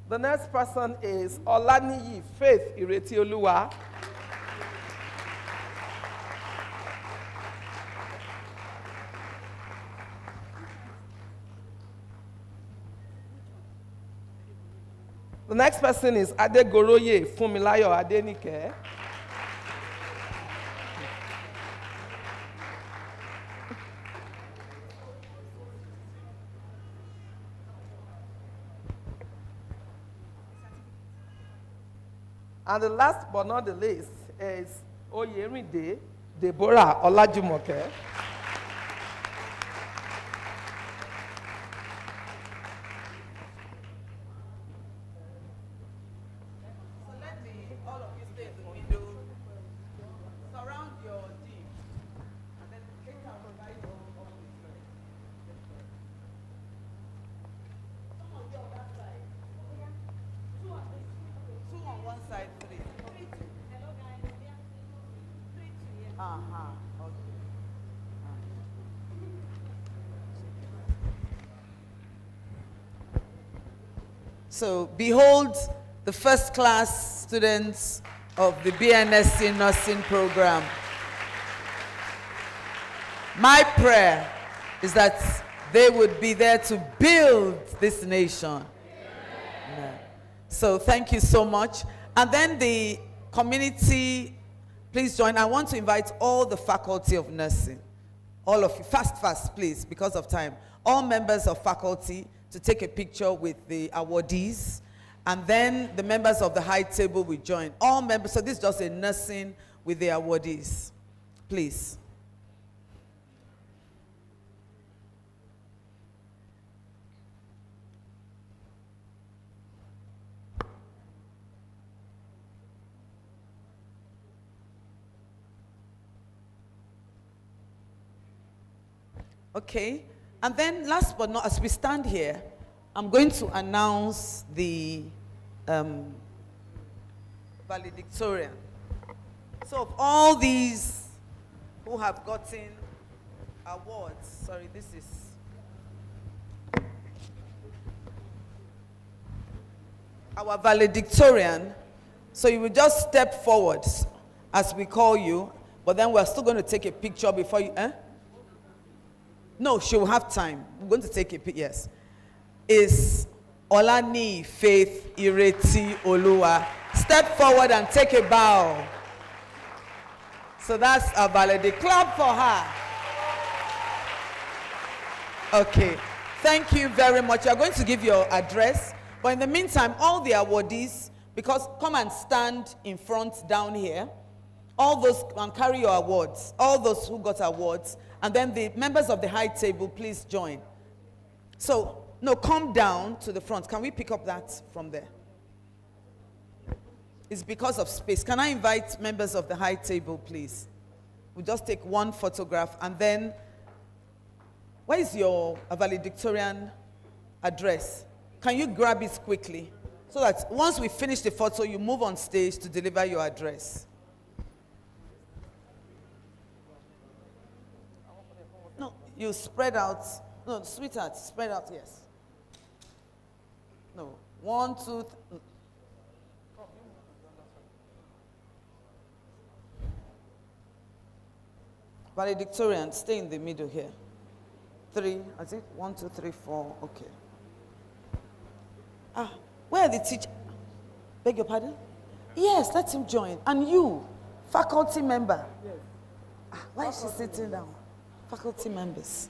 The next person is Olaniyi Faith Iretioluwa. The next person is Adegoroye Fumilayo Adenike. And the last but not the least is Oyerinde Deborah Olajumoke. So let me, all of you stay in the middle, surround your team, and then take out the guy of Some of you on that side. Two on one side, three. Hello guys. Okay. So, behold the first class students of the B.N.Sc nursing program. My prayer is that they would be there to build this nation. Amen. So thank you so much. And then the community, please join. I want to invite all the faculty of nursing, all of you, fast, please, because of time. All members of faculty to take a picture with the awardees. And then the members of the high table will join. All members, so this is just a nursing with the awardees. Please. Okay, and then last but not, as we stand here, I'm going to announce the valedictorian. So of all these who have gotten awards, sorry, this is our valedictorian. So you will just step forward as we call you, but then we're still going to take a picture before you, No, she will have time. We're going to take a picture, yes. Is Olani Faith Ireti Oluwa. Step forward and take a bow. So that's a valedictorian. Clap for her. Okay. Thank you very much. You're going to give your address. But in the meantime, all the awardees, because come and stand in front down here. All those, and carry your awards. All those who got awards. And then the members of the high table, please join. So, no, come down to the front. Can we pick up that from there? It's because of space. Can I invite members of the high table, please? We'll just take one photograph. And then, where is your valedictorian address? Can you grab it quickly So that once we finish the photo, you move on stage to deliver your address. No, you spread out. No, sweetheart, spread out, yes. No, 1, 2, Valedictorian, stay in the middle here. 3, is it? 1, 2, 3, 4, okay. Where are the teacher? Beg your pardon? Yes, let him join. And you, faculty member. Yes. Why is she sitting down? Faculty members.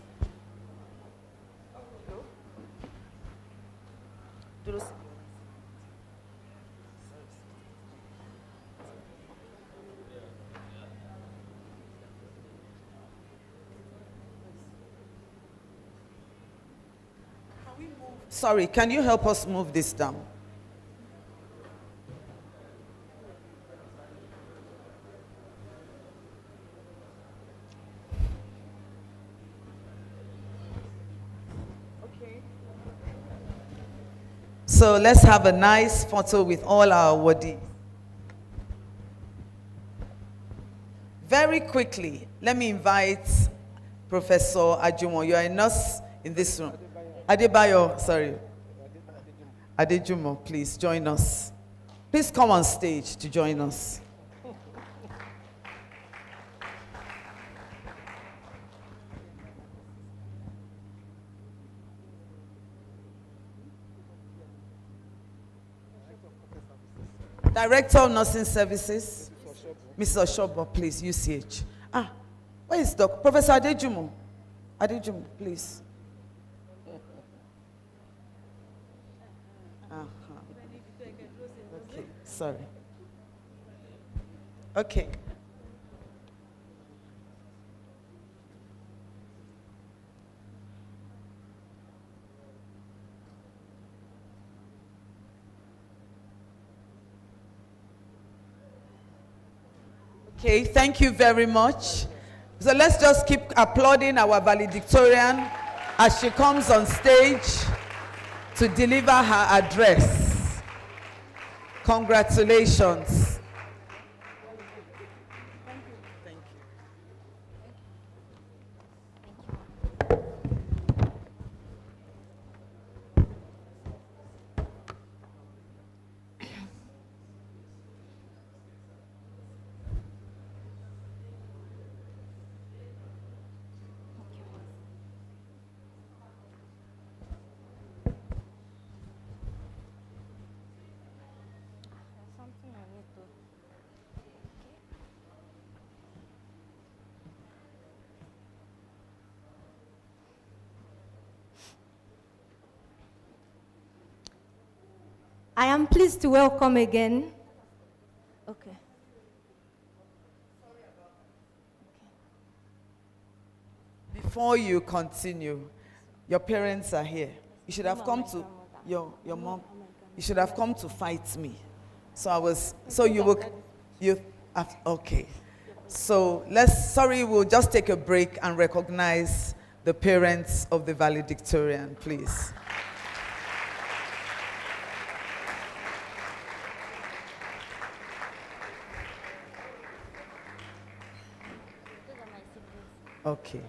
Sorry, can you help us move this down? Okay. So let's have a nice photo with all our awardees. Very quickly, let me invite Professor Ajumo. You are a nurse in this room. Adebayo, sorry. Adejumo, please join us. Please come on stage to join us. Director of Nursing Services, Mr. Oshobo, please, UCH. Where is Professor Adejumo? Adejumo, please. Okay, sorry. Okay. Okay, thank you very much. So let's just keep applauding our valedictorian as she comes on stage to deliver her address. Congratulations. Thank you. I am pleased to welcome again. Okay. Before you continue, your parents are here. You should have come to your mom. You should have come to fight me. Okay. So we'll just take a break and recognize the parents of the valedictorian, please. Okay.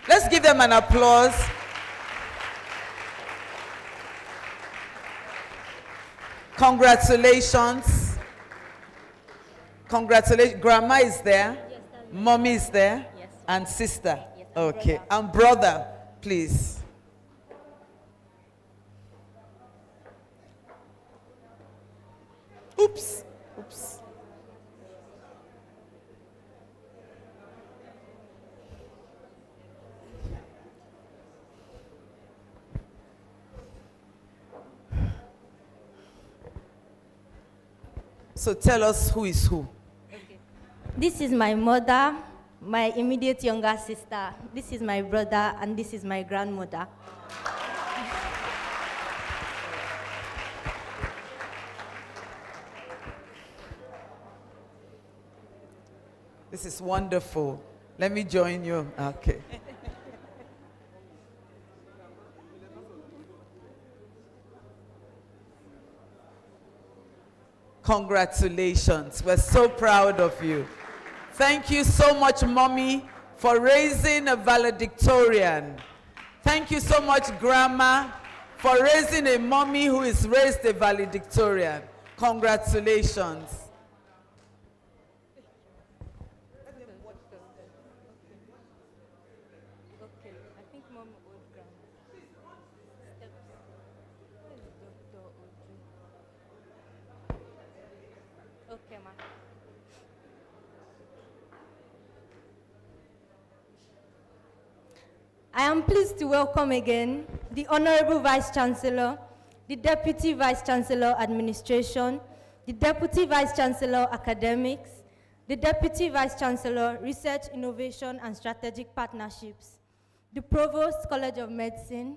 Let's give them an applause. Congratulations. Congratulations. Grandma is there. Yes, mommy is there. Yes. And sister. Yes, okay. Brother. And brother, please. Oops. Oops. So tell us who is who. Okay. This is my mother, my immediate younger sister. This is my brother, and this is my grandmother. This is wonderful. Let me join you. Okay. Congratulations. We're so proud of you. Thank you so much, Mommy, for raising a valedictorian. Thank you so much, Grandma, for raising a mommy who is raised a valedictorian. Congratulations. I am pleased to welcome again the Honorable Vice Chancellor, the Deputy Vice Chancellor Administration, the Deputy Vice Chancellor Academics, the Deputy Vice Chancellor Research, Innovation and Strategic Partnerships, the Provost, College of Medicine,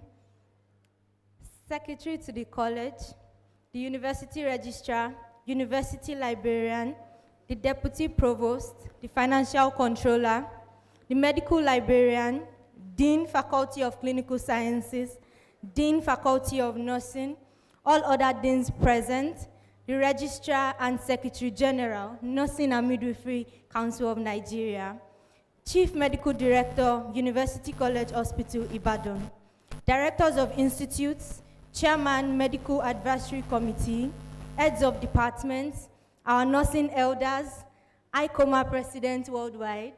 Secretary to the College, the University Registrar, University Librarian, the Deputy Provost, the Financial Controller, the Medical Librarian, Dean, Faculty of Clinical Sciences, Dean, Faculty of Nursing, all other deans present, the Registrar and Secretary General, Nursing and Midwifery Council of Nigeria, Chief Medical Director, University College Hospital, Ibadan, Directors of Institutes, Chairman, Medical Advisory Committee, Heads of Departments, our nursing elders, ICOMA President worldwide,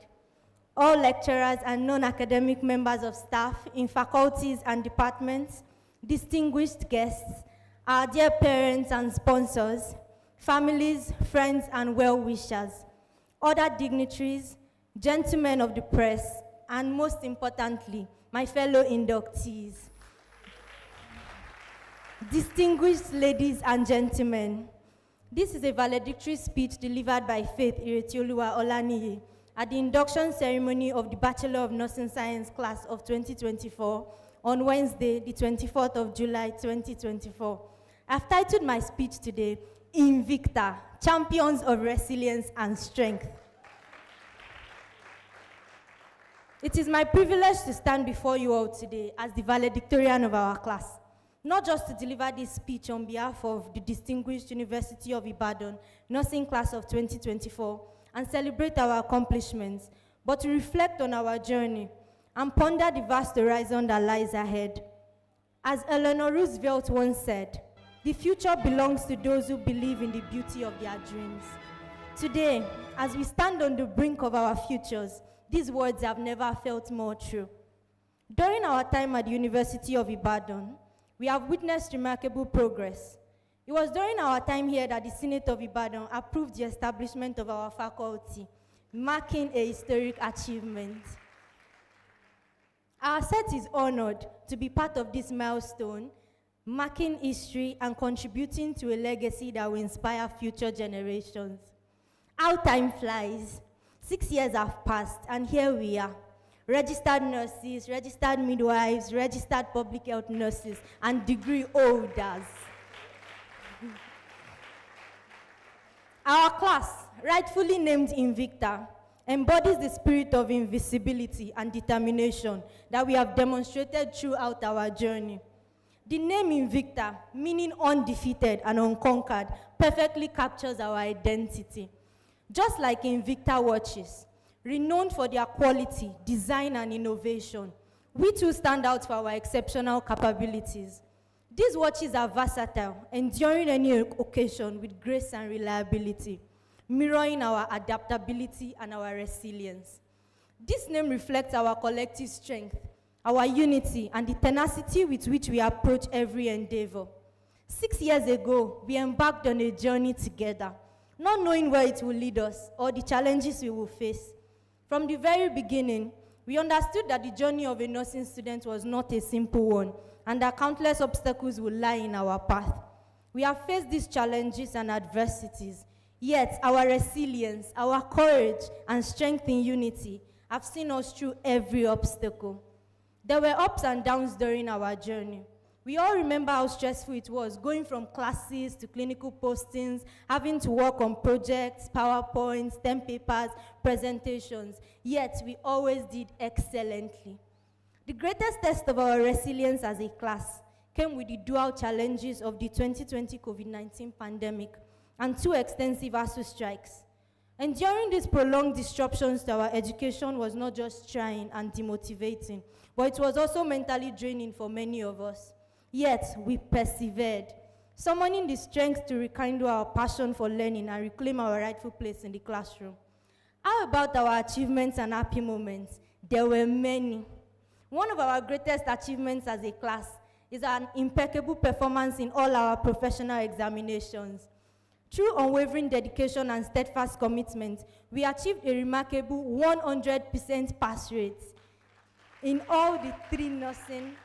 all lecturers and non-academic members of staff in faculties and departments, distinguished guests, our dear parents and sponsors, families, friends, and well-wishers, other dignitaries, gentlemen of the press, and most importantly, my fellow inductees. Distinguished ladies and gentlemen, this is a valedictory speech delivered by Faith Iretioluwa Olaniyi at the induction ceremony of the Bachelor of Nursing Science class of 2024 on Wednesday, the 24th of July, 2024. I've titled my speech today, Invicta, Champions of Resilience and Strength. It is my privilege to stand before you all today as the valedictorian of our class, not just to deliver this speech on behalf of the distinguished University of Ibadan nursing class of 2024, and celebrate our accomplishments, but to reflect on our journey and ponder the vast horizon that lies ahead. As Eleanor Roosevelt once said, the future belongs to those who believe in the beauty of their dreams. Today, as we stand on the brink of our futures, these words have never felt more true. During our time at the University of Ibadan, we have witnessed remarkable progress. It was during our time here that the Senate of Ibadan approved the establishment of our faculty, marking a historic achievement. Our set is honored to be part of this milestone, marking history and contributing to a legacy that will inspire future generations. How time flies. 6 years have passed, and here we are. Registered nurses, registered midwives, registered public health nurses, and degree holders. Our class, rightfully named Invicta, embodies the spirit of invisibility and determination that we have demonstrated throughout our journey. The name Invicta, meaning undefeated and unconquered, perfectly captures our identity. Just like Invicta watches, renowned for their quality, design, and innovation, we too stand out for our exceptional capabilities. These watches are versatile, enduring any occasion with grace and reliability, mirroring our adaptability and our resilience. This name reflects our collective strength, our unity, and the tenacity with which we approach every endeavor. 6 years ago, we embarked on a journey together, not knowing where it will lead us or the challenges we will face. From the very beginning, we understood that the journey of a nursing student was not a simple one, and that countless obstacles will lie in our path. We have faced these challenges and adversities, yet our resilience, our courage, and strength in unity have seen us through every obstacle. There were ups and downs during our journey. We all remember how stressful it was, going from classes to clinical postings, having to work on projects, PowerPoints, 10 papers, presentations, yet we always did excellently. The greatest test of our resilience as a class came with the dual challenges of the 2020 COVID-19 pandemic and 2 extensive ASU strikes. And during these prolonged disruptions to our education was not just trying and demotivating, but it was also mentally draining for many of us. Yet, we persevered, summoning the strength to rekindle our passion for learning and reclaim our rightful place in the classroom. How about our achievements and happy moments? There were many. One of our greatest achievements as a class is an impeccable performance in all our professional examinations. Through unwavering dedication and steadfast commitment, we achieved a remarkable 100% pass rate in all the three nursing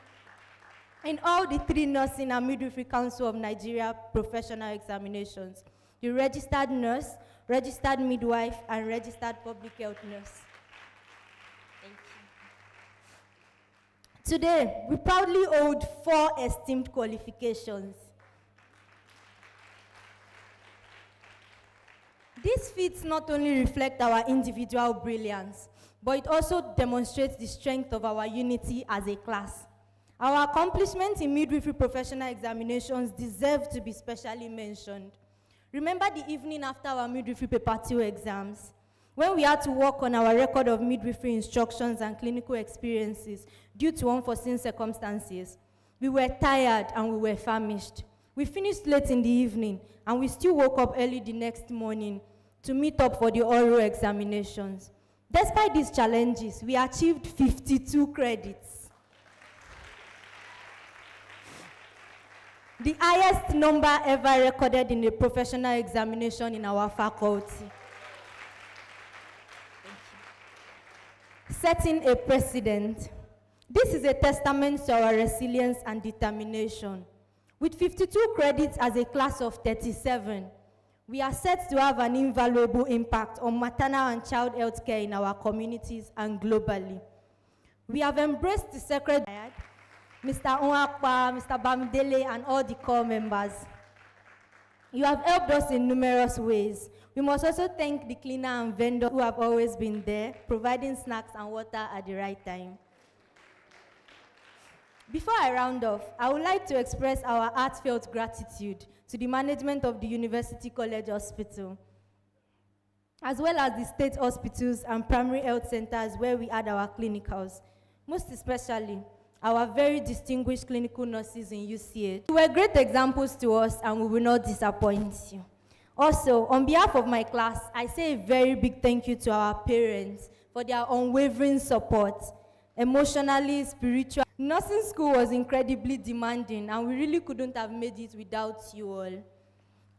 and midwifery council of Nigeria professional examinations: the registered nurse, registered midwife, and registered public health nurse. Thank you. Today, we proudly hold 4 esteemed qualifications. These feats not only reflect our individual brilliance, but it also demonstrates the strength of our unity as a class. Our accomplishments in midwifery professional examinations deserve to be specially mentioned. Remember the evening after our midwifery paper 2 exams, when we had to work on our record of midwifery instructions and clinical experiences due to unforeseen circumstances. We were tired and we were famished. We finished late in the evening and we still woke up early the next morning to meet up for the oral examinations. Despite these challenges, we achieved 52 credits. The highest number ever recorded in a professional examination in our faculty. Setting a precedent. This is a testament to our resilience and determination. With 52 credits as a class of 37, we are set to have an invaluable impact on maternal and child health care in our communities and globally. We have embraced the sacred, Mr. Onwakwa, Mr. Bamidele, and all the core members. You have helped us in numerous ways. We must also thank the cleaner and vendor who have always been there, providing snacks and water at the right time. Before I round off, I would like to express our heartfelt gratitude to the management of the University College Hospital, as well as the state hospitals and primary health centers where we had our clinicals, most especially our very distinguished clinical nurses in UCH. You were great examples to us and we will not disappoint you. Also, on behalf of my class, I say a very big thank you to our parents for their unwavering support, emotionally, spiritually. Nursing school was incredibly demanding and we really couldn't have made it without you all.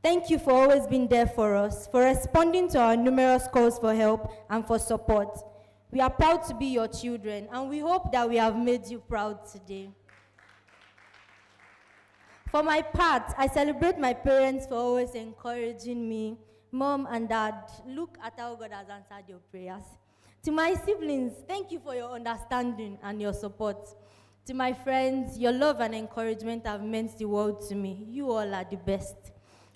Thank you for always being there for us, for responding to our numerous calls for help and for support. We are proud to be your children and we hope that we have made you proud today. For my part, I celebrate my parents for always encouraging me. Mom and Dad, look at how God has answered your prayers. To my siblings, thank you for your understanding and your support. To my friends, your love and encouragement have meant the world to me. You all are the best.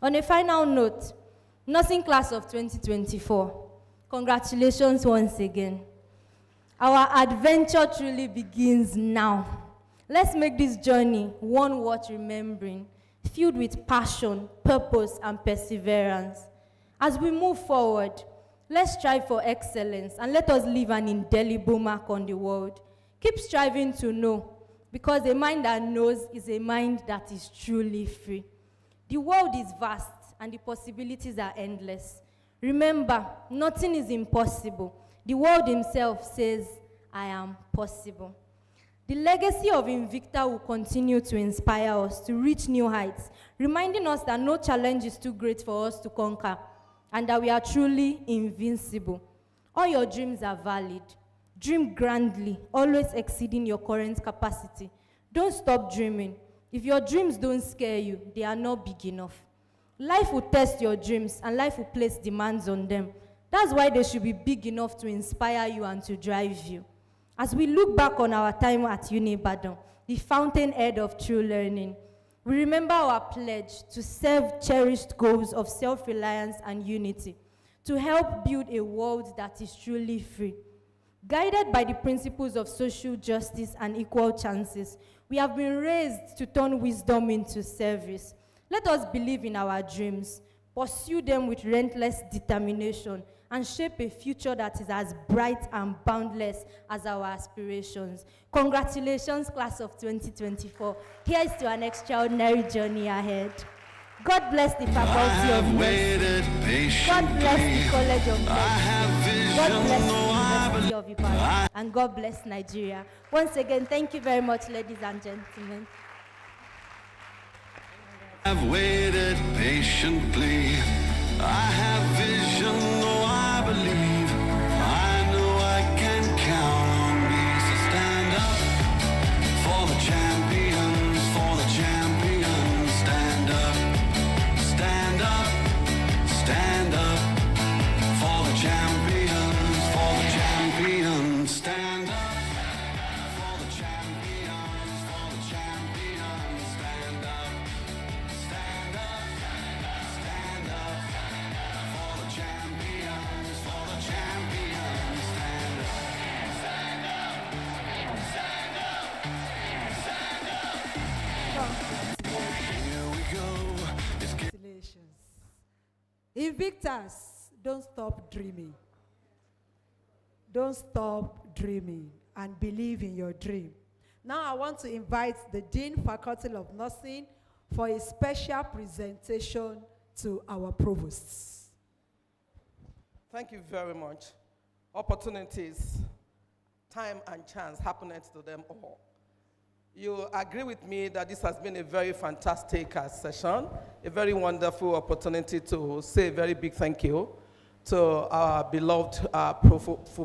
On a final note, nursing class of 2024, congratulations once again. Our adventure truly begins now. Let's make this journey one worth remembering, filled with passion, purpose, and perseverance. As we move forward, let's strive for excellence and let us leave an indelible mark on the world. Keep striving to know, because a mind that knows is a mind that is truly free. The world is vast and the possibilities are endless. Remember, nothing is impossible. The world himself says, I am possible. The legacy of Invicta will continue to inspire us to reach new heights, reminding us that no challenge is too great for us to conquer and that we are truly invincible. All your dreams are valid. Dream grandly, always exceeding your current capacity. Don't stop dreaming. If your dreams don't scare you, they are not big enough. Life will test your dreams and life will place demands on them. That's why they should be big enough to inspire you and to drive you. As we look back on our time at Ibadan, the fountainhead of true learning, we remember our pledge to serve cherished goals of self-reliance and unity, to help build a world that is truly free. Guided by the principles of social justice and equal chances, we have been raised to turn wisdom into service. Let us believe in our dreams, pursue them with relentless determination, and shape a future that is as bright and boundless as our aspirations. Congratulations, class of 2024. Here's to an extraordinary journey ahead. God bless the Faculty of Nursing. God bless the College of Nursing. God bless the University of Ibadan. And God bless Nigeria. Once again, thank you very much, ladies and gentlemen. I've waited patiently. I have vision, oh, I believe. I know I can count on me. So stand up for the champions, for the champions. Stand up, stand up, stand up for the champions, for the champions. Stand up for the champions, for the champions. Stand up, stand up, stand up for the champions, for the champions. Stand up, stand up, stand up, stand up. Here we go. Congratulations. Invictus, don't stop dreaming. Don't stop dreaming and believe in your dream. Now I want to invite the Dean, Faculty of Nursing, for a special presentation to our provosts. Thank you very much. Opportunities, time and chance happens to them all. You agree with me that this has been a very fantastic session, a very wonderful opportunity to say a very big thank you to our beloved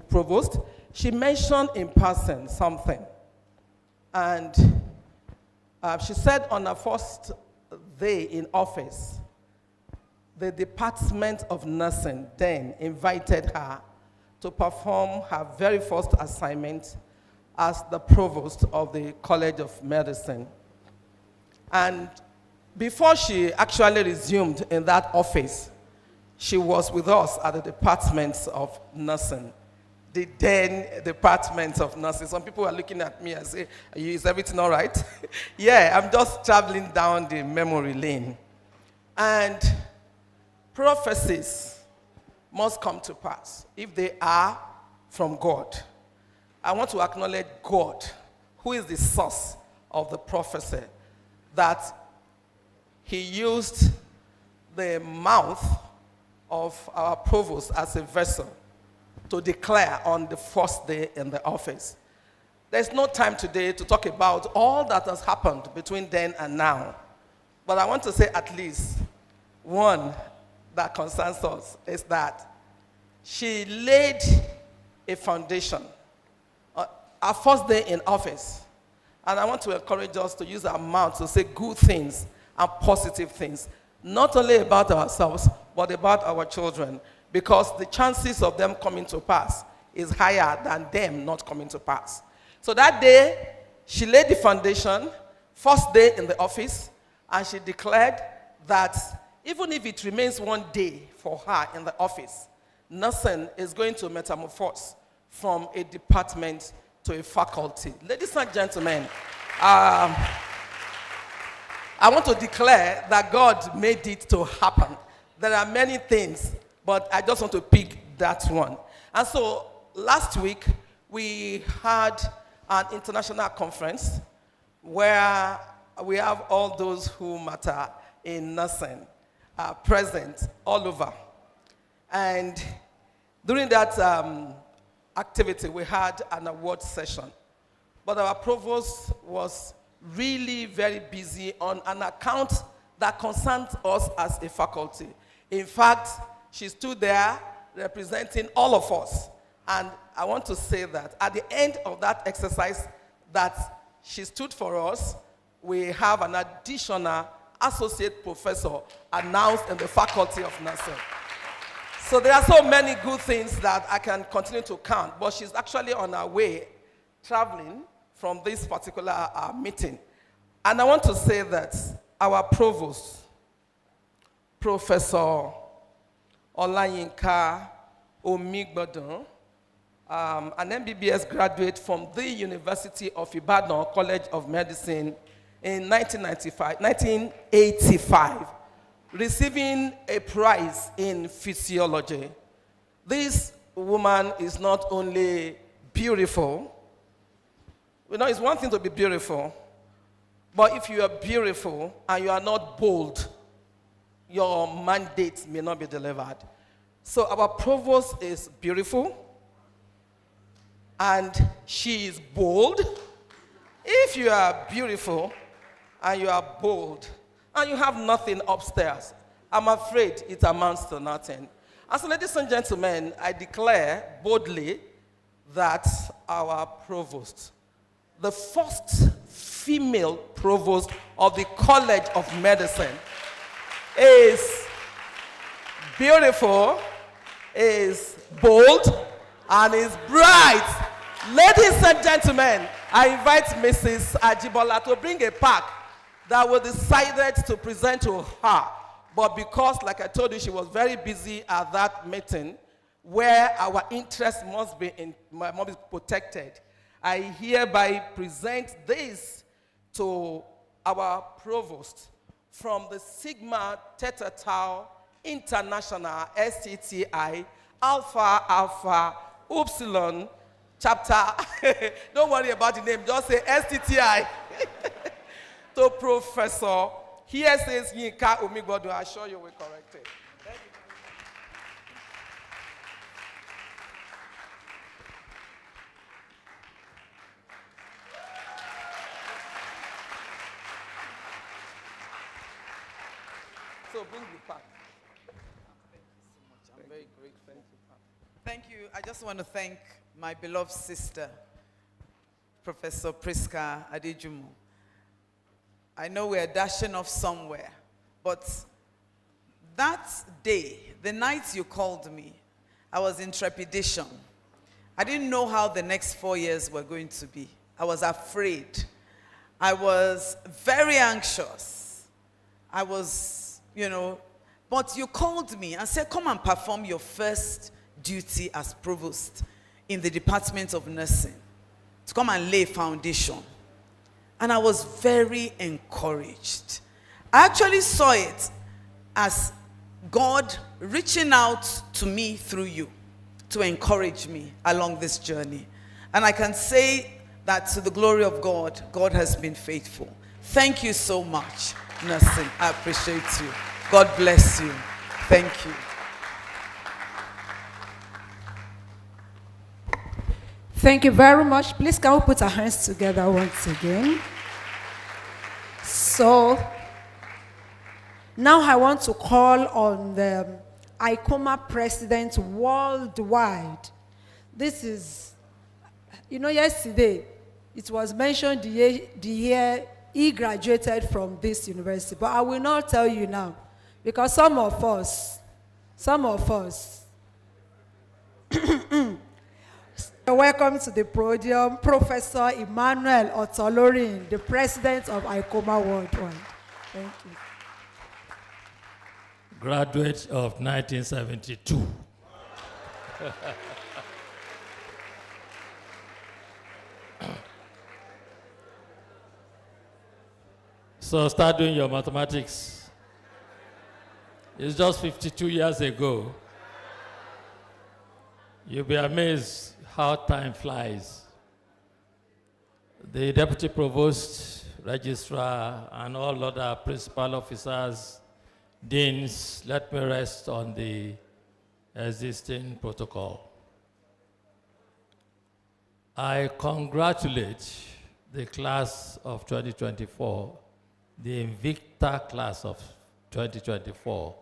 Provost. She mentioned in passing something, and she said on her first day in office, the Department of Nursing then invited her to perform her very first assignment as the Provost of the College of Medicine. And before she actually resumed in that office, she was with us at the Department of Nursing, the then Department of Nursing. Some people are looking at me and say, is everything all right? Yeah, I'm just traveling down the memory lane. And prophecies must come to pass if they are from God. I want to acknowledge God, who is the source of the prophecy, that he used the mouth of our provost as a vessel to declare on the first day in the office. There's no time today to talk about all that has happened between then and now. But I want to say at least one that concerns us is that she laid a foundation. Our first day in office. And I want to encourage us to use our mouth to say good things and positive things. Not only about ourselves, but about our children. Because the chances of them coming to pass is higher than them not coming to pass. So that day, she laid the foundation, first day in the office, and she declared that even if it remains one day for her in the office, nursing is going to metamorphose from a department to a faculty. Ladies and gentlemen, I want to declare that God made it to happen. There are many things, but I just want to pick that one. And so last week, we had an international conference where we have all those who matter in nursing present all over. And during that activity, we had an award session. But our provost was really very busy on an account that concerns us as a faculty. In fact, she stood there representing all of us. And I want to say that at the end of that exercise that she stood for us, we have an additional associate professor announced in the Faculty of Nursing. So there are so many good things that I can continue to count, but she's actually on her way traveling from this particular meeting. And I want to say that our provost, Professor Olayinka Omigbodun, an MBBS graduate from the University of Ibadan College of Medicine in 1985, receiving a prize in physiology. This woman is not only beautiful. You know, it's one thing to be beautiful, but if you are beautiful and you are not bold, your mandate may not be delivered. So our provost is beautiful, and she is bold. If you are beautiful and you are bold and you have nothing upstairs, I'm afraid it amounts to nothing. And so, ladies and gentlemen, I declare boldly that our provost, the first female provost of the College of Medicine, is beautiful, is bold, and is bright. Ladies and gentlemen, I invite Mrs. Ajibola to bring a pack that we decided to present to her. But because, like I told you, she was very busy at that meeting where our interest must be protected, I hereby present this to our provost from the Sigma Theta Tau International STTI Alpha Alpha Upsilon chapter. Don't worry about the name, just say STTI. To Professor. Here says Yinka Omigbodo. I assure you we correct it. So bring the pack. I'm very grateful. Thank you. I just want to thank my beloved sister, Professor Priska Adejumo. I know we're dashing off somewhere, but that day, the night you called me, I was in trepidation. I didn't know how the next 4 years were going to be. I was afraid. I was very anxious. I was, but you called me and said, come and perform your first duty as provost in the Department of Nursing, to come and lay foundation. And I was very encouraged. I actually saw it as God reaching out to me through you to encourage me along this journey. And I can say that to the glory of God, God has been faithful. Thank you so much, nursing. I appreciate you. God bless you. Thank you. Thank you very much. Please can we put our hands together once again? So now I want to call on the ICOMA president worldwide. This is, yesterday it was mentioned the year he graduated from this university, but I will not tell you now because some of us welcome to the podium, Professor Emmanuel Otolorin, the President of ICOMA Worldwide. Thank you. Graduate of 1972. So start doing your mathematics. It's just 52 years ago. You'll be amazed how time flies. The Deputy Provost, Registrar, and all other principal officers, deans, let me rest on the existing protocol. I congratulate the class of 2024, the Invicta class of 2024.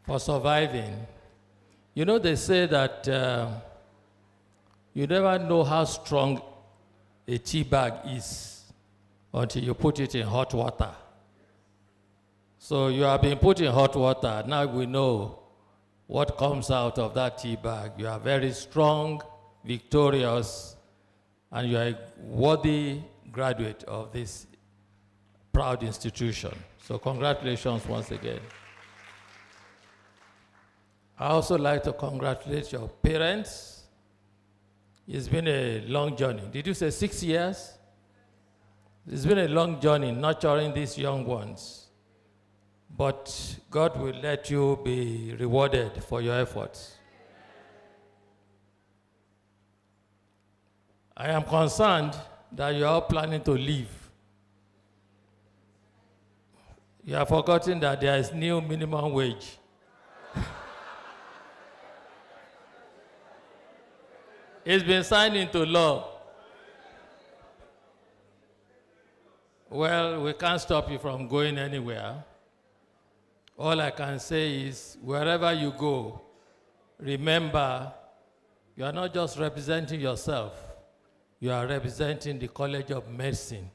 For surviving. They say that you never know how strong a tea bag is until you put it in hot water. So you have been put in hot water. Now we know what comes out of that tea bag. You are very strong, victorious, and you are a worthy graduate of this proud institution. So congratulations once again. I also like to congratulate your parents. It's been a long journey. Did you say 6 years? It's been a long journey nurturing these young ones, but God will let you be rewarded for your efforts. I am concerned that you are all planning to leave. You have forgotten that there is new minimum wage. It's been signed into law. Well, we can't stop you from going anywhere. All I can say is, wherever you go, remember, you are not just representing yourself, you are representing the College of Medicine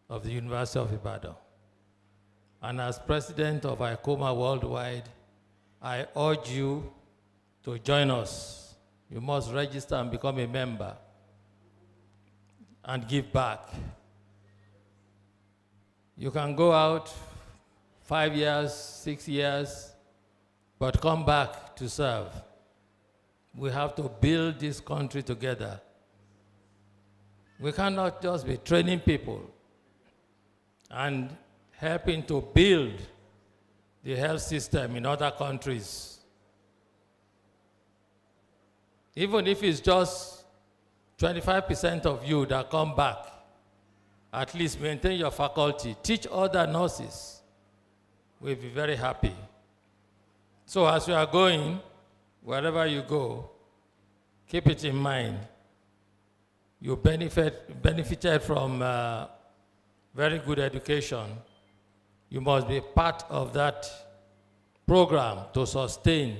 of the University of Ibadan. And as president of ICOMA Worldwide, I urge you to join us. You must register and become a member and give back. You can go out 5 years, 6 years, but come back to serve. We have to build this country together. We cannot just be training people and helping to build the health system in other countries. Even if it's just 25% of you that come back, at least maintain your faculty, teach other nurses. We'll be very happy. So as you are going, wherever you go, keep it in mind. You benefited from very good education. You must be part of that program to sustain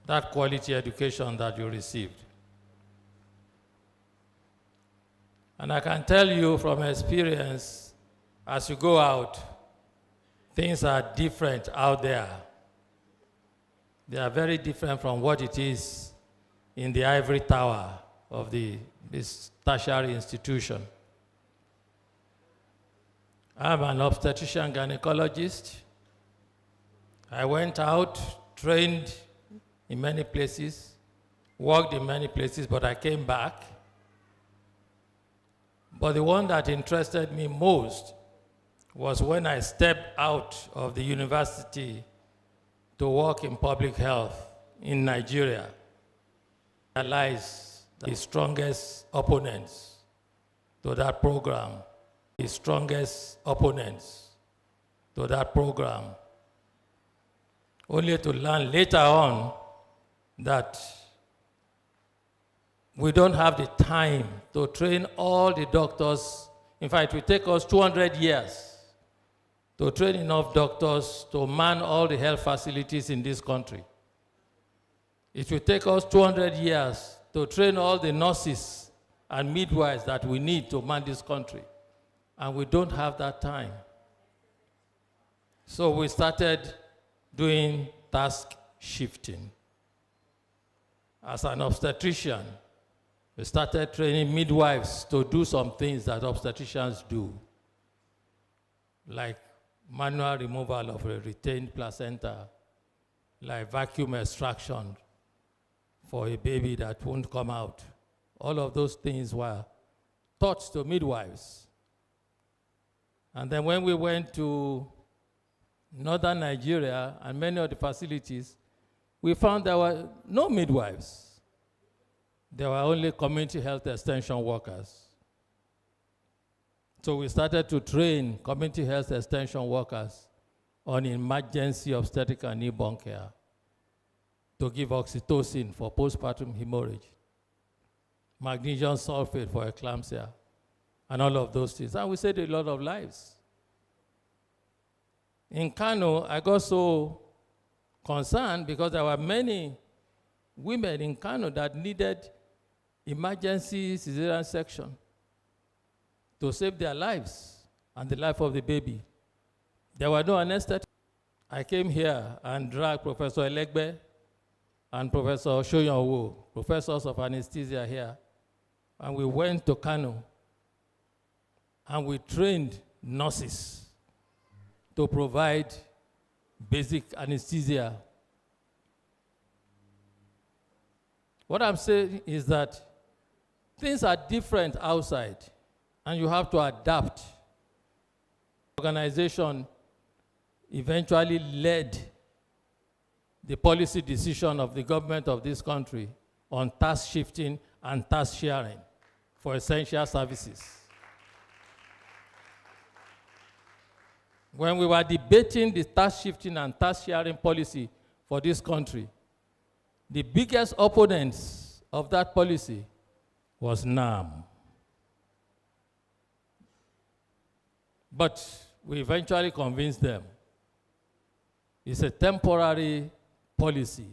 that quality education that you received. And I can tell you from experience, as you go out, things are different out there. They are very different from what it is in the ivory tower of this tertiary institution. I'm an obstetrician gynecologist. I went out, trained in many places, worked in many places, but I came back. But the one that interested me most was when I stepped out of the university to work in public health in Nigeria. I realized the strongest opponents to that program, the strongest opponents to that program, only to learn later on that we don't have the time to train all the doctors. In fact, it will take us 200 years to train enough doctors to man all the health facilities in this country. It will take us 200 years to train all the nurses and midwives that we need to man this country. And we don't have that time. So we started doing task shifting. As an obstetrician, we started training midwives to do some things that obstetricians do, like manual removal of a retained placenta, like vacuum extraction for a baby that won't come out. All of those things were taught to midwives. And then when we went to northern Nigeria and many of the facilities, we found there were no midwives. There were only community health extension workers. So we started to train community health extension workers on emergency obstetric and newborn care to give oxytocin for postpartum hemorrhage, magnesium sulfate for eclampsia, and all of those things. And we saved a lot of lives. In Kano, I got so concerned because there were many women in Kano that needed emergency cesarean section to save their lives and the life of the baby. There were no anesthetists. I came here and dragged Professor Elegbe and Professor Shoyanwo, professors of anesthesia here, and we went to Kano and we trained nurses to provide basic anesthesia. What I'm saying is that things are different outside. and you have to adapt. Organization eventually led the policy decision of the government of this country on task shifting and task sharing for essential services. When we were debating the task shifting and task sharing policy for this country, the biggest opponents of that policy was NAM. But we eventually convinced them it's a temporary policy.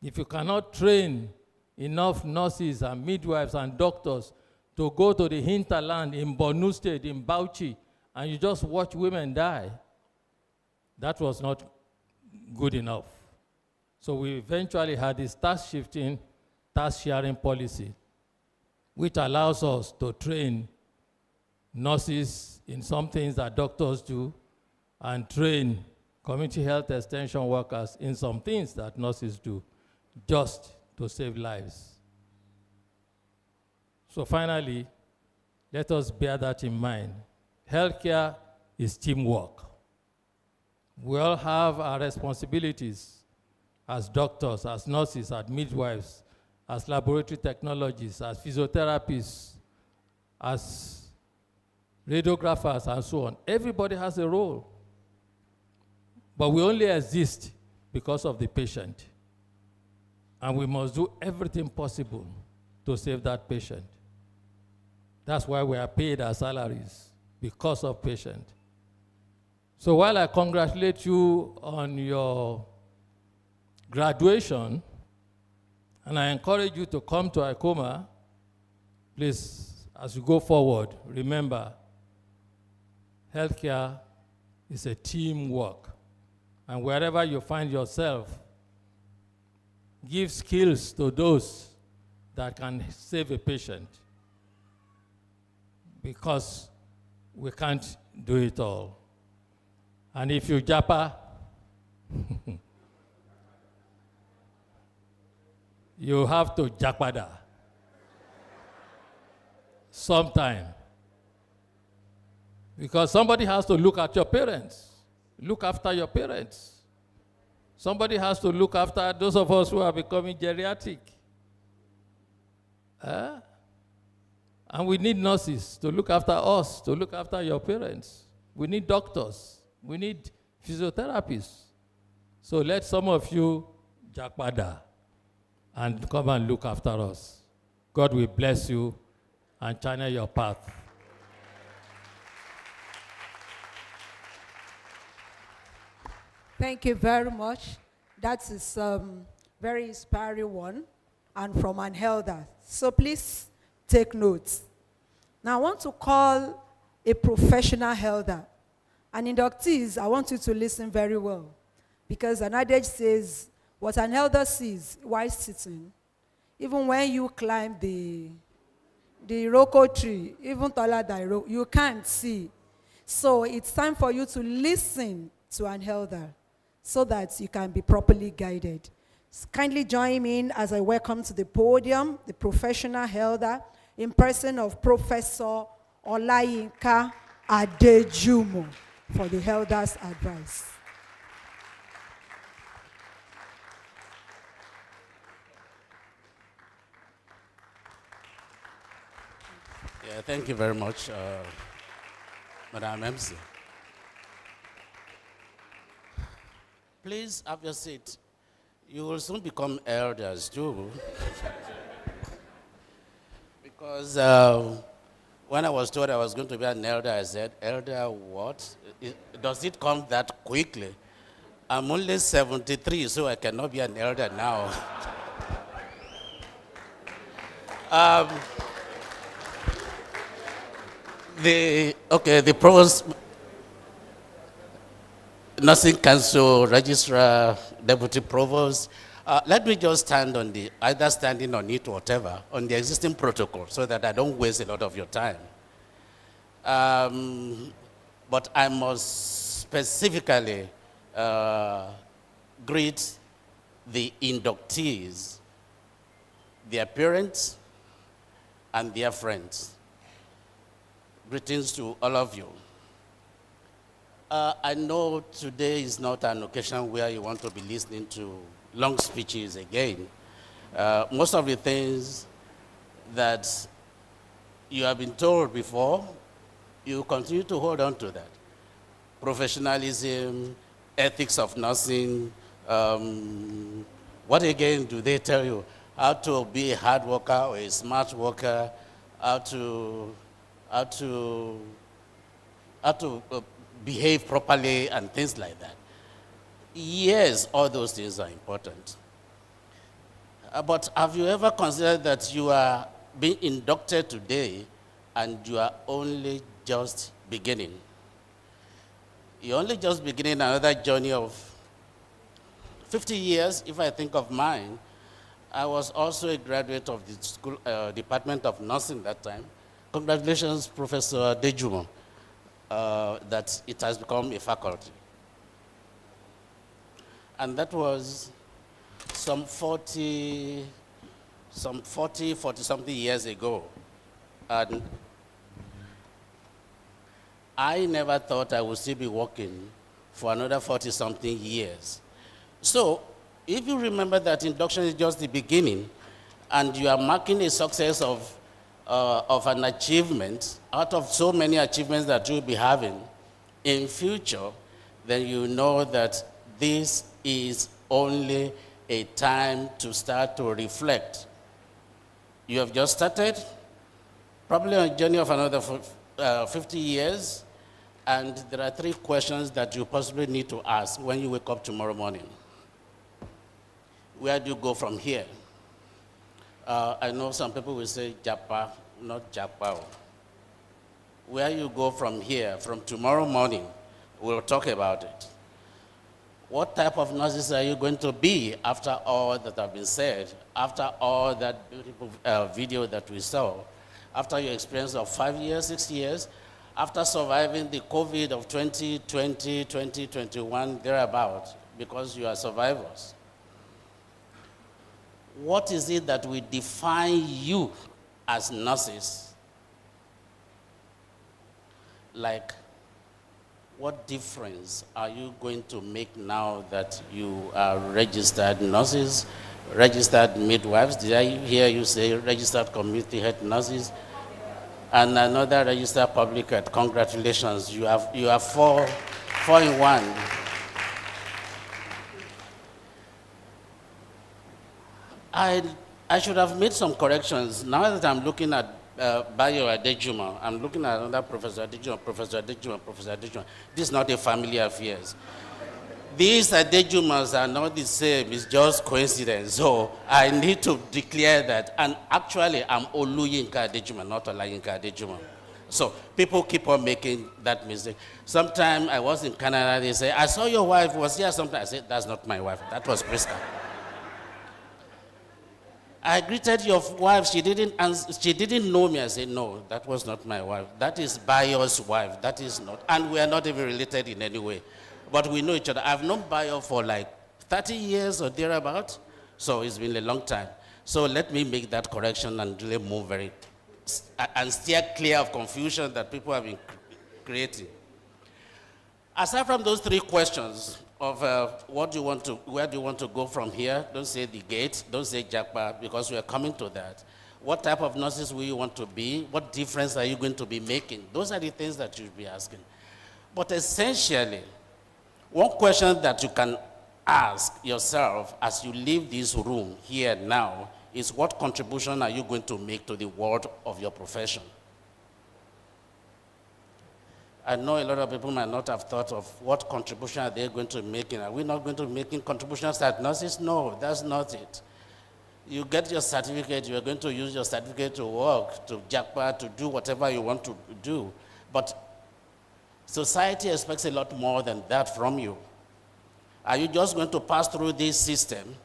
If you cannot train enough nurses and midwives and doctors to go to the hinterland in Borno State, in Bauchi, and you just watch women die, that was not good enough. So we eventually had this task shifting, task sharing policy, which allows us to train nurses in some things that doctors do and train community health extension workers in some things that nurses do, just to save lives. So finally, let us bear that in mind. Healthcare is teamwork. We all have our responsibilities as doctors, as nurses, as midwives, as laboratory technologists, as physiotherapists, as radiographers, and so on. Everybody has a role. But we only exist because of the patient. And we must do everything possible to save that patient. That's why we are paid our salaries, because of patient. So while I congratulate you on your graduation, and I encourage you to come to ICOMA, please, as you go forward, remember, healthcare is a teamwork. And wherever you find yourself, give skills to those that can save a patient. Because we can't do it all. And if you japa, you have to japada sometime. Because somebody has to look at your parents, look after your parents. Somebody has to look after those of us who are becoming geriatric. And we need nurses to look after us, to look after your parents. We need doctors. We need physiotherapists. So let some of you japada and come and look after us. God will bless you and channel your path. Thank you very much. That is very inspiring one, and from an elder. So please take notes. Now I want to call a professional elder. And inductees, I want you to listen very well. Because an adage says, what an elder sees while sitting, even when you climb the roko tree, even taller than you can't see. So it's time for you to listen to an elder, so that you can be properly guided. Kindly join me in as I welcome to the podium the professional elder in person of Professor Olayinka Adejumo for the elder's advice. Yeah, thank you very much, Madam MC. Please have your seat. You will soon become elders too. Because when I was told I was going to be an elder, I said, elder what? Does it come that quickly? I'm only 73, so I cannot be an elder now. The Provost, Nursing Council, Registrar, Deputy Provost, let me just stand on either standing on it or whatever, on the existing protocol so that I don't waste a lot of your time. But I must specifically greet the inductees, their parents, and their friends. Greetings to all of you. I know today is not an occasion where you want to be listening to long speeches again. Most of the things that you have been told before, you continue to hold on to that. Professionalism, ethics of nursing, what again do they tell you? How to be a hard worker or a smart worker, how to behave properly and things like that. Yes, all those things are important. But have you ever considered that you are being inducted today and you are only just beginning? You're only just beginning another journey of 50 years, if I think of mine. I was also a graduate of the school Department of Nursing that time. Congratulations, Professor Dejumo, that it has become a faculty. And that was some 40 something years ago. And I never thought I would still be working for another 40 something years. So if you remember that induction is just the beginning and you are marking a success of an achievement out of so many achievements that you'll be having in future, then you know that this is only a time to start to reflect. You have just started, probably on a journey of another 50 years, and there are 3 questions that you possibly need to ask when you wake up tomorrow morning. Where do you go from here? I know some people will say Japa, not Japa. Where you go from here, from tomorrow morning, we'll talk about it. What type of nurses are you going to be after all that have been said, after all that beautiful video that we saw, after your experience of 5 years, 6 years, after surviving the COVID of 2020, 2021, thereabout, because you are survivors? What is it that will define you as nurses? Like, what difference are you going to make now that you are registered nurses, registered midwives? Did I hear you say registered community health nurses? And another registered public health. Congratulations, you have four in one. I should have made some corrections. Now that I'm looking at Bayo Adejuma, I'm looking at another Professor Adejuma. This is not a family affair. These Adejumas are not the same, it's just coincidence. So I need to declare that. And actually, I'm Oluyinka Adejuma, not Olayinka Adejuma. So people keep on making that mistake. Sometime I was in Canada, they say, I saw your wife was here sometime. I said, that's not my wife, that was Priska. I greeted your wife, she didn't answer, she didn't know me. I said, no, that was not my wife. That is Bayo's wife, that is not. And we are not even related in any way. But we know each other. I've known Bayo for like 30 years or thereabout, so it's been a long time. So let me make that correction and really move and steer clear of confusion that people have been creating. Aside from those 3 questions, of where do you want to go from here? Don't say the gate, don't say Jakpa, because we are coming to that. What type of nurses will you want to be? What difference are you going to be making? Those are the things that you should be asking. But essentially, one question that you can ask yourself as you leave this room here now is, what contribution are you going to make to the world of your profession? I know a lot of people might not have thought of what contribution are they going to be making. Are we not going to be making contributions as nurses? No, that's not it. You get your certificate, you're going to use your certificate to work, to jackpot, to do whatever you want to do. But society expects a lot more than that from you. Are you just going to pass through this system,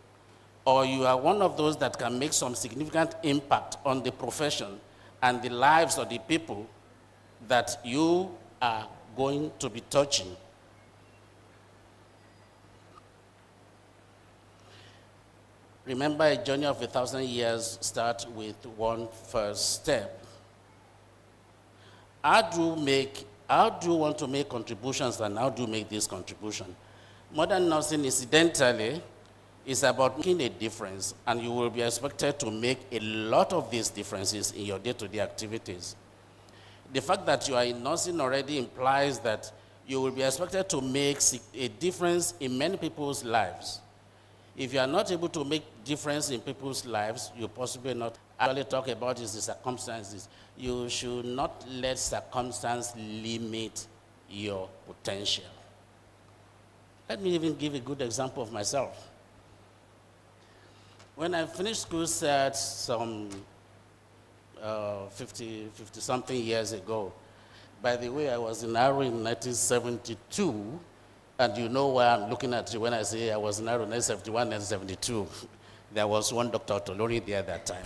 or you are one of those that can make some significant impact on the profession and the lives of the people that you are going to be touching? Remember, a journey of 1,000 years starts with one first step. how do you want to make contributions, and how do you make this contribution? Modern nursing, incidentally, is about making a difference, and you will be expected to make a lot of these differences in your day-to-day activities. The fact that you are in nursing already implies that you will be expected to make a difference in many people's lives. If you are not able to make difference in people's lives, you possibly not actually talk about is the circumstances. You should not let circumstance limit your potential. Let me even give a good example of myself. When I finished school set some 50-something years ago, by the way, I was in Aro in 1972, and you know why I'm looking at you when I say I was in Aro in 1971, 1972. There was one Dr. Tolori there at that time.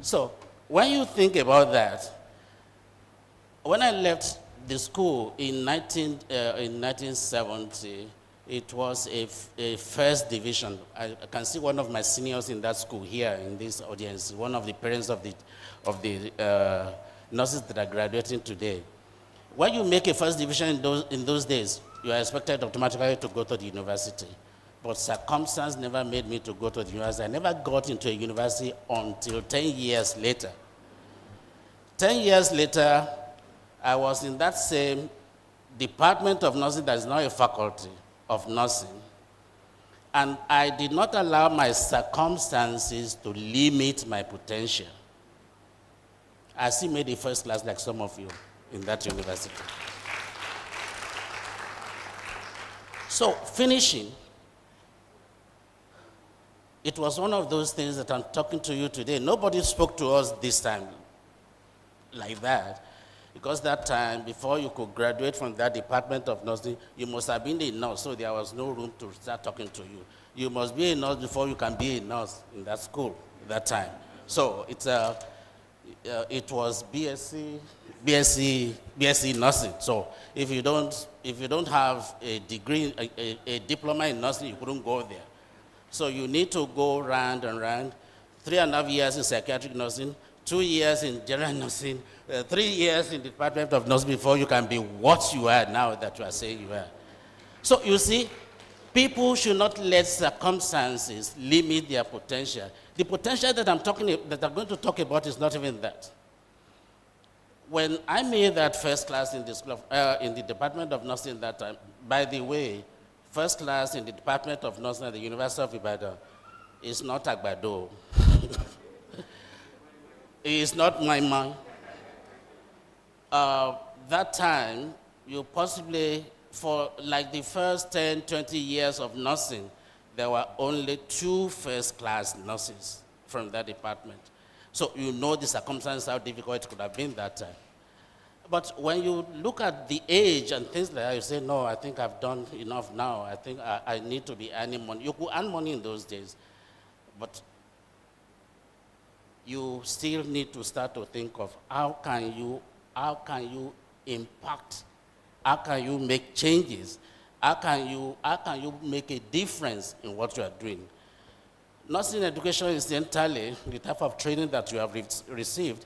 So when you think about that, when I left the school in 1970, it was a first division. I can see one of my seniors in that school here in this audience, one of the parents of the nurses that are graduating today. When you make a first division in those days, you are expected automatically to go to the university. But circumstance never made me to go to the university. I never got into a university until 10 years later. 10 years later, I was in that same department of nursing that is now a faculty of nursing. And I did not allow my circumstances to limit my potential. I still made a first class like some of you in that university. So finishing, it was one of those things that I'm talking to you today. Nobody spoke to us this time like that, because that time, before you could graduate from that department of nursing, you must have been a nurse, so there was no room to start talking to you. You must be a nurse before you can be a nurse in that school at that time. So it was B.N.Sc nursing. So if you don't have a degree, a diploma in nursing, you couldn't go there. So you need to go round and round, 3.5 years in psychiatric nursing, 2 years in general nursing, 3 years in the department of nursing before you can be what you are now that you are saying you are. So you see, people should not let circumstances limit their potential. The potential that I'm going to talk about is not even that. When I made that first class in the department of nursing that time, by the way, first class in the department of nursing at the University of Ibadan is not Agbado. It is not my mind. That time, you possibly, for like the first 10, 20 years of nursing, there were only 2 first-class nurses from that department. So you know the circumstances, how difficult it could have been that time. But when you look at the age and things like that, you say, no, I think I've done enough now. I think I need to be earning money. You could earn money in those days, but you still need to start to think of how can you impact, how can you make changes, how can you make a difference in what you are doing. Nursing education is entirely the type of training that you have received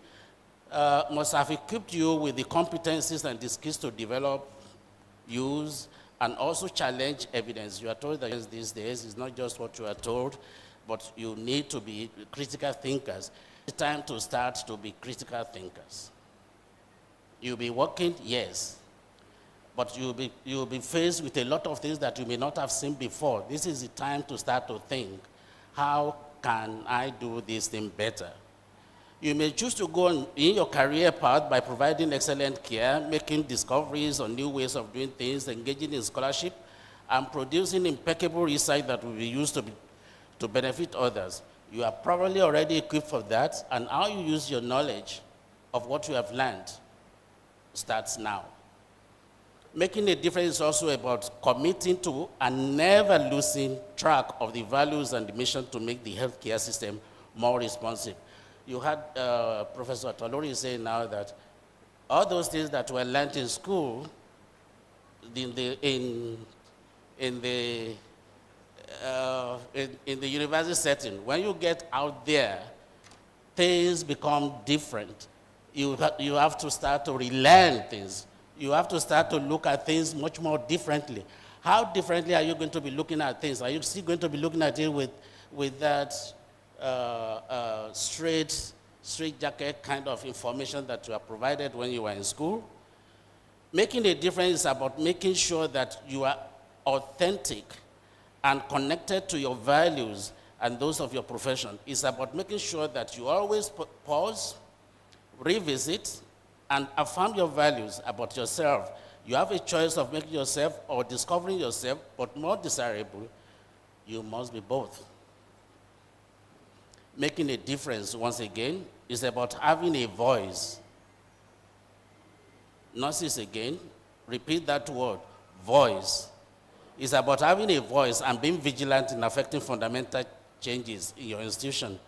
must have equipped you with the competencies and the skills to develop, use, and also challenge evidence. You are told that these days it's not just what you are told, but you need to be critical thinkers. It's time to start to be critical thinkers. You'll be working, yes, but you'll be faced with a lot of things that you may not have seen before. This is the time to start to think, how can I do this thing better? You may choose to go in your career path by providing excellent care, making discoveries on new ways of doing things, engaging in scholarship, and producing impeccable research that will be used to benefit others. You are probably already equipped for that, and how you use your knowledge of what you have learned starts now. Making a difference is also about committing to and never losing track of the values and the mission to make the healthcare system more responsive. You had Professor Tolori say now that all those things that were learned in school, in the university setting, when you get out there, things become different. you have to start to relearn things. You have to start to look at things much more differently. How differently are you going to be looking at things? Are you still going to be looking at it with that straight jacket kind of information that you are provided when you were in school? Making a difference is about making sure that you are authentic and connected to your values and those of your profession. It's about making sure that you always pause, revisit, and affirm your values about yourself. You have a choice of making yourself or discovering yourself, but more desirable, you must be both. Making a difference, once again, is about having a voice. Nurses, again, repeat that word, voice. It's about having a voice and being vigilant in affecting fundamental changes in your institution,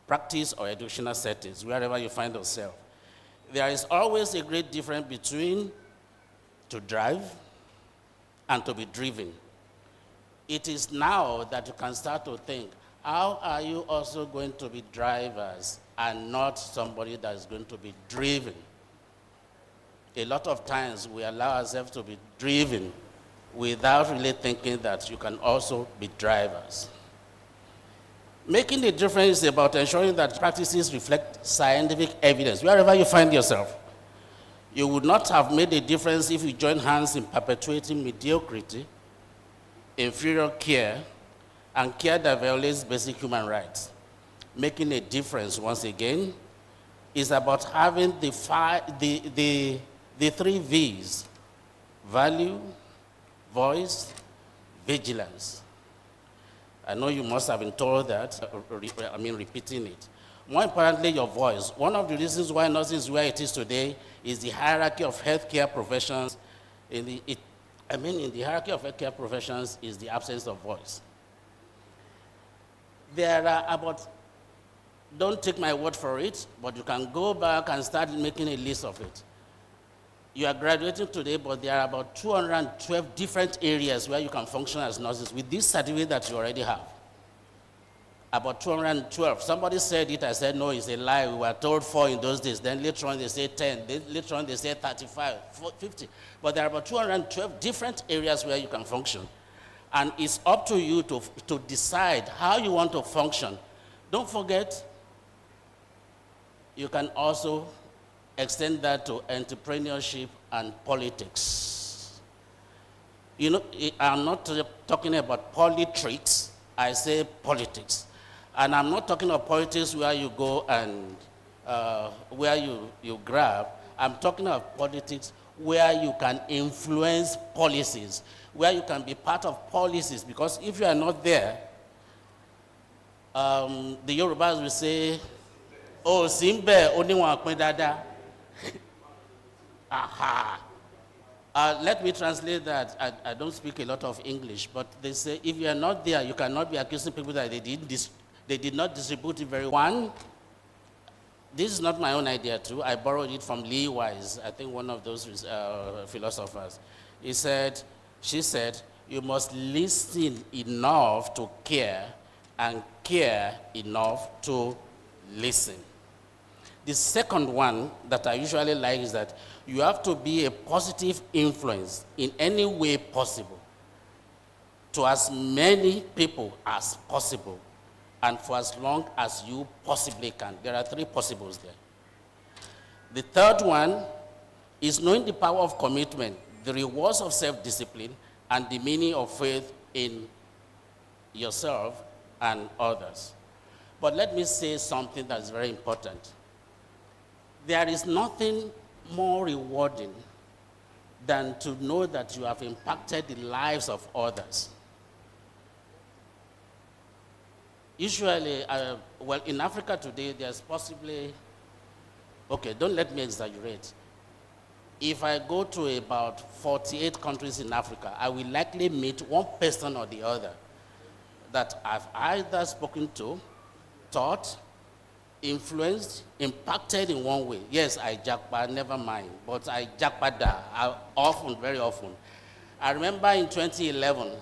practice, or educational settings, wherever you find yourself. There is always a great difference between to drive and to be driven. It is now that you can start to think, how are you also going to be drivers and not somebody that is going to be driven? A lot of times we allow ourselves to be driven without really thinking that you can also be drivers. Making a difference is about ensuring that practices reflect scientific evidence wherever you find yourself. You would not have made a difference if you joined hands in perpetuating mediocrity, inferior care, and care that violates basic human rights. Making a difference, once again, is about having the 3 V's: value, voice, vigilance. I know you must have been told that, repeating it. More importantly, your voice. One of the reasons why nursing is where it is today is the hierarchy of healthcare professions. In the hierarchy of healthcare professions is the absence of voice. There are about, don't take my word for it, but you can go back and start making a list of it. You are graduating today, but there are about 212 different areas where you can function as nurses with this certificate that you already have. About 212. Somebody said it, I said, no, it's a lie. We were told 4 in those days. Then later on they say 10. Then later on they say 35, 50. But there are about 212 different areas where you can function. And it's up to you to decide how you want to function. Don't forget, you can also extend that to entrepreneurship and politics. You know, I'm not talking about politics, I say politics. And I'm not talking of politics where you go and where you grab. I'm talking of politics where you can influence policies, where you can be part of policies, because if you are not there, the Yorubas will say, oh, Simbe, only one dada. Aha. Let me translate that. I don't speak a lot of English, but they say if you are not there, you cannot be accusing people that they did not distribute it very well. This is not my own idea too. I borrowed it from Lee Wise, I think one of those philosophers. She said, you must listen enough to care and care enough to listen. The second one that I usually like is that you have to be a positive influence in any way possible to as many people as possible and for as long as you possibly can. There are 3 possibles there. The third one is knowing the power of commitment, the rewards of self-discipline, and the meaning of faith in yourself and others. But let me say something that's very important. There is nothing more rewarding than to know that you have impacted the lives of others. Usually, well, in Africa today, there's possibly, okay, don't let me exaggerate. If I go to about 48 countries in Africa, I will likely meet one person or the other that I've either spoken to, taught, influenced, impacted in one way. Yes, I jackpot, never mind, but I jackpot often, very often. I remember in 2011,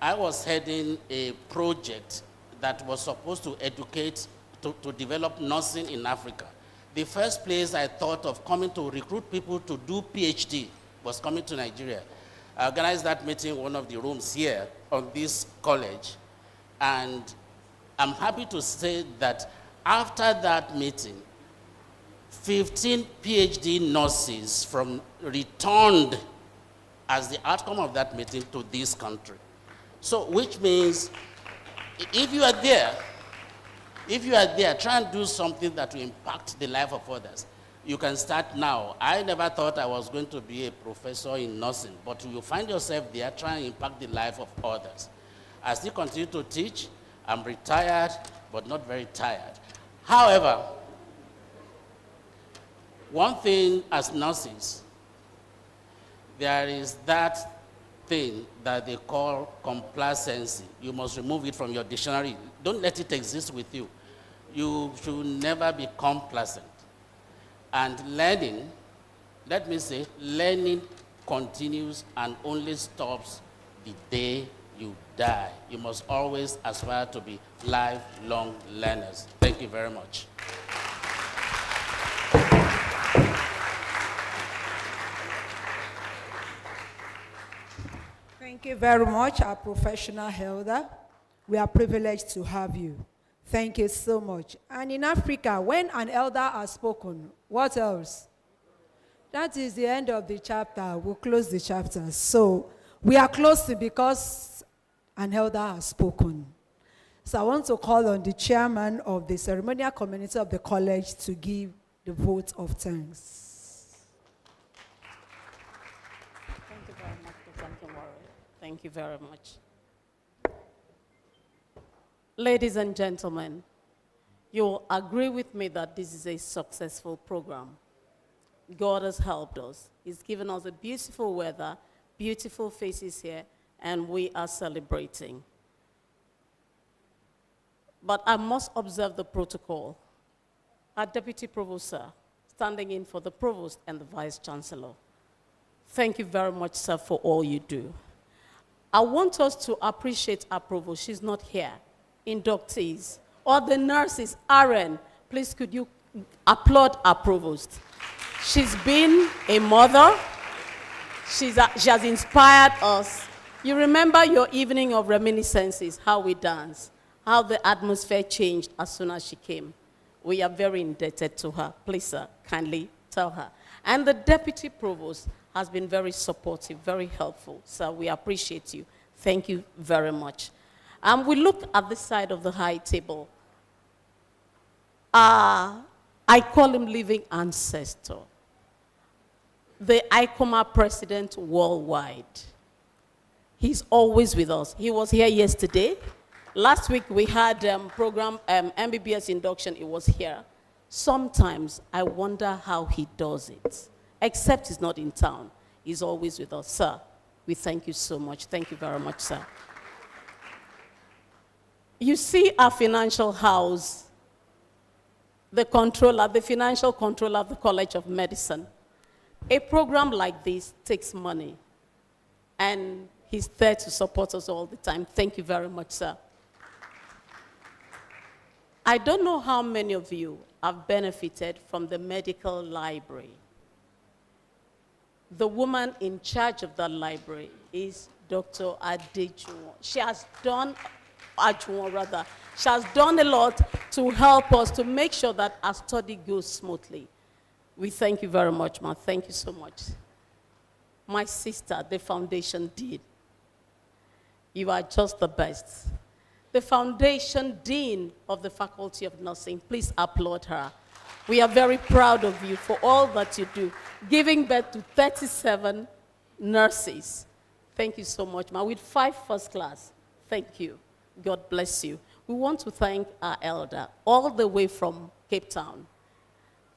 I was heading a project that was supposed to educate, to develop nursing in Africa. The first place I thought of coming to recruit people to do PhD was coming to Nigeria. I organized that meeting in one of the rooms here on this college. And I'm happy to say that after that meeting, 15 PhD nurses returned as the outcome of that meeting to this country. So, which means if you are there, try and do something that will impact the life of others. You can start now. I never thought I was going to be a professor in nursing, but you find yourself there trying to impact the life of others. I still continue to teach. I'm retired, but not very tired. However, one thing as nurses, there is that thing that they call complacency. You must remove it from your dictionary. Don't let it exist with you. You should never be complacent. And learning, let me say, learning continues and only stops the day you die. You must always aspire to be lifelong learners. Thank you very much. Thank you very much, our professional elder. We are privileged to have you. Thank you so much. And in Africa, when an elder has spoken, what else? That is the end of the chapter. We'll close the chapter. So we are closing because an elder has spoken. So I want to call on the chairman of the ceremonial community of the college to give the vote of thanks. Thank you very much, President Warren. Thank you very much. Ladies and gentlemen, you will agree with me that this is a successful program. God has helped us. He's given us a beautiful weather, beautiful faces here, and we are celebrating. But I must observe the protocol. Our Deputy Provost, sir, standing in for the Provost and the Vice Chancellor. Thank you very much, sir, for all you do. I want us to appreciate our Provost. She's not here. Inductees, or the nurses, RN, please could you applaud our Provost. She's been a mother. She has inspired us. You remember your evening of reminiscences, how we danced, how the atmosphere changed as soon as she came. We are very indebted to her. Please, sir, kindly tell her. And the Deputy Provost has been very supportive, very helpful. So we appreciate you. Thank you very much. We look at this side of the high table. I call him living ancestor. The ICOMA president worldwide. He's always with us. He was here yesterday. Last week we had program MBBS induction. It was here. Sometimes I wonder how he does it. Except he's not in town. He's always with us. Sir, we thank you so much. Thank you very much, sir. You see our financial house, the controller, the financial controller of the College of Medicine. A program like this takes money, and he's there to support us all the time. Thank you very much, sir. I don't know how many of you have benefited from the medical library. The woman in charge of that library is Dr. Adejuwon. She has done She has done a lot to help us to make sure that our study goes smoothly. We thank you very much, ma. Thank you so much. My sister, the foundation dean. You are just the best. The foundation dean of the Faculty of Nursing, please applaud her. We are very proud of you for all that you do, giving birth to 37 nurses. Thank you so much, ma. With 5 first class. Thank you. God bless you. We want to thank our elder, all the way from Cape Town.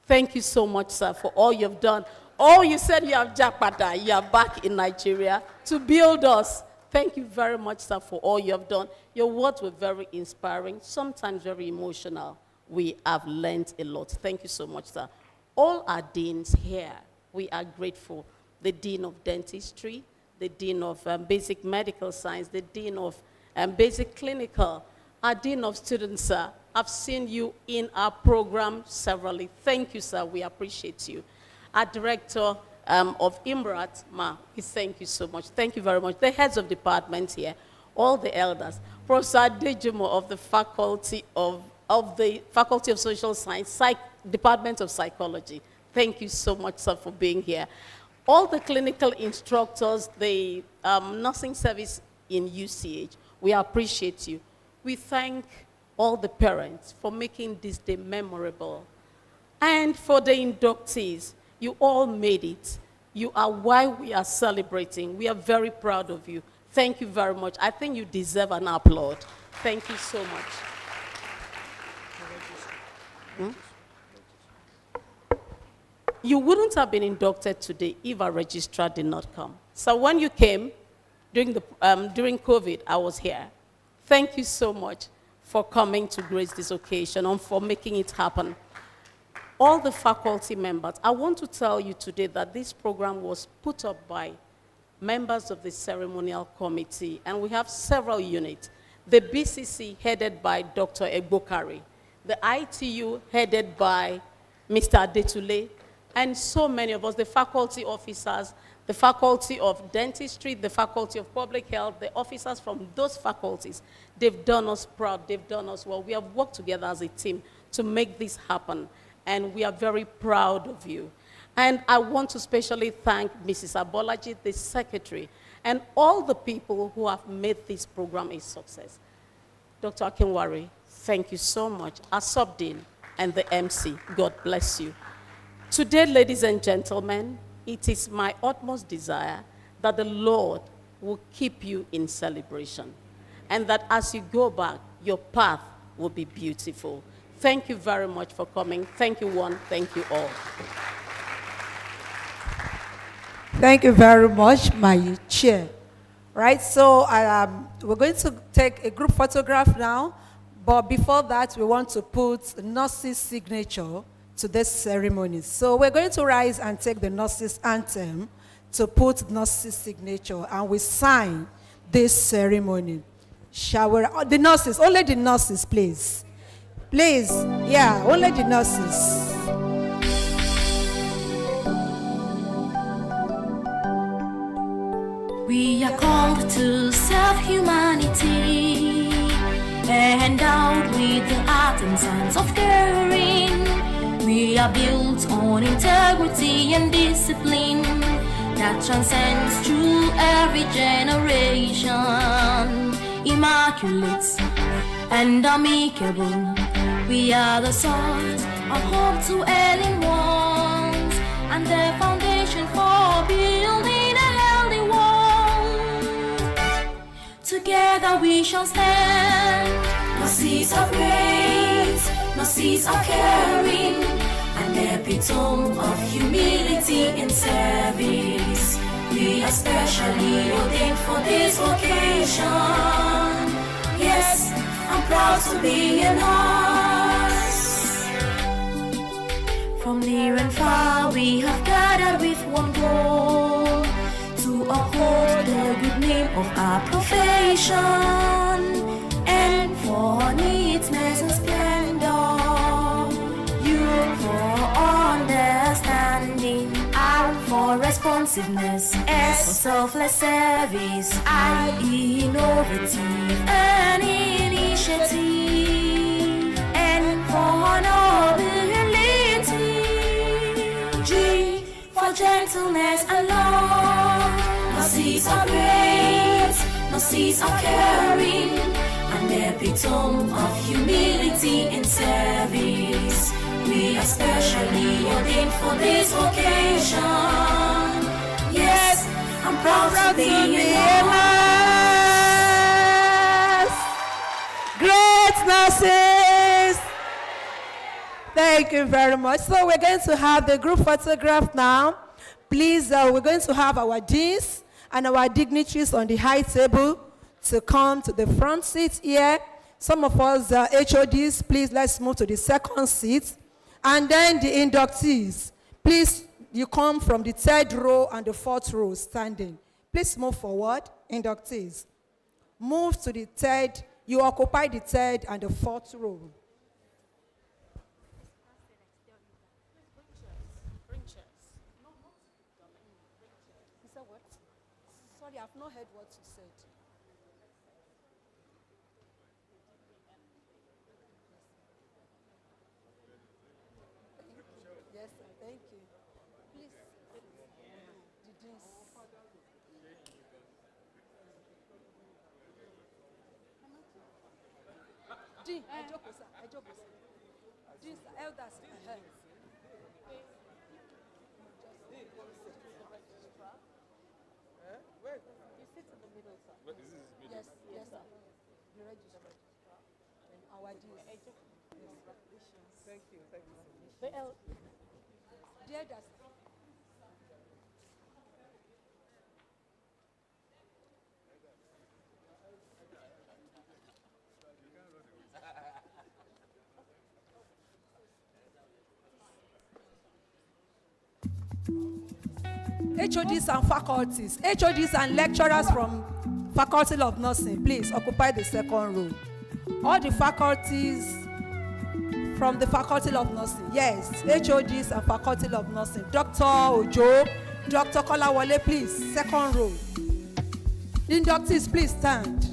Thank you so much, sir, for all you've done. Oh, you said you have Jakarta, you are back in Nigeria to build us. Thank you very much, sir, for all you have done. Your words were very inspiring, sometimes very emotional. We have learned a lot. Thank you so much, sir. All our deans here, we are grateful. The Dean of Dentistry, the Dean of Basic Medical Science, the Dean of Basic Clinical, our Dean of Students, sir. I've seen you in our program severally. Thank you, sir. We appreciate you. Our director of IMRAT, Ma, we thank you so much. Thank you very much. The heads of departments here, all the elders. Professor Adejumo of the Faculty of Social Science, Department of Psychology. Thank you so much, sir, for being here. All the clinical instructors, the nursing service in UCH, we appreciate you. We thank all the parents for making this day memorable. And for the inductees, you all made it. You are why we are celebrating. We are very proud of you. Thank you very much. I think you deserve an applaud. Thank you so much. You wouldn't have been inducted today if our registrar did not come. So when you came, during COVID, I was here. Thank you so much for coming to grace this occasion and for making it happen. All the faculty members, I want to tell you today that this program was put up by members of the ceremonial committee, and we have several units. The BCC headed by Dr. Egbokari, the ITU headed by Mr. Adetule, and so many of us, the faculty officers, the faculty of dentistry, the faculty of public health, the officers from those faculties, they've done us proud, they've done us well. We have worked together as a team to make this happen, and we are very proud of you. And I want to especially thank Mrs. Abolaji, the secretary, and all the people who have made this program a success. Dr. Akinwari, thank you so much. Asubdin and the MC, God bless you. Today, ladies and gentlemen, it is my utmost desire that the Lord will keep you in celebration, and that as you go back, your path will be beautiful. Thank you very much for coming. Thank you, one. Thank you all. Thank you very much, my chair. Right, so we're going to take a group photograph now, but before that, we want to put nurse's signature to this ceremony. So we're going to rise and take the nurse's anthem to put nurse's signature, and we sign this ceremony. Shall we? The nurses, only the nurses, please. Please, yeah, only the nurses. We are called to serve humanity, endowed with the art and science of caring. We are built on integrity and discipline that transcends through every generation. Immaculate and amicable, we are the source of hope to ailing ones, and the foundation for building a healthy world. Together we shall stand. No seas of grace, no seas of caring, an epitome of humility in service. We are specially ordained for this vocation. Yes, I'm proud to be in us. From near and far we have gathered with one goal, to uphold the good name of our profession, and for neatness and splendor, you for understanding, and for responsiveness, S for selfless service, I innovative and initiative, and for nobility, G for gentleness and love. No seas of grace, no seas of caring, an epitome of humility in service. We are specially ordained for this vocation. Yes, I'm proud to be in us. Great nurses. Thank you very much. So we're going to have the group photograph now. Please, we're going to have our deans and our dignitaries on the high table to come to the front seat here. Some of us HODs, please let's move to the second seat. And then the inductees, please, you come from the third row and the fourth row standing. Please move forward, inductees. Move to the third, you occupy the third and the fourth row. said what? Sorry, I've not heard what you said. Yes, sir. Thank you. Please, the drinks. Dean, I joke, sir. I joke, sir. Dean, sir, elders. Wait. You sit in the middle, sir. What, is this middle? Yes, yes, sir. The registrar. And our deans. Thank you. Thank you. The elders. HODs and faculties, HODs and lecturers from Faculty of Nursing, please occupy the second row. All the faculties from the Faculty of Nursing, yes, HODs and Faculty of Nursing. Dr. Ojo, Dr. Kolawole, please, second row. Inductees, please stand.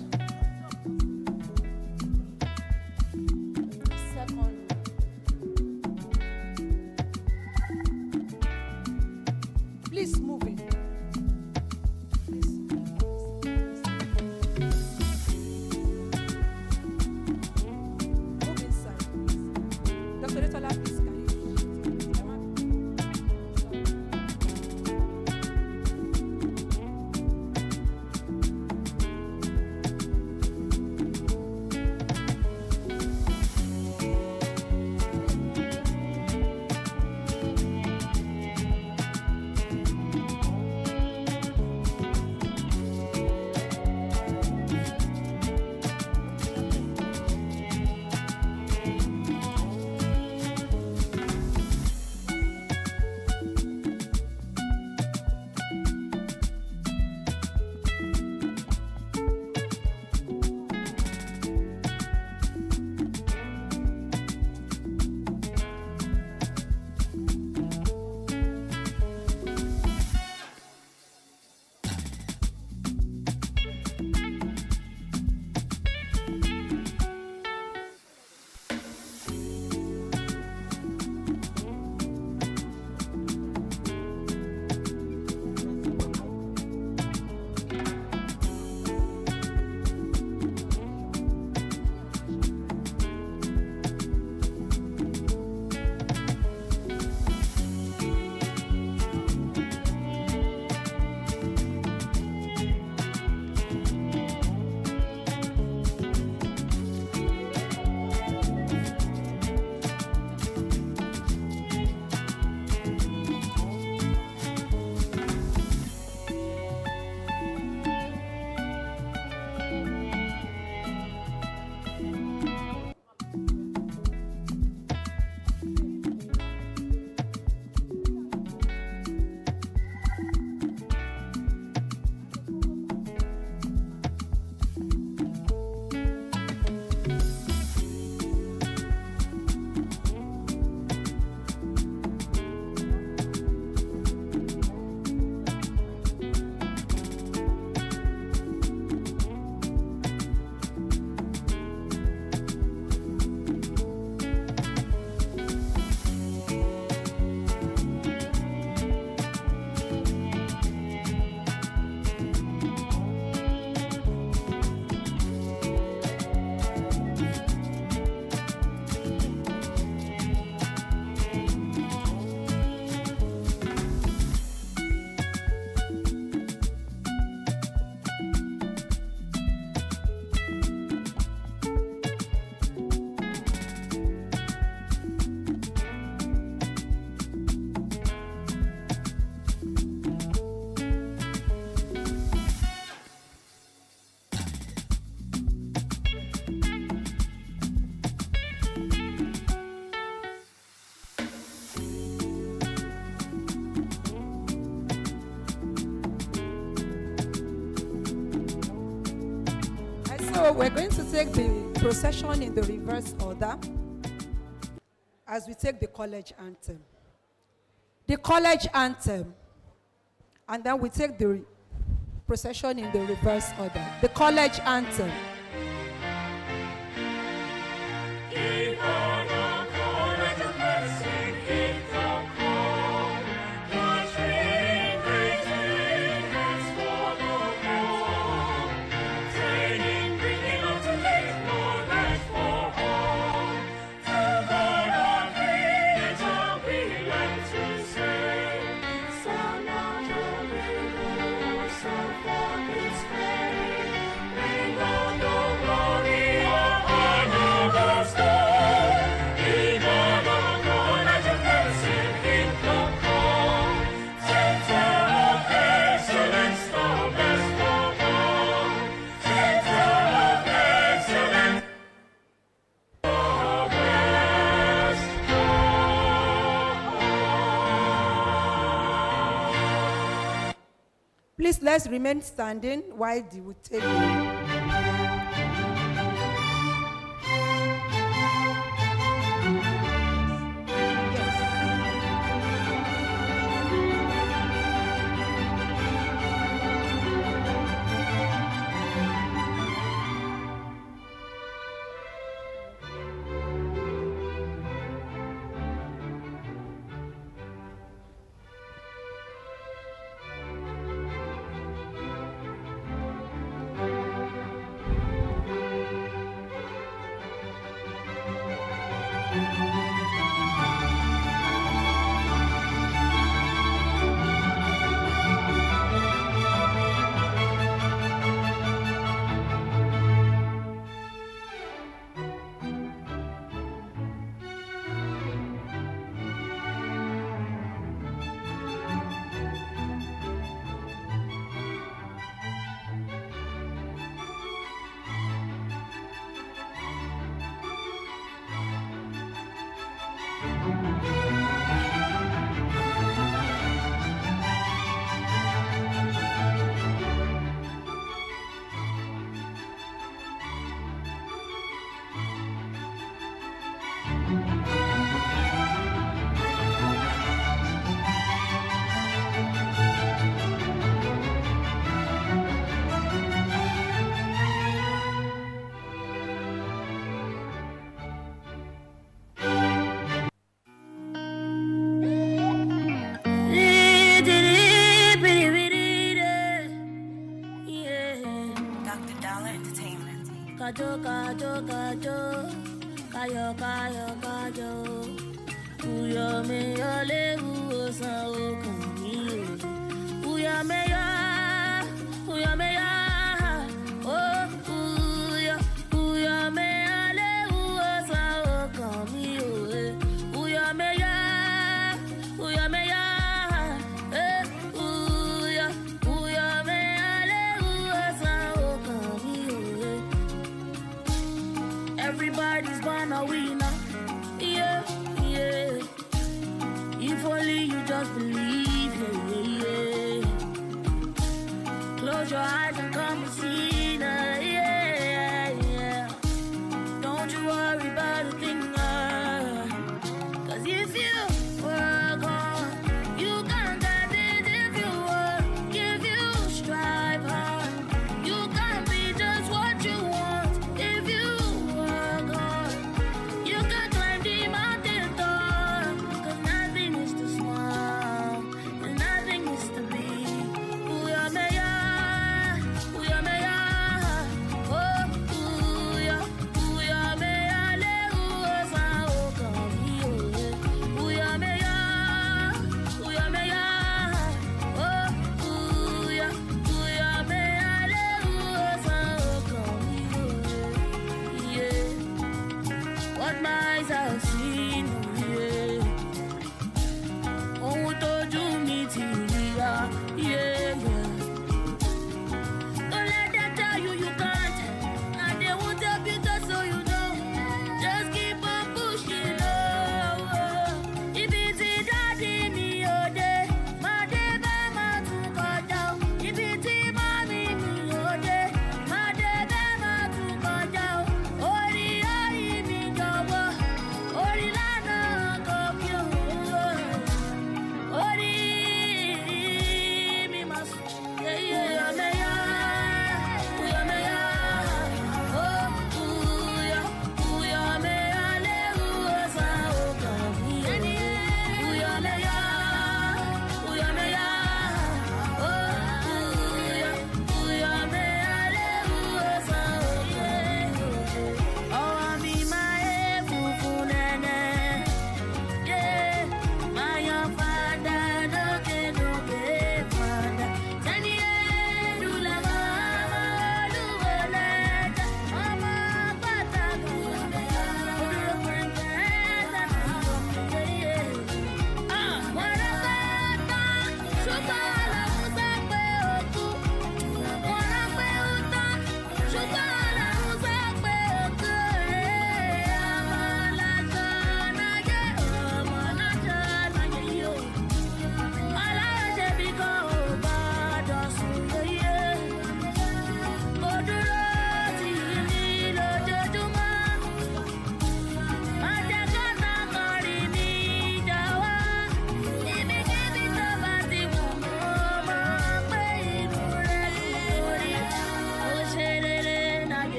Please move in. Move inside. Dr. Retola, please, can you? So we're going to take the procession in the reverse order as we take the college anthem. The college anthem. and then we take the procession in the reverse order. The college anthem. Please, let's remain standing while they will take Kajo, kajo, kajo, kayo, kayo, kayo. Uyo me yo le uosa okami. Uyo me yo, uyo me yo. Oh, uyo me yo le uosa okami. Uyo me yo, uyo me yo. Uyo me yo le uosa okami. Everybody's born a winner, yeah, yeah. If only you just believe, yeah, yeah. Close your eyes and come and see, yeah, yeah. Don't you worry about a thing, 'cause if you work hard, you can get it. If you work, if you strive hard, you can be just what you want. If you work hard, you can climb the mountain top, 'cause nothing is too small and nothing is too big. Uya meya,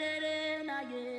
rere na ye.